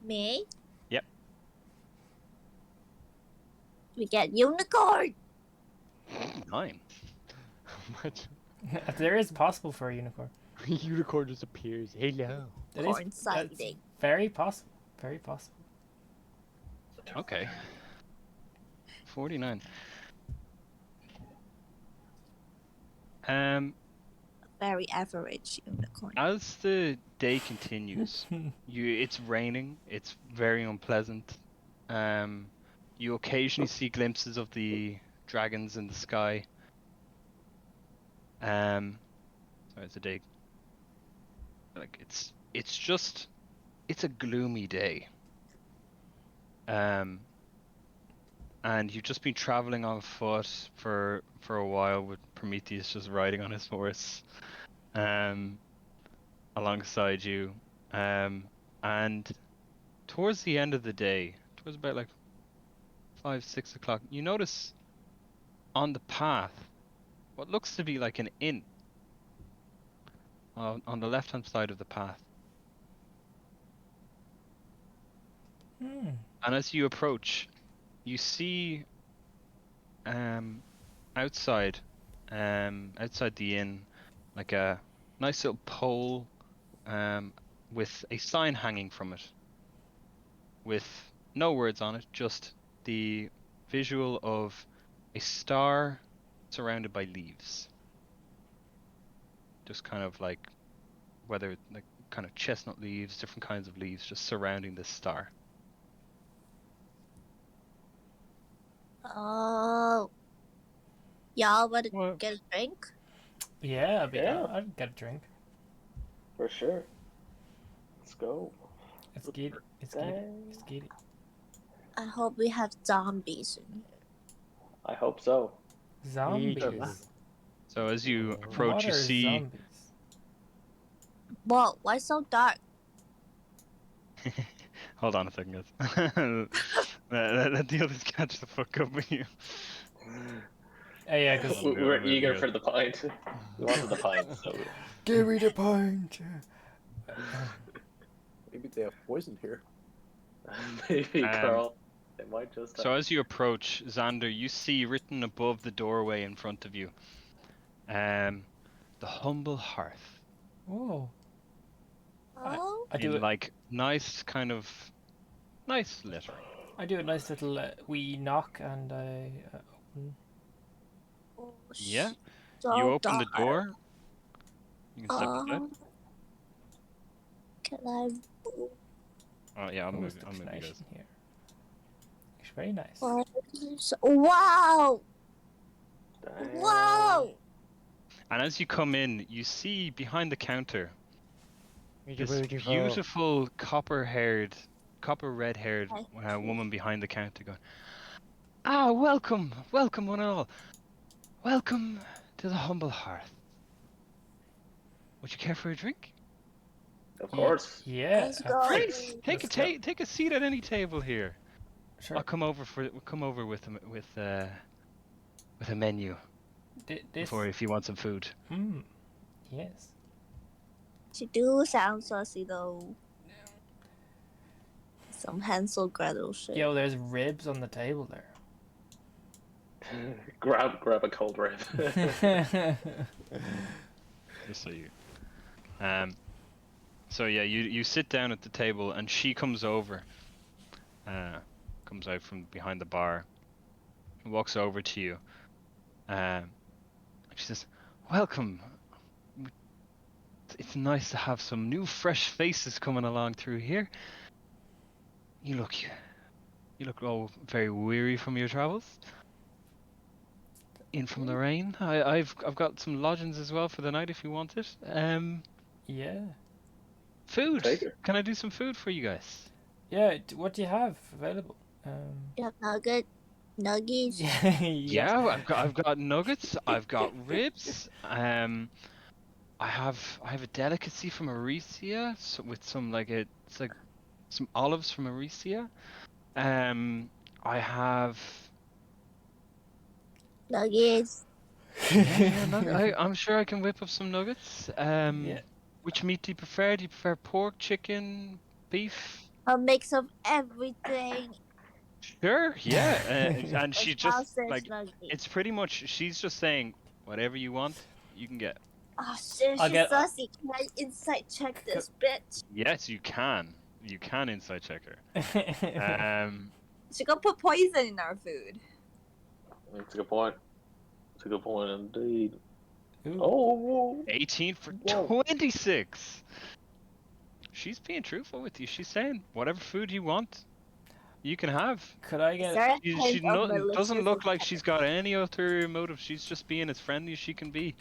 Me? Yep. We get unicorn. 9. There is possible for a unicorn. Unicorn just appears. Hello. It is Corn that's sighting. very possible. Very possible. Okay. 49. Very average unicorn. As the day continues, it's raining. It's very unpleasant. You occasionally see glimpses of the dragons in the sky. Sorry, it's a day. Like it's a gloomy day. And you've just been traveling on foot for a while with Prometheus just riding on his horse, alongside you, and towards the end of the day, towards about like 5-6 o'clock, you notice on the path what looks to be like an inn on the left-hand side of the path. And as you approach, you see outside the inn, like a nice little pole with a sign hanging from it with no words on it, just the visual of a star surrounded by leaves. just kind of like, whether like kind of chestnut leaves, different kinds of leaves, just surrounding this star. Oh. Y'all want to What? get a drink? Yeah, I'd Yeah. I'd get a drink. For sure. Let's go. It's good. It's good. It's good. I hope we have zombies in here. I hope so. Zombies. So as you approach, What you are see. zombies? Whoa, why so dark? Hold on a second, guys. Let the others catch the fuck up with you. Oh, yeah, because Oh, We're no, eager no. for the pint. We wanted the pint, so give me the pint. Maybe they have poison here. maybe, Carl. They might just. So as you approach, Xander, you see written above the doorway in front of you, the humble hearth. Oh, Oh, I do In it. like nice nice lettering. I do a nice little wee knock, and I open. oh Yeah. so You open the dark. door. You can step aside. Can I? Oh yeah, I'll What was move the you guys. connection here? It's very nice. Wow! Damn. Whoa! And as you come in, you see behind the counter this beautiful copper-red-haired woman behind the counter going, "Ah, welcome, welcome one and all. Welcome to the humble hearth. Would you care for a drink? Of course. Yeah. Let's go. Great. Take Let's take a seat at any table here. Sure. I'll come over with a menu This. for if you want some food." Yes. She do sound saucy though. Some Hansel Gretel shit. Yo, there's ribs on the table there. grab a cold rib. Just so you. So yeah, you sit down at the table, and she comes over. Comes out from behind the bar. Walks over to you. She says, "Welcome. It's nice to have some new, fresh faces coming along through here. You look all very weary from your travels. In from the rain. I've got some lodgings as well for the night if you want it. Yeah. Food. Take it. Can I do some food for you guys?" Yeah. What do you have available? You have nuggets. Yeah, I've got nuggets. I've got ribs. I have a delicacy from Arisia, with some some olives from Arisia. I have. Nuggets. I'm sure I can whip up some nuggets. Yeah. Which meat do you prefer? Do you prefer pork, chicken, beef? A mix of everything. Sure, yeah. And she It's just sausage like nuggets. it's pretty much she's just saying whatever you want, you can get. Oh shit, I'll she's get- saucy. Can I insight check this bitch? Yes, you can. You can inside check her. She gonna put poison in our food. That's a good point. That's a good point indeed. Ooh. Oh. 18 for Whoa. 26. She's being truthful with you. She's saying whatever food you want, you can have. Could I Is get? there a She hint of doesn't malicious look like she's got any ulterior motive. She's just being as friendly as she can be,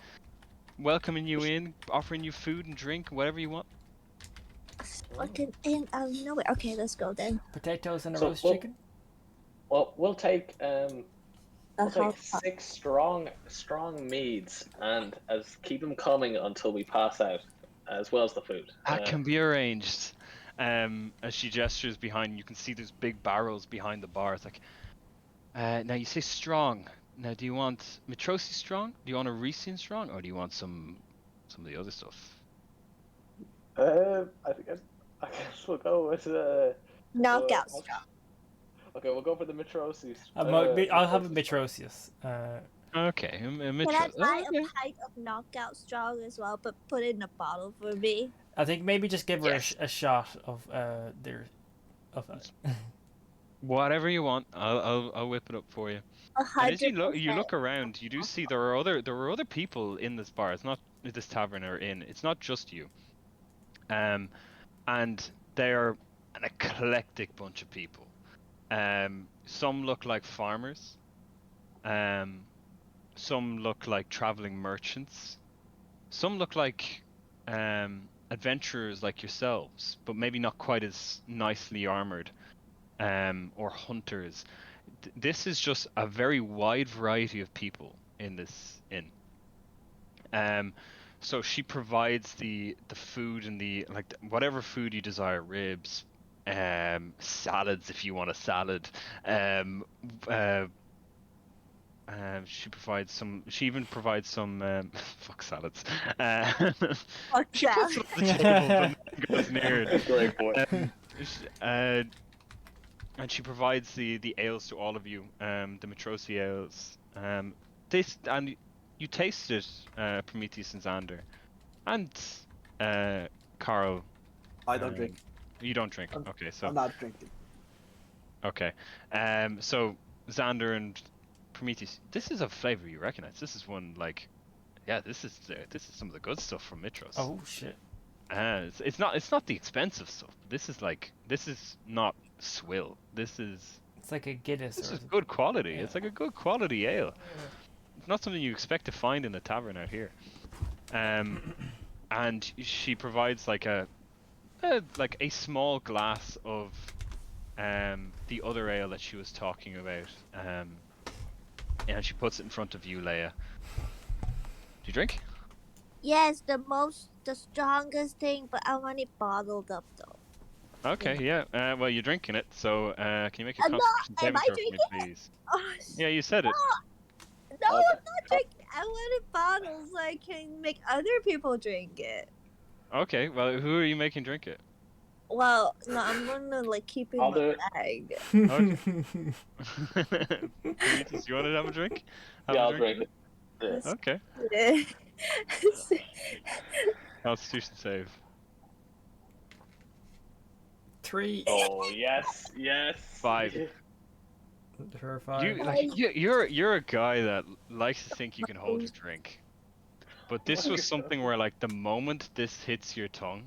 welcoming you in, offering you food and drink, whatever you want. fucking in out of nowhere? Okay, let's go then. Potatoes and a So, roast well- chicken? Well, we'll take A we'll take hot pot. 6 strong meads and keep them coming until we pass out, as well as the food. That can be arranged. As she gestures behind, you can see there's big barrels behind the bar. It's like, now you say strong. Now, do you want Mitrosi strong? Do you want a Rician strong, or do you want some of the other stuff? I guess we'll go with Knockout I'll- strong. Okay, we'll go for the Mitrosis. I'll have a Mitrosius. Okay, Can I Mitro. buy Okay. a pint of knockout strong as well, but put it in a bottle for me? I think maybe just give her Yes. a shot of their of Whatever you want, I'll whip it up for you. And as you 100%. look around, you do see there were other people in this bar. It's not this tavern are in, it's not just you. And they're an eclectic bunch of people. Some look like farmers. Some look like traveling merchants. Some look like adventurers like yourselves, but maybe not quite as nicely armored. Or hunters. This is just a very wide variety of people in this inn. So she provides the food and whatever food you desire, ribs, salads if you want a salad. She provides some. She even provides some. Fuck salads. Fuck She puts it on the table, but no one goes near it. Great point. And she provides the ales to all of you, the Matrosi ales. And you taste it, Prometheus and Xander, and Carl. I don't drink. You don't drink. I'm- Okay, so I'm not drinking. okay. So Xander and Prometheus, this is a flavor you recognize. This is one like, yeah, this is some of the good stuff from Mitros. Oh shit. It's not the expensive stuff. This is not swill. This is It's like a Guinness. This or is good quality. yeah. It's like a good quality ale. It's not something you expect to find in a tavern out here. And she provides like a small glass of the other ale that she was talking about. And she puts it in front of you, Leia. Do you drink? Yes, the strongest thing, but I want it bottled up though. Okay, yeah. Well, you're drinking it, so can you make a I'm not- constitution saving am I throw for me, drinking please? Oh, Yeah, you said it. no, I'm not drinking. I want it bottled so I can make other people drink it. Okay, well, who are you making drink it? Well, no, I'm gonna like keep it in I'll my do it. bag. Prometheus, you want to have a drink? Have Yeah, a I'll drink it. Yeah. Okay. Yeah. Constitution save. 3. Oh yes, yes. 5. Her 5. You're a guy that likes to think you can hold your drink, but this was something where like the moment this hits your tongue,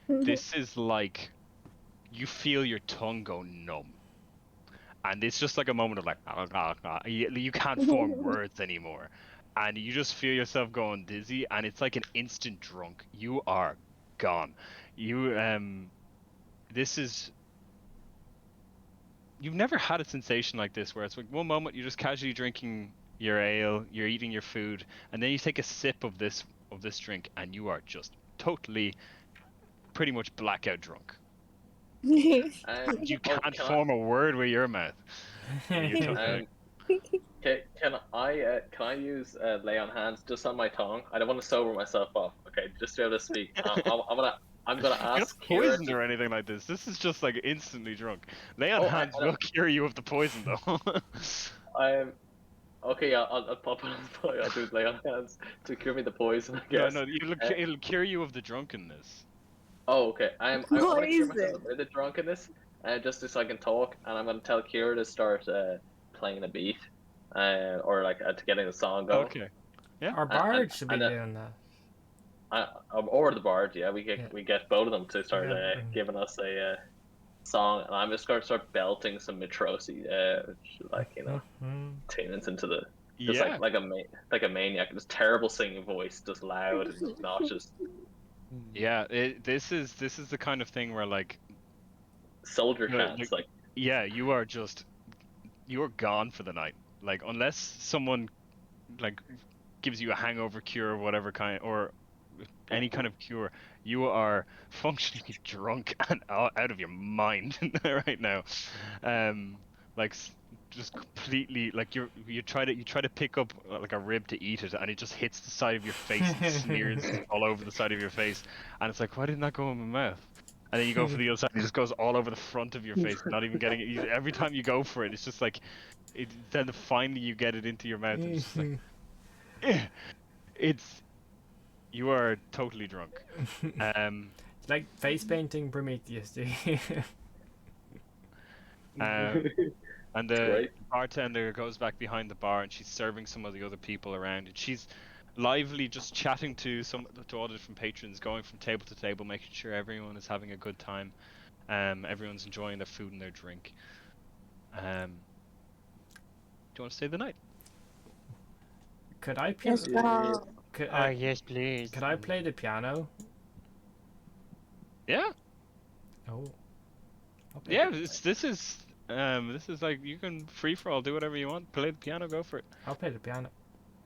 this is like you feel your tongue go numb, and it's just like a moment of like you can't form words anymore, and you just feel yourself going dizzy, and it's like an instant drunk. You are gone. You've never had a sensation like this where it's like one moment you're just casually drinking your ale, you're eating your food, and then you take a sip of this drink and you are just totally pretty much blackout drunk. You can't form a word with your mouth. You're totally- Can I use lay on hands just on my tongue? I don't want to sober myself up. Okay, just to be able to speak. I'm gonna You're not ask Kira poisoned to- or anything like this. This is just like instantly drunk. Lay on Oh, hands I will cure you of the poison though. Okay, yeah, I'll pop on the I'll do lay on hands to cure me the poison. I No, guess. it'll cure you of the drunkenness. Oh, okay. I want to cure myself Poison. of the drunkenness, just so I can talk, and I'm gonna tell Kira to start playing a beat, or like to getting the song going. Okay. Our bard should be and, doing that. Or the bard, yeah. We get both of them to start Yeah. giving us a song, and I'm just gonna start belting some Matrosi, tunes into the just Yeah. like a maniac, just terrible singing voice, just loud and obnoxious. Yeah, this is the kind of thing where like Soldier No, chants, like yeah, you're gone for the night. Like unless someone like gives you a hangover cure or whatever kind or any kind of cure, you are functionally drunk and out of your mind right now. Just completely like you try to pick up like a rib to eat it and it just hits the side of your face and smears all over the side of your face and it's like, why didn't that go in my mouth? And then you go for the other side and it just goes all over the front of your face, not even getting it. Every time you go for it, it's just like then finally you get it into your mouth and it's just like you are totally drunk. Like face painting Prometheus, do you? And the Great. bartender goes back behind the bar and she's serving some of the other people around and she's lively, just chatting to all the different patrons, going from table to table, making sure everyone is having a good time. Everyone's enjoying their food and their drink. Do you want to stay the night? Could I play? Let's go. Yes, please. Could I play the piano? Yeah. Oh. I'll play Yeah. the- This is like you can free for all, do whatever you want. Play the piano, go for it. I'll play the piano.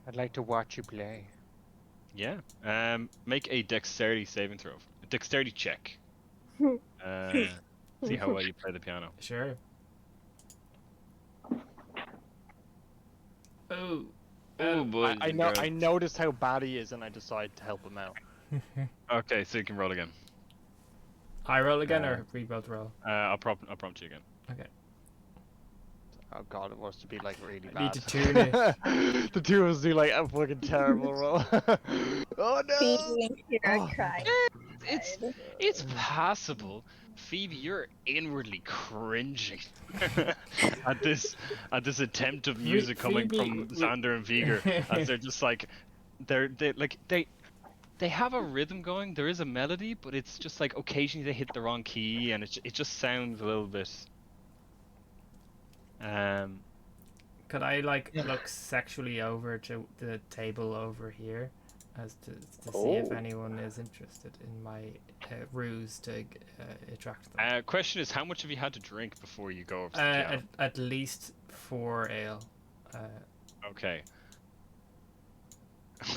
I'd like to watch you play. Yeah. Make a dexterity saving throw. A dexterity check. See how well you play the piano. Sure. Oh. Oh boy. I noticed how bad he is, and I decided to help him out. Okay, so you can roll again. I roll again or we both roll? I'll prompt you again. Okay. Oh god, it was to be like really I need bad. to tune it. The two of us do like a fucking terrible roll. Oh no! Phoebe and Kira Oh. crying. It's passable. Phoebe, you're inwardly cringing at this attempt of music coming from Xander and Viger, as they're just like they have a rhythm going. There is a melody, but it's just like occasionally they hit the wrong key, and it just sounds a little bit. Could I like look sexually over to the table over here, as to see if anyone is interested in my ruse to attract them? Question is, how much have you had to drink before you go over to the piano? At least 4 ale. Okay.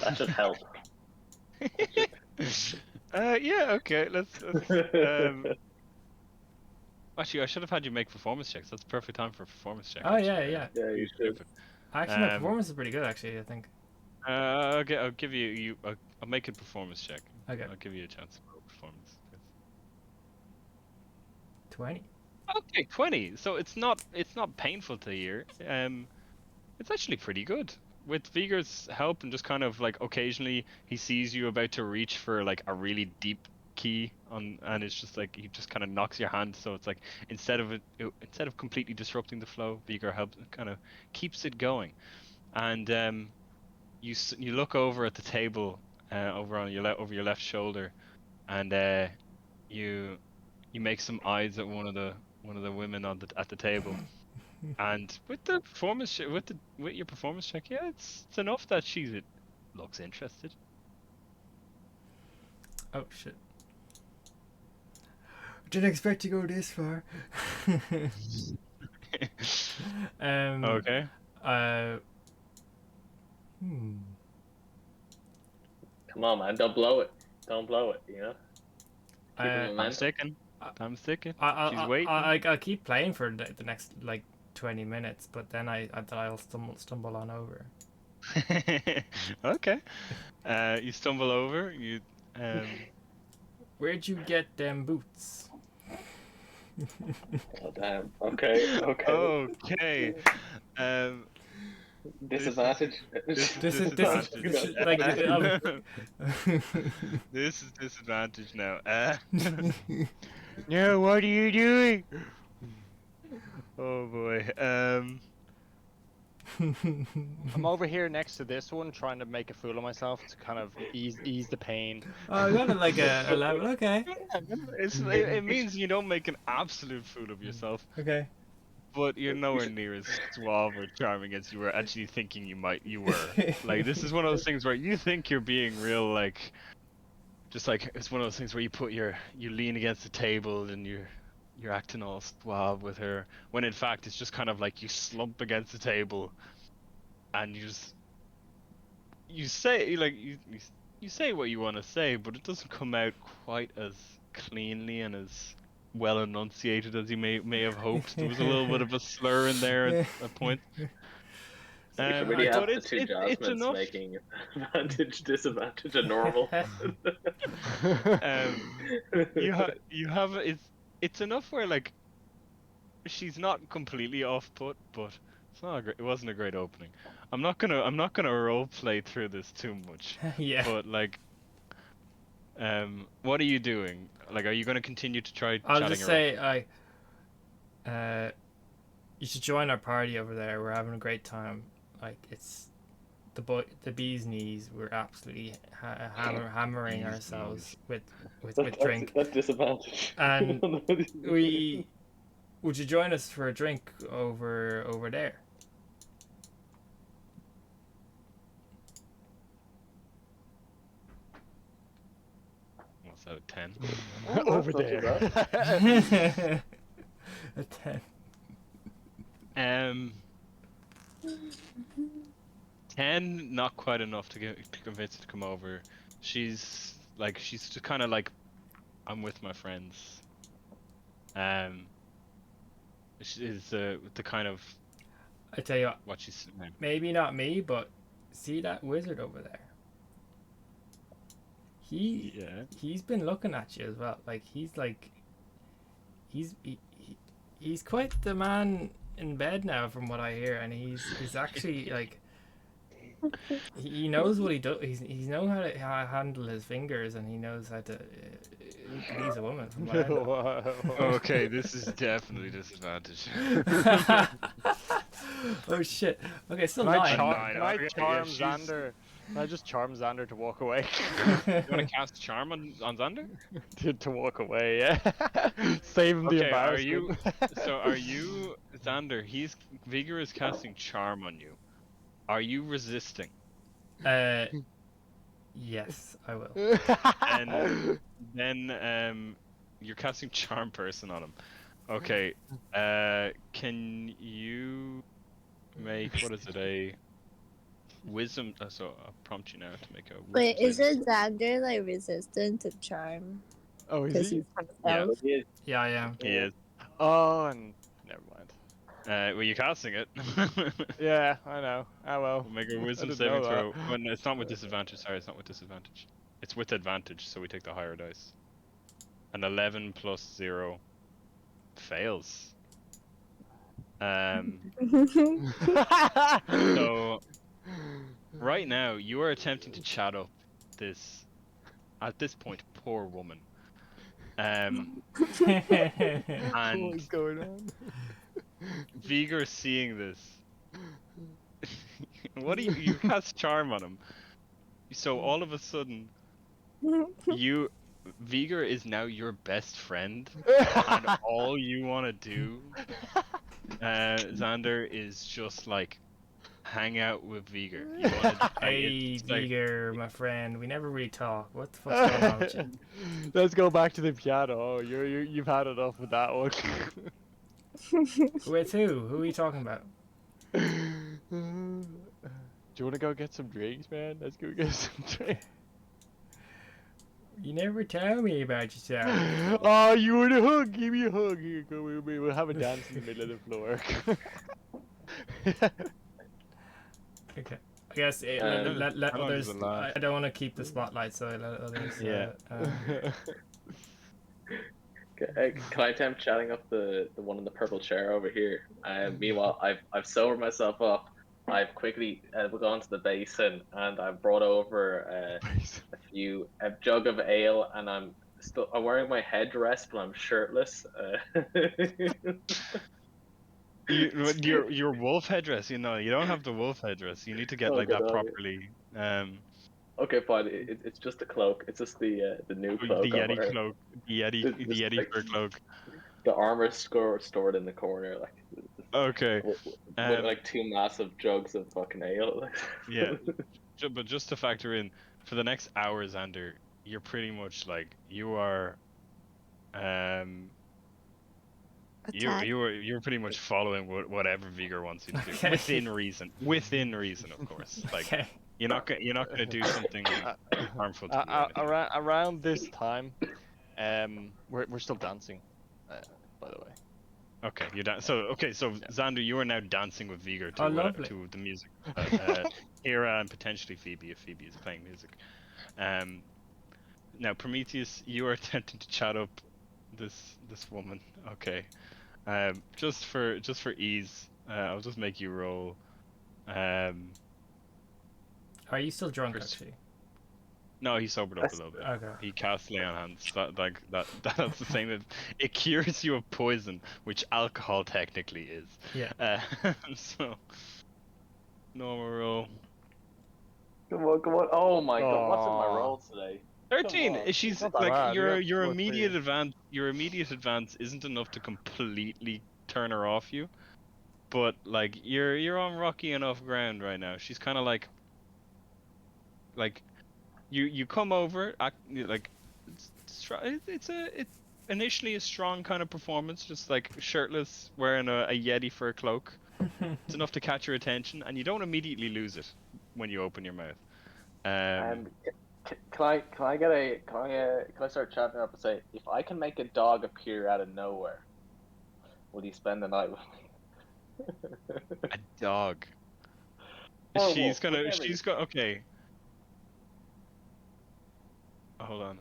That should help. Yeah. Okay. Let's Actually, I should have had you make performance checks. That's the perfect time for a performance check. Oh actually. yeah. Yeah, you should. Actually, my performance is pretty good. Actually, I think. Okay, I'll give I'll make a performance check. Okay. I'll give you a chance to roll performance. 20. Okay, 20. So it's not painful to hear. It's actually pretty good. With Viger's help and just kind of like occasionally he sees you about to reach for like a really deep key and it's just like he just kind of knocks your hand, so it's like instead of completely disrupting the flow, Viger helps kind of keeps it going. And you look over at the table over on over your left shoulder, and you make some eyes at one of the women at the table. And with the performance with your performance check, yeah, it's enough that she looks interested. Oh shit. Didn't expect to go this far. Okay. Come on, man, don't blow it. Don't blow it, you know? Keep the I'm momentum. sticking. I'm sticking. She's I'll waiting. I'll keep playing for the next like 20 minutes, but then I'll stumble on over. Okay. You stumble over. Where'd you get them boots? Oh, damn. Okay. Okay. Disadvantage. Disadvantage. Like, This is disadvantage now. No, what are you doing? Oh boy. I'm over here next to this one trying to make a fool of myself to kind of ease the pain. Oh, I got it like a level. Okay. It means you don't make an absolute fool of yourself, Okay. but you're nowhere near as suave or charming as you were actually thinking you were. Like, this is one of those things where you think you're being real, like, just like it's one of those things where you lean against the table and you're acting all suave with her, when in fact it's just kind of like you slump against the table and you say what you want to say, but it doesn't come out quite as cleanly and as well enunciated as you may have hoped. There was a little bit of a slur in there at a point. You should really have but the it's two Jasmines enough. making advantage, disadvantage, and normal. You have it's enough where like she's not completely off put, but it wasn't a great opening. I'm not gonna role play through this too much. Yeah. But like, what are you doing? Like, are you gonna continue to try? I'll chatting just her say you should join our party over there. We're having a great time. Like, it's the bee's knees, we're absolutely hammering Bee's ourselves with That's drink. that's disadvantage. And would you join us for a drink over there? What's that? 10. Oh, Over that's not too there. A 10. 10, not quite enough to convince her to come over. She's just kind of like, I'm with my friends. Is the kind of I tell you what she's. maybe not me, but see that wizard over there? He's been looking at you as well. Like he's quite the man in bed now, from what I hear, and he's actually like he knows what he does. He knows how to handle his fingers, and he knows how to please a woman. From what I know. Okay, this is definitely disadvantage. Oh shit! Okay, still Can I 9. can I Okay, charm she's- Xander? Can I just charm Xander to walk away? You want to cast charm on Xander? to walk away, yeah. Save him the Okay, embarrassment. are you Xander? Vigor is casting charm on you. Are you resisting? Yes, I will. And then you're casting charm person on him. Okay. Can you make, what is it, a wisdom? So I'll prompt you now to make a wisdom Wait, saving isn't Xander like resistant to charm? Oh, is Because he? he's an Yeah. elf? Yeah, I am. He is. Oh, and never mind. Well, you're casting it. Yeah, I know. Oh well. We'll make a wisdom didn't saving know throw. that. Well, no, it's not with disadvantage. Sorry, it's not with disadvantage. It's with advantage, so we take the higher dice. An 11 plus 0 fails. So right now you are attempting to chat up this, at this point, poor woman. And What's going on? Vigor seeing this. What do you cast charm on him? So all of a sudden, Vigor is now your best friend, and all you want to do, Xander, is just like hang out with Vigor. You wanna, Hey, it's like- Vigor, my friend. We never really talk. What the fuck's going on with you? Let's go back to the piano. Oh, you've had enough with that one. With who? Who are you talking about? Do you want to go get some drinks, man? Let's go get some drinks. You never tell me about yourself. Oh, you want a hug? Give me a hug. Here, come with me. We'll have a dance in the middle of the floor. Okay. I guess let how long others. does it last? I don't want to keep the spotlight, so I let others. Yeah. Can I attempt chatting up the one in the purple chair over here? Meanwhile, I've sobered myself up. I've quickly gone to the basin and I've brought over a jug of ale, and I'm wearing my headdress, but I'm shirtless. Your wolf headdress, you don't have the wolf headdress. You need to get like that properly. Okay, fine. It's just a cloak. It's just the new cloak. The I'm Yeti wearing. cloak, the Yeti like, fur cloak. The armor stored in the corner, like. Okay. With like 2 massive jugs of fucking ale. Yeah, but just to factor in, for the next hour, Xander, you're pretty much like you are, you're pretty much following whatever Vigor wants you to do, Okay. within reason. Within reason, of course. Like Okay. you're not gonna do something harmful to me. or anything. around this time, we're still dancing, by the way. Okay, so Xander, you are now dancing with Vigor Oh, lovely. to the music. Hera and potentially Phoebe, if Phoebe is playing music. Now Prometheus, you are attempting to chat up this woman. Okay. Just for ease, I'll just make you roll. Are you still drunk, Chris- actually? No, he sobered up a little bit. Okay. He cast lay on hands. That's the same. It cures you of poison, which alcohol technically is. Yeah. So normal roll. Come on, come on. Oh my god, what's in my Aw. rolls today? 13. Come on. She's Not that like bad, yeah. your Plus immediate 3. advance. Your immediate advance isn't enough to completely turn her off you, but like you're on rocky enough ground right now. She's kind of like you come over like it's initially a strong kind of performance, just like shirtless, wearing a Yeti fur cloak. It's enough to catch your attention, and you don't immediately lose it when you open your mouth. Can I start chatting her up and say, if I can make a dog appear out of nowhere, will you spend the night with me? A dog. Or She's wolf, gonna. whatever. She's got. Okay. Hold on.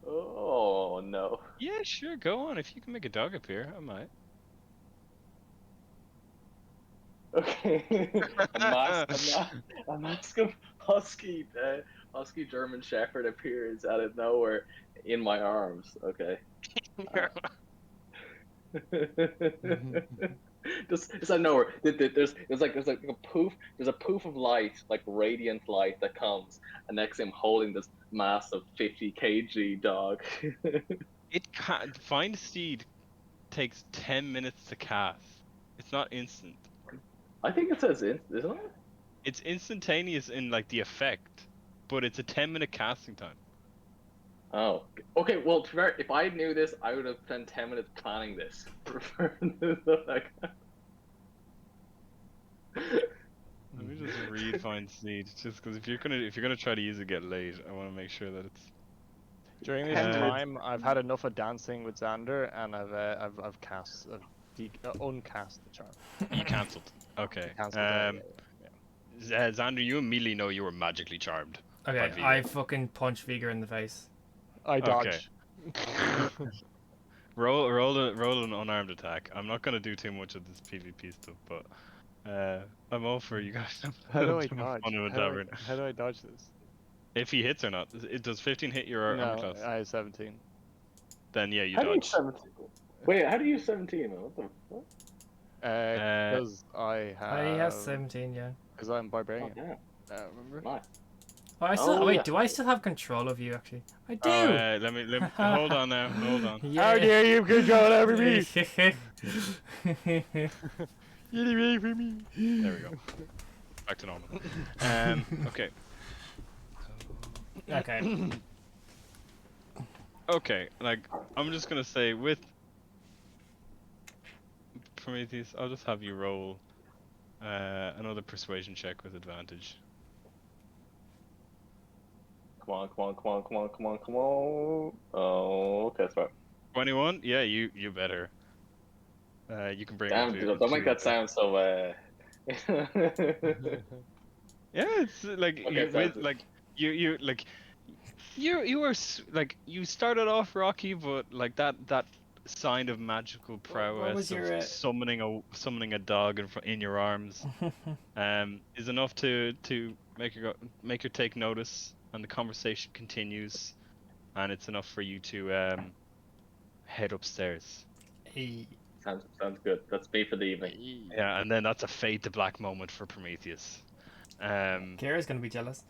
Oh no. Yeah, sure. Go on. If you can make a dog appear, I might. Okay. a mask of husky German Shepherd appears out of nowhere in my arms. Okay. Just out of nowhere. There's like a poof. There's a poof of light, like radiant light, that comes, and next to him holding this massive 50 kg dog. It can't. Find Steed takes 10 minutes to cast. It's not instant. I think it says isn't it? It's instantaneous in like the effect, but it's a 10-minute casting time. Oh, okay. Well, to be fair, if I knew this, I would have spent 10 minutes planning this. Let me just read Find Steed, just because if you're gonna try to use it, get late. I want to make sure that it's. During this time, I've had enough of dancing with Xander, and I've uncast the charm. You cancelled. Okay. Cancelled Xander, you immediately know you were magically charmed. Okay, by I Vigor. fucking punch Vigor in the face. I dodge. Roll an unarmed attack. I'm not gonna do too much of this PvP stuff, but I'm all for you guys. How do I dodge? Tavern. How do I dodge this? If he hits or not, it does 15 hit your armor class? I have 17. Then yeah, you How do you dodge. 17? Wait, how do you 17? What the fuck? Because I have. He has 17, yeah. Because I'm barbarian. Oh, yeah. Remember? Nice. Oh, I still. Oh, wait, yeah. do I still have control of you? Actually, I do. Let me hold on now. Hold on. Yeah. How dare you control over me? Get away from me. There we go. Back to normal. Okay. Okay. Okay, like, I'm just gonna say, with Prometheus, I'll just have you roll another persuasion check with advantage. Come on. Oh, okay, sorry. 21? Yeah, you better. You can bring it Damn, up to dude, don't make that sound so, Yeah, it's like, Okay, sounds good. you were like, you started off rocky, but like that sign of magical prowess was your, of summoning a dog in your arms is enough to make her take notice, and the conversation continues, and it's enough for you to head upstairs. Hey. Sounds good. That's me for the evening. Yeah, and then that's a fade to black moment for Prometheus. Kira's gonna be jealous.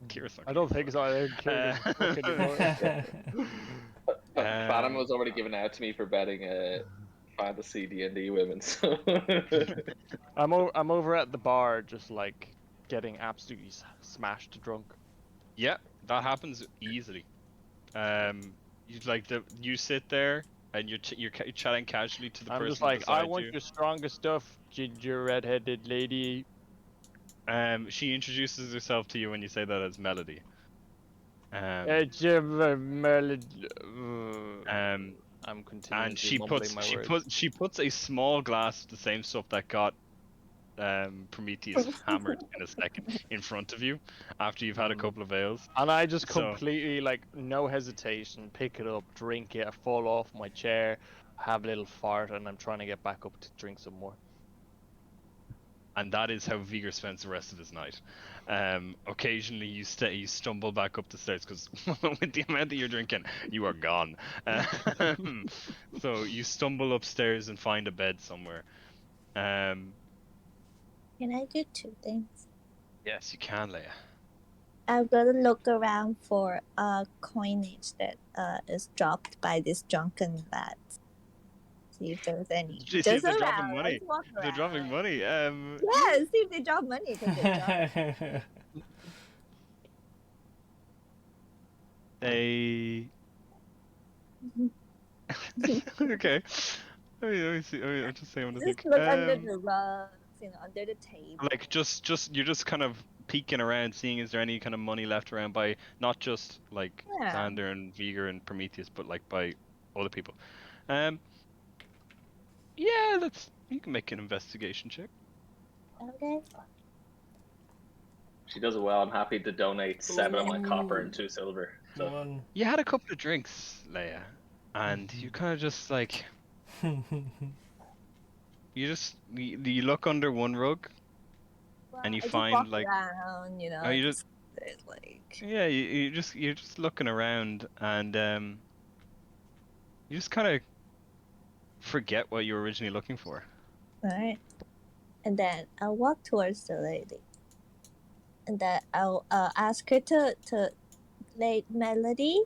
Kira's not I don't think so. I Phantom was already given out to me for betting fantasy D&D women. So. I'm over at the bar, just like getting absolutely smashed drunk. Yeah, that happens easily. You sit there and you're chatting casually to the person. I'm just like, I beside want you. your strongest stuff, ginger redheaded lady. She introduces herself to you when you say that as Melody. It's a melody. I'm continuing And she puts a small glass of the same stuff that got Prometheus hammered in a second in front of you after you've had a couple of ales. And I just completely, like, no hesitation, pick it up, drink it, I fall off my chair, have a little fart, and I'm trying to get back up to drink some more. And that is how Vigor spends the rest of his night. Occasionally you stumble back up the stairs because with the amount that you're drinking, you are gone. So you stumble upstairs and find a bed somewhere. Can I do two things? Yes, you can, Leia. I'm gonna look around for coinage that is dropped by this drunken lad. See if there's any. Did you see if Just they're dropping around. money? Let's walk They're dropping around. money. Yeah, see if they drop money because they drop. They. Okay. Let me see. I'm just saying what I Just think. look under the rugs, under the table. Like you're just kind of peeking around, seeing is there any kind of money left around by not just like Yeah. Xander and Viger and Prometheus, but like by other people. Yeah, you can make an investigation check. Okay. She does it well. I'm happy to donate 7 of my copper and 2 silver. So One. You had a couple of drinks, Leia, and you kind of just like you look under one rug, and you I just find walk like around, oh, you just there's like yeah, you're just looking around, and you just kind of forget what you were originally looking for. alright. And then I'll walk towards the lady. And then I'll ask her to play melody.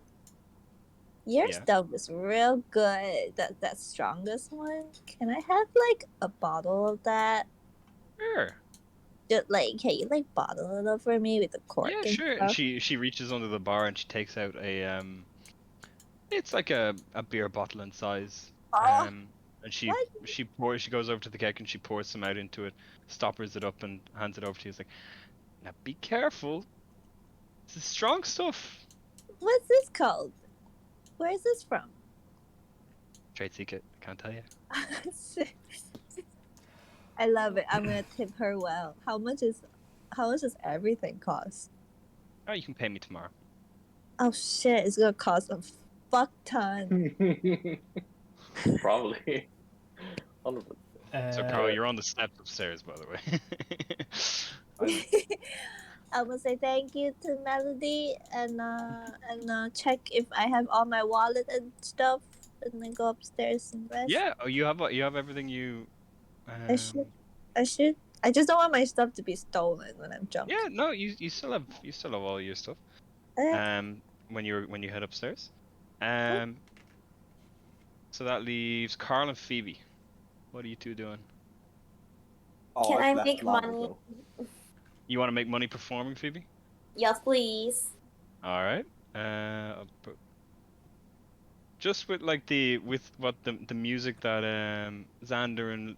Your Yeah. stuff is real good. That strongest one. Can I have like a bottle of that? Sure. Just like, can you like bottle it up for me with the cork Yeah, and sure. And stuff? she reaches under the bar and she takes out a it's like a beer bottle in size. Oh, And she what? she goes over to the keg and she pours some out into it, stoppers it up and hands it over to you. It's like, now be careful. This is strong stuff. What's this called? Where's this from? Trade secret. I can't tell you. I love it. I'm gonna tip her well. How much does everything cost? Oh, you can pay me tomorrow. Oh shit, it's gonna cost a fuck ton. probably. 100%. So Carl, you're on the steps upstairs, by the way. I'm gonna say thank you to Melody and check if I have all my wallet and stuff, and then go upstairs and rest. Yeah. Oh, you have everything you. I should. I just don't want my stuff to be stolen when I'm drunk. Yeah. No, you still have all your stuff. Okay. When you head upstairs. So that leaves Carl and Phoebe. What are you two doing? Oh, Can I left make long money? ago. You want to make money performing, Phoebe? Yes, please. All right. Just with like the music that Xander and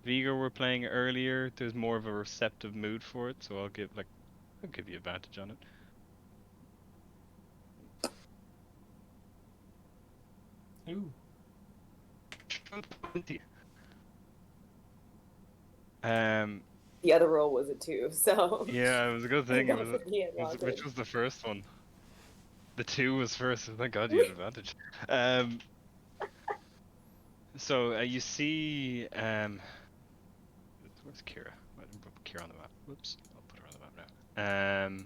Vigo were playing earlier, there's more of a receptive mood for it, so I'll give you advantage on it. Ooh. 20. The other roll was a 2, so Yeah, it was a good thing. Go for the advantage. Which was the first one? The 2 was first. Thank God you had advantage. So you see, where's Kira? I didn't put Kira on the map. Whoops, I'll put her on the map now.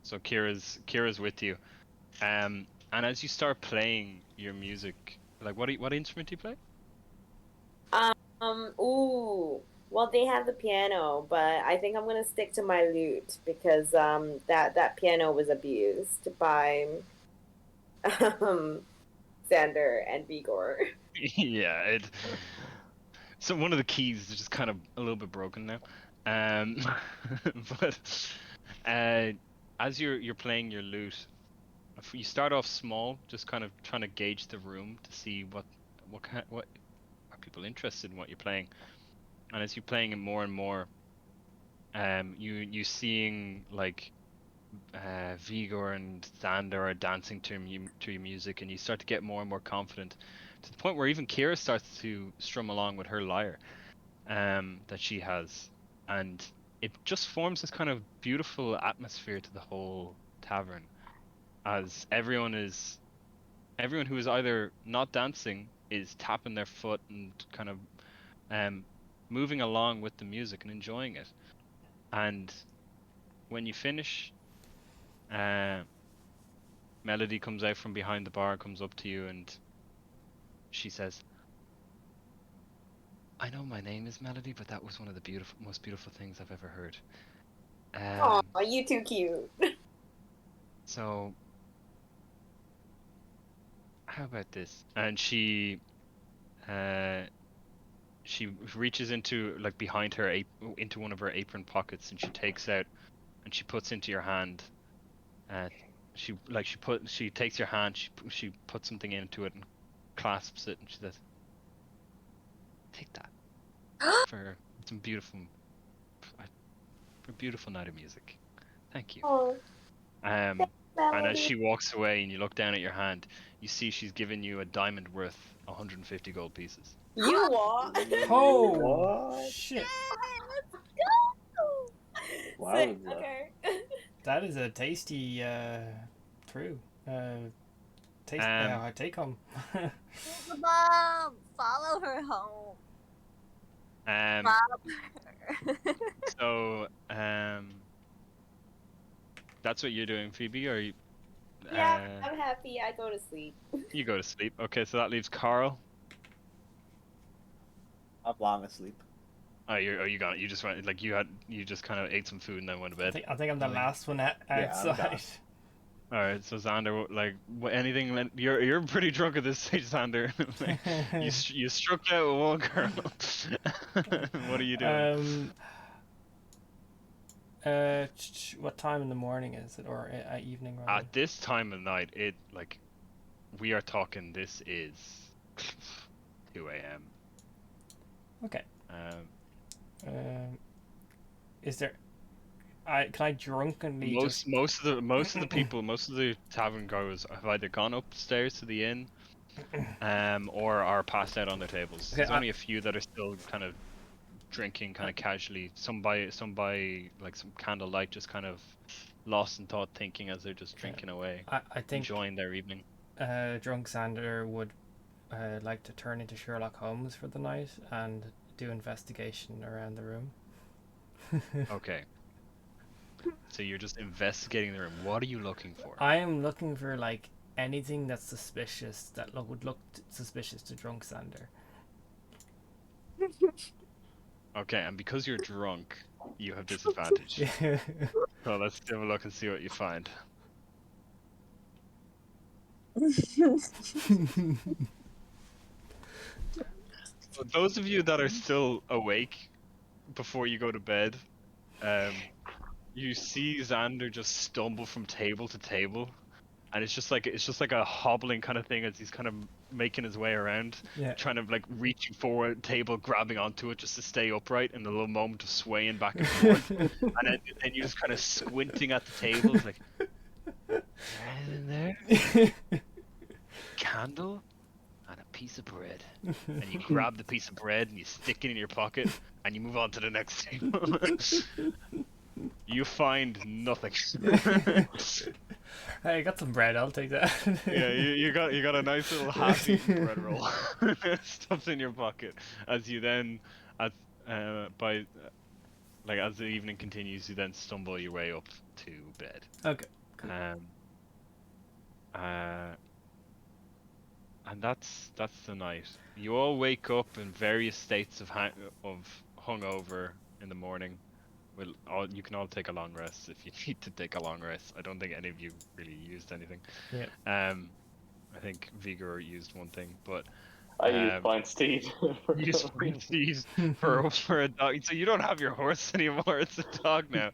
So Kira's with you, and as you start playing your music, like what instrument do you play? Ooh. Well, they have the piano, but I think I'm gonna stick to my lute because that piano was abused by Xander and Vigor. Yeah, so one of the keys is just kind of a little bit broken now, but as you're playing your lute, you start off small, just kind of trying to gauge the room to see what are people interested in what you're playing, and as you're playing it more and more, you seeing like Vigor and Xander are dancing to your music, and you start to get more and more confident, to the point where even Kira starts to strum along with her lyre, that she has, and it just forms this kind of beautiful atmosphere to the whole tavern, as everyone who is either not dancing is tapping their foot and kind of moving along with the music and enjoying it. And when you finish, Melody comes out from behind the bar, comes up to you, and she says, "I know my name is Melody, but that was one of the most beautiful things I've ever heard. Aw, you too cute. So, how about this?" And she reaches into like behind her into one of her apron pockets, and she takes out and she puts into your hand. She takes your hand. She puts something into it and clasps it, and she says, "Take that for some beautiful, for a beautiful night of music. Thank you." Oh, And as Melody. she walks away, and you look down at your hand, you see she's given you a diamond worth 150 gold pieces. You what? Oh What? shit! Wow. Okay. That is a tasty true take home. Mom, follow her home. Um, Follow her. so that's what you're doing, Phoebe, or you? Yeah, I'm happy. I go to sleep. You go to sleep. Okay, so that leaves Carl. I'm long asleep. Oh, you got it. You just went like you just kind of ate some food and then went to bed. I think I'm the last one I'm outside. done. All right, so Xander, like anything? You're pretty drunk at this stage, Xander. Like, you struck out with one girl. What are you doing? What time in the morning is it, or evening rather? At this time of night, we are talking. This is 2 a.m. Okay. Is there? Can I drunkenly most of the people, most of the tavern goers have either gone upstairs to the inn, or are passed out on their tables. Okay, There's only a few that are still kind of drinking, kind of casually. Some by like some candlelight, just kind of lost in thought, thinking as they're just drinking away, I think enjoying their evening. drunk Xander would like to turn into Sherlock Holmes for the night and do investigation around the room. Okay. So you're just investigating the room. What are you looking for? I am looking for like anything that's suspicious that would look suspicious to drunk Xander. Okay, and because you're drunk, you have disadvantage. So let's have a look and see what you find. So those of you that are still awake before you go to bed, you see Xander just stumble from table to table, and it's just like a hobbling kind of thing as he's kind of making his way around, trying to like reaching for a table, grabbing onto it just to stay upright in a little moment of swaying back and forth, and then you're just kind of squinting at the tables like, anything there? Candle and a piece of bread, and you grab the piece of bread and you stick it in your pocket and you move on to the next table. You find nothing. Hey, I got some bread. I'll take that. Yeah, you got a nice little half-eaten bread roll stuffed in your pocket. As you then, as the evening continues, you then stumble your way up to bed. Okay. Cool. And that's the night. You all wake up in various states of hungover in the morning. You can all take a long rest if you need to take a long rest. I don't think any of you really used anything. Yeah. I think Vigor used one thing, but I used Fine Steed. you used Fine Steed for a dog. So you don't have your horse anymore. It's a dog now.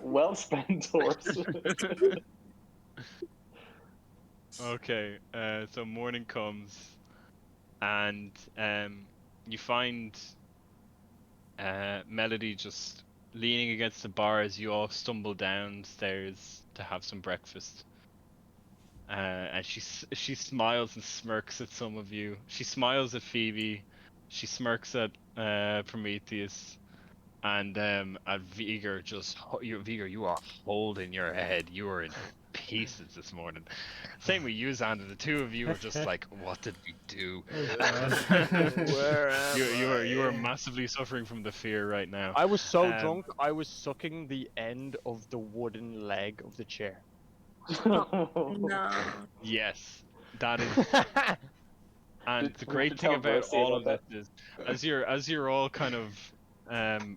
Well spent horse. Okay. So morning comes, and you find Melody just leaning against the bar as you all stumble downstairs to have some breakfast. And she smiles and smirks at some of you. She smiles at Phoebe. She smirks at Prometheus, and at Vigor. Vigor, you are holding your head. You are in pieces this morning. Same with you, Xander. The two of you are just like, what did we do? Where am you are massively suffering from the fear right now. I was so drunk, I was sucking the end of the wooden leg of the chair. No. Yes. That is, and the We great should thing tell about Mercy all about of this is, as you're all kind of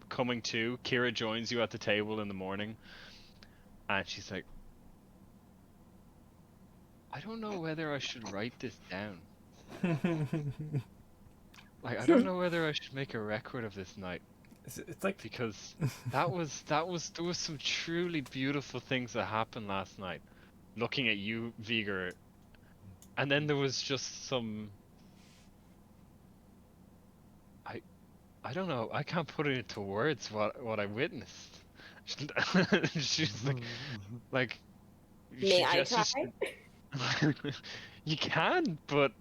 coming to, Kira joins you at the table in the morning, and she's like, I don't know whether I should write this down. Like, I don't know whether I should make a record of this night, It's like because there was some truly beautiful things that happened last night. Looking at you, Vigor, and then there was just some. I don't know. I can't put it into words what I witnessed. She's like May she I try? gestures. You can, but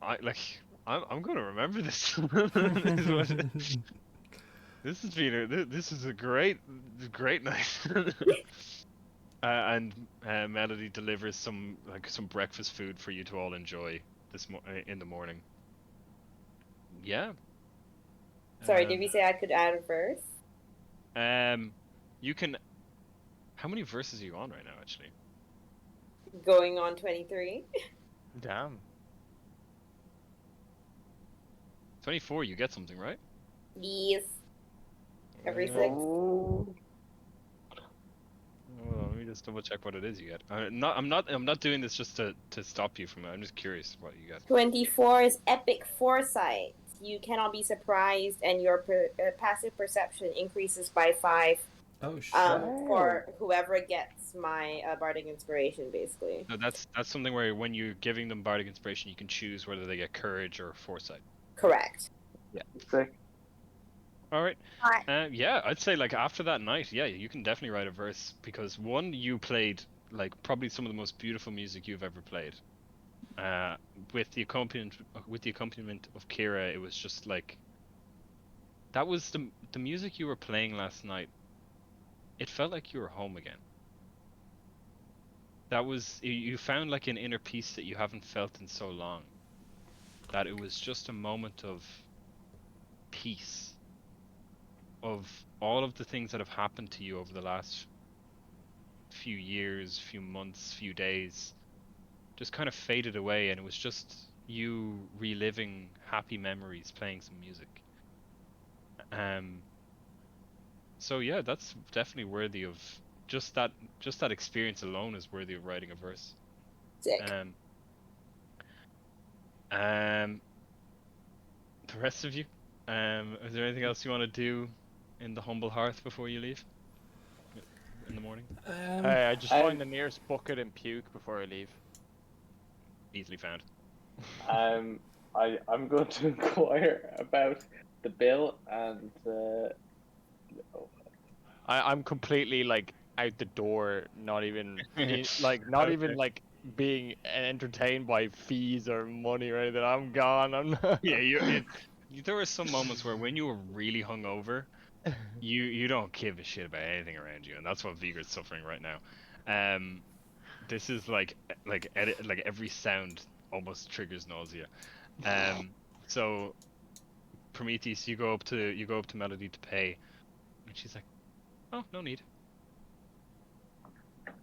I'm gonna remember this. This has been this is a great night. And Melody delivers some breakfast food for you to all enjoy in the morning. Yeah. Sorry, did we say I could add a verse? You can. How many verses are you on right now, actually? Going on 23. Damn. 24. You get something, right? Yes. Every 6. Oh. Well, let me just double check what it is you get. I'm not doing this just to stop you from it. I'm just curious what you get. 24 is epic foresight. You cannot be surprised, and your passive perception increases by 5. oh shit. For whoever gets my bardic inspiration, basically. No, that's something where when you're giving them bardic inspiration, you can choose whether they get courage or foresight. Correct. Yeah. Sick. All right. Yeah, I'd say like after that night, yeah, you can definitely write a verse because one, you played like probably some of the most beautiful music you've ever played. With the accompaniment of Kira, it was just like that was the music you were playing last night. It felt like you were home again. That was you found like an inner peace that you haven't felt in so long. That it was just a moment of peace. Of all of the things that have happened to you over the last few years, few months, few days, just kind of faded away, and it was just you reliving happy memories, playing some music. So yeah, that's definitely worthy of just that experience alone is worthy of writing a verse. Sick. The rest of you, is there anything else you want to do in the humble hearth before you leave in the morning? Hey, I just find the nearest bucket and puke before I leave. Easily found. I'm going to inquire about the bill and I'm completely like out the door, not even being entertained by fees or money or anything. I'm gone. I'm not. Yeah, there were some moments where when you were really hungover, you don't give a shit about anything around you, and that's what Vigor's suffering right now. This is like every sound almost triggers nausea. So Prometheus, you go up to Melody to pay, and she's like, "Oh, no need.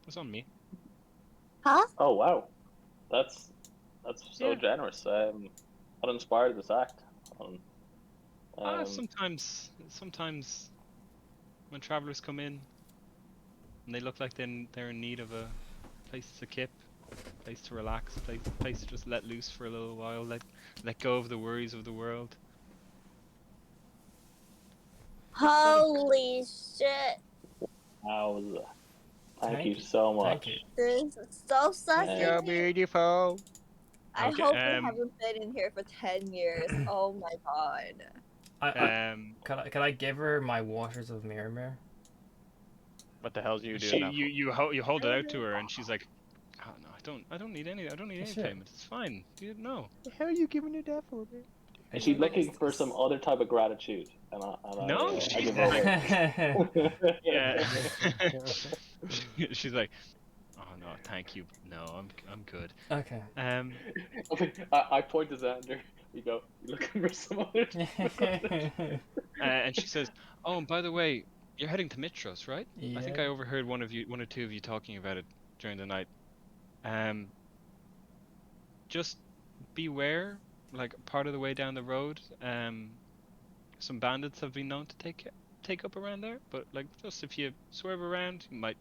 It's on me." Huh? oh wow, that's so Yeah. generous. What inspired this act? Sometimes when travelers come in and they look like they're in need of a place to kip, place to relax, place to just let loose for a little while, let go of the worries of the world. Holy shit! Wow, thank Thank you you. so much. Thank you. This is so sucking. Yeah. Beautiful. I Okay, hope we haven't been in here for 10 years. Oh my god. Can I give her my Waters of Mirror? What the hell do you do She, now? you hold it out to her, and she's like, "Oh no, I don't need any Sure. payment. It's fine. No." The hell are you giving it that for, man? Is she looking for some other type of gratitude? No, I she's give her like, yeah. She's like, "Oh no, thank you. No, I'm good." Okay. I point to Xander. You go, you looking for some other? And she says, "Oh, and by the way, you're heading to Mitros, right? I think Yeah. I overheard one or two of you talking about it during the night." Just beware, like part of the way down the road, some bandits have been known to take up around there, but like just if you swerve around, you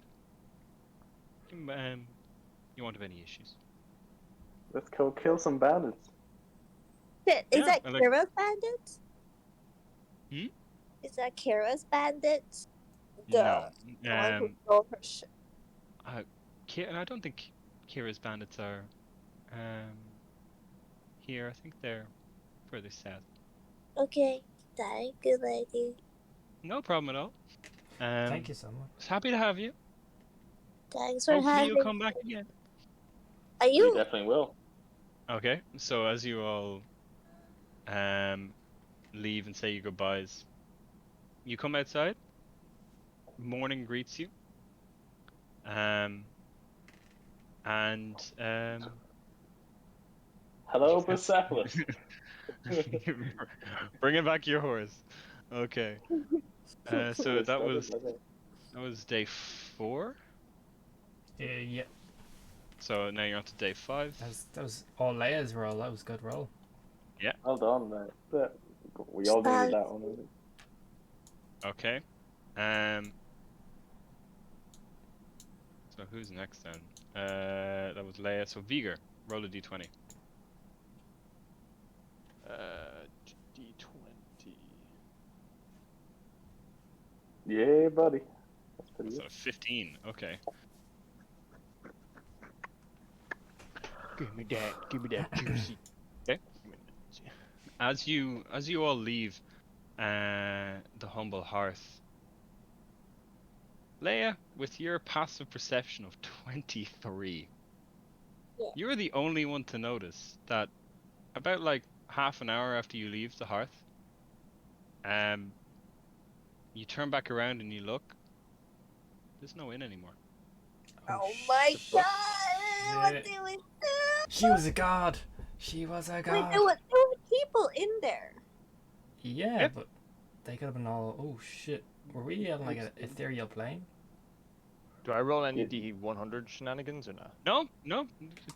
won't have any issues. Let's go kill some bandits. Is Yeah, that I like- Kira's bandits? Hmm? Is that Kira's bandits? No. The one who stole her shit. I don't think Kira's bandits are here. I think they're further south. Okay, thank you, lady. No problem at all. Thank you so much. Was happy to have you. Thanks for Hopefully having you'll come back again. Are We you? definitely will. Okay, so as you all leave and say your goodbyes, you come outside. Morning greets you. Hello, Yes. Persepolis. Bringing back your horse. Okay. So that was day 4. Yeah, So now you're on to day 5. that was all Leia's roll. That was a good roll. Well done, man. We all needed that one. Okay. So who's next then? That was Leia. So Viger, roll a d20. D20. Yeah, buddy. That's pretty So good. 15. Okay. Give me that juicy. Okay. As you all leave the humble hearth, Leia, with your passive perception of 23, Yeah. you're the only one to notice that about like half an hour after you leave the hearth, you turn back around and you look. There's no inn anymore. Oh my shit. god! Yeah. What did we do? She was a god. She was a Wait, god. there were people in there. Yeah, Yep. but they could have been all. Oh shit! Were we on like an ethereal plane? Do I roll any D100 shenanigans or not? No.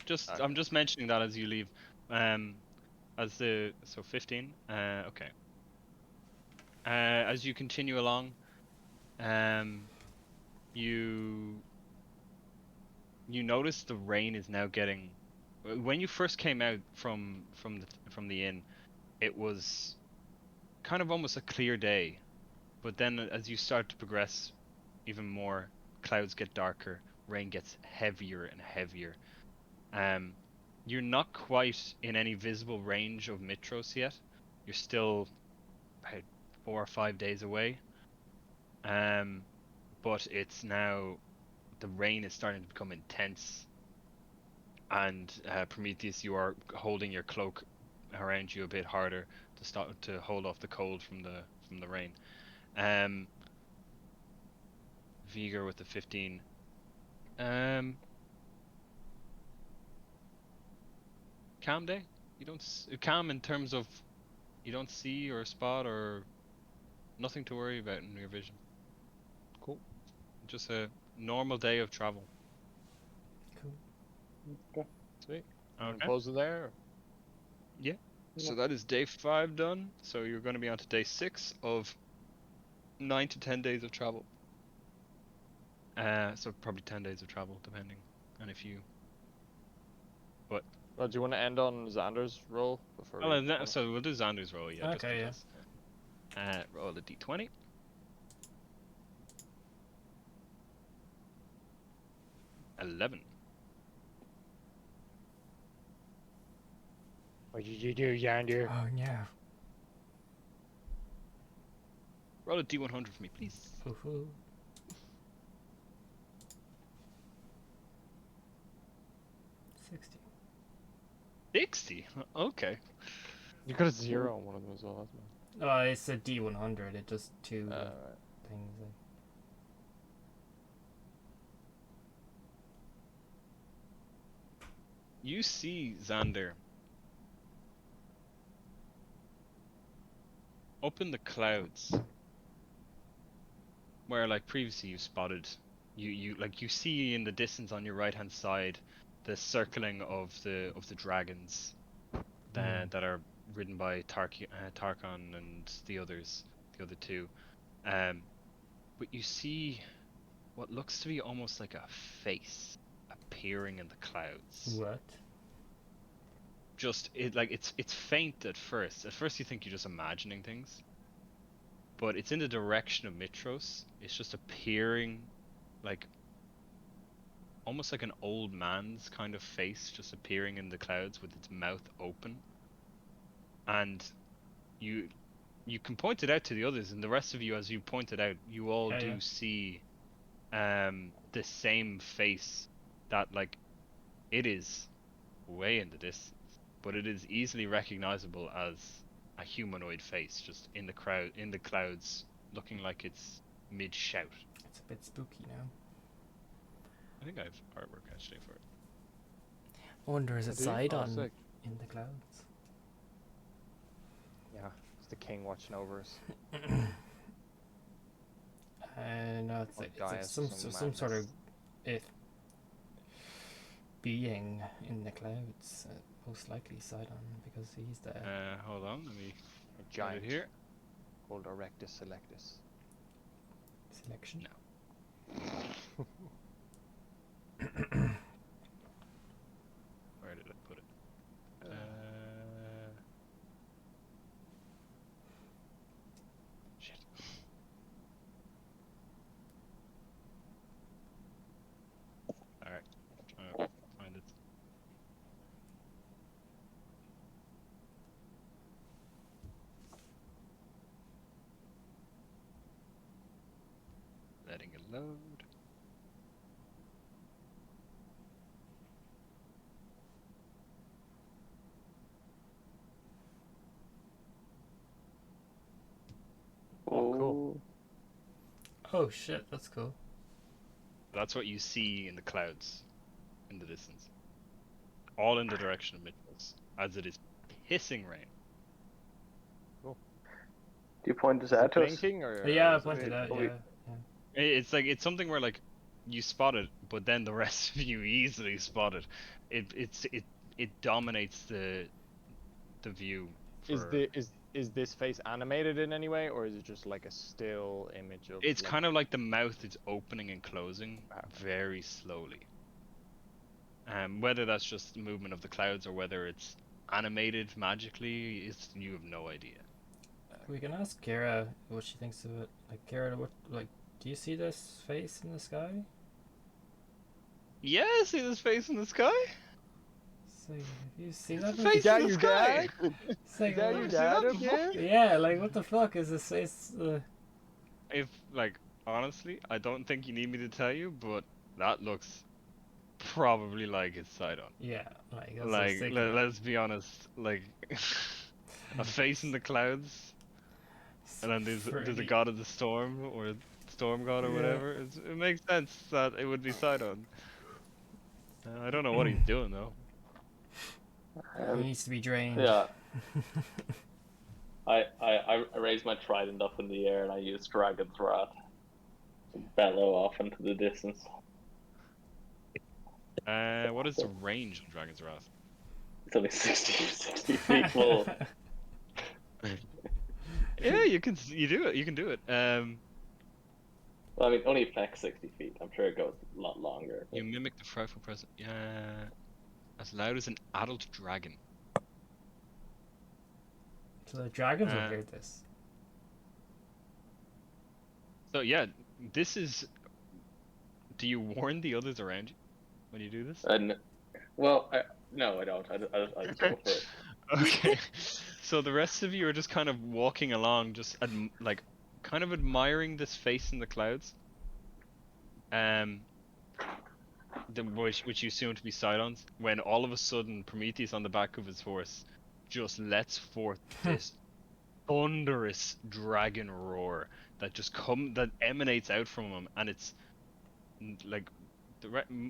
Just Okay. I'm just mentioning that as you leave. As the 15. Okay. As you continue along, you notice the rain is now getting. When you first came out from the inn, it was kind of almost a clear day, but then as you start to progress even more, clouds get darker, rain gets heavier and heavier. You're not quite in any visible range of Mitros yet. You're still about 4 or 5 days away. But it's now, the rain is starting to become intense. And Prometheus, you are holding your cloak around you a bit harder to hold off the cold from the rain. Viger with the 15. Calm day. You don't calm in terms of you don't see or spot or nothing to worry about in your vision. Cool. Just a normal day of travel. Cool. Sweet. Okay. Pause there. Yeah. So that is day 5 done. So you're going to be on to day 6 of 9 to 10 days of travel. So probably 10 days of travel, depending on if you. But. Well, do you want to end on Xander's roll before? So we'll do Xander's roll, yeah. Okay, just because. Roll a d20. Yeah. 11. What did you do, Xander? Oh no. Roll a d100 for me, please. Hoo-hoo. 60. 60? Okay. You got a 0 on one of them as well, hasn't it? Oh, it's a D100. It does 2 Right. things. You see Xander up in the clouds, where like previously you spotted, you see in the distance on your right hand side the circling of the dragons that are ridden by Tarkon and the other two. But you see what looks to be almost like a face appearing in the clouds. What? Just it's faint at first. At first you think you're just imagining things, but it's in the direction of Mitros. It's just appearing like almost like an old man's kind of face, just appearing in the clouds with its mouth open. And you can point it out to the others, and the rest of you, as you point it out, you all do see the same face that, like, it is way in the distance, but it is easily recognizable as a humanoid face, just in the clouds, looking like it's mid shout. It's a bit spooky now. I think I have artwork actually for it. I wonder, is it Do you? Sidon Sick. in the clouds? Yeah, it's the king watching over us. No, it's Or like Gaius, some sort of madness. being in the clouds. Most likely Sidon, because he's the Hold on, let me A get giant it here. called Erectus Selectus. selection. No. Where did I put it? Shit. Alright, trying to find it. Letting it load. Oh, cool. Oh shit, that's cool. That's what you see in the clouds in the distance. All in the direction of Mitros, as it is pissing rain. Do you point this Is it out to us? blinking or? Yeah, I is it- pointed out. oh, Yeah. It's something where, like, you spot it, but then the rest of you easily spot it. It dominates the view. Is this face animated in any way, or is it just like a still image of? It's like, kind of like the mouth is opening and closing very slowly. Whether that's just the movement of the clouds or whether it's animated magically, you have no idea. We can ask Kara what she thinks of it. Like, Kara, do you see this face in the sky? Yeah, see this face in the sky? So, have you seen that? Face in the sky. It's like, Is that what- your dad up here? Yeah, like, what the fuck is this face? If, like, honestly, I don't think you need me to tell you, but that looks probably like it's Sidon. Yeah, like, that's Like, sick, let's be honest, like, a face in the clouds, and then there's a god of the storm, or storm god, or whatever. It makes sense that it would be Sidon. I don't know what he's doing, though. He needs to be drained. Yeah. I raised my trident up in the air and I used Dragon's Wrath to bellow off into the distance. What is the range on Dragon's Wrath? It's only 60 feet full. Yeah, you can do it. You can do it. Well, I mean, only affects 60 feet. I'm sure it goes a lot longer. You mimic the frightful presence. As loud as an adult dragon. So the dragons will hear this. So yeah, this is. Do you warn the others around you when you do this? Well, no, I don't. I just go for it. Okay. So the rest of you are just kind of walking along, just like, kind of admiring this face in the clouds. Which you assume to be Sidon's, when all of a sudden Prometheus on the back of his horse just lets forth this thunderous dragon roar that emanates out from him, and it's like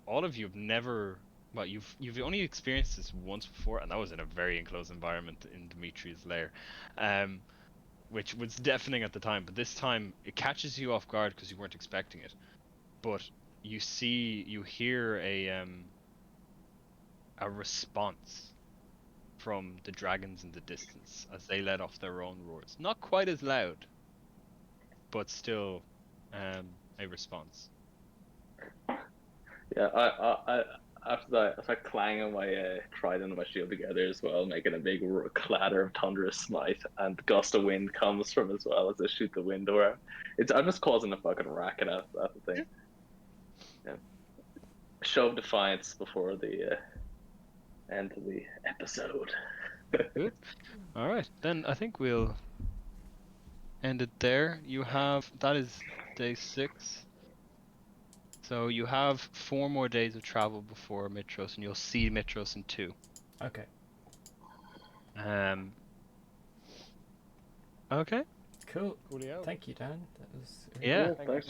all of you have never. Well, you've only experienced this once before, and that was in a very enclosed environment in Dimitri's lair, which was deafening at the time. But this time it catches you off guard because you weren't expecting it. But you hear a response from the dragons in the distance as they let off their own roars. Not quite as loud, but still a response. Yeah, I after that, I start clanging my trident and my shield together as well, making a big clatter of thunderous smite, and gust of wind comes from as well as I shoot the window around. I'm just causing a fucking racket. That's the thing. Yeah. Show of defiance before the end of the episode. Good. All right, then I think we'll end it there. That is day 6. So you have 4 more days of travel before Mitros, and you'll see Mitros in 2. Okay. Okay. Cool. Coolio. Thank you, Dan. That was Yeah. Thanks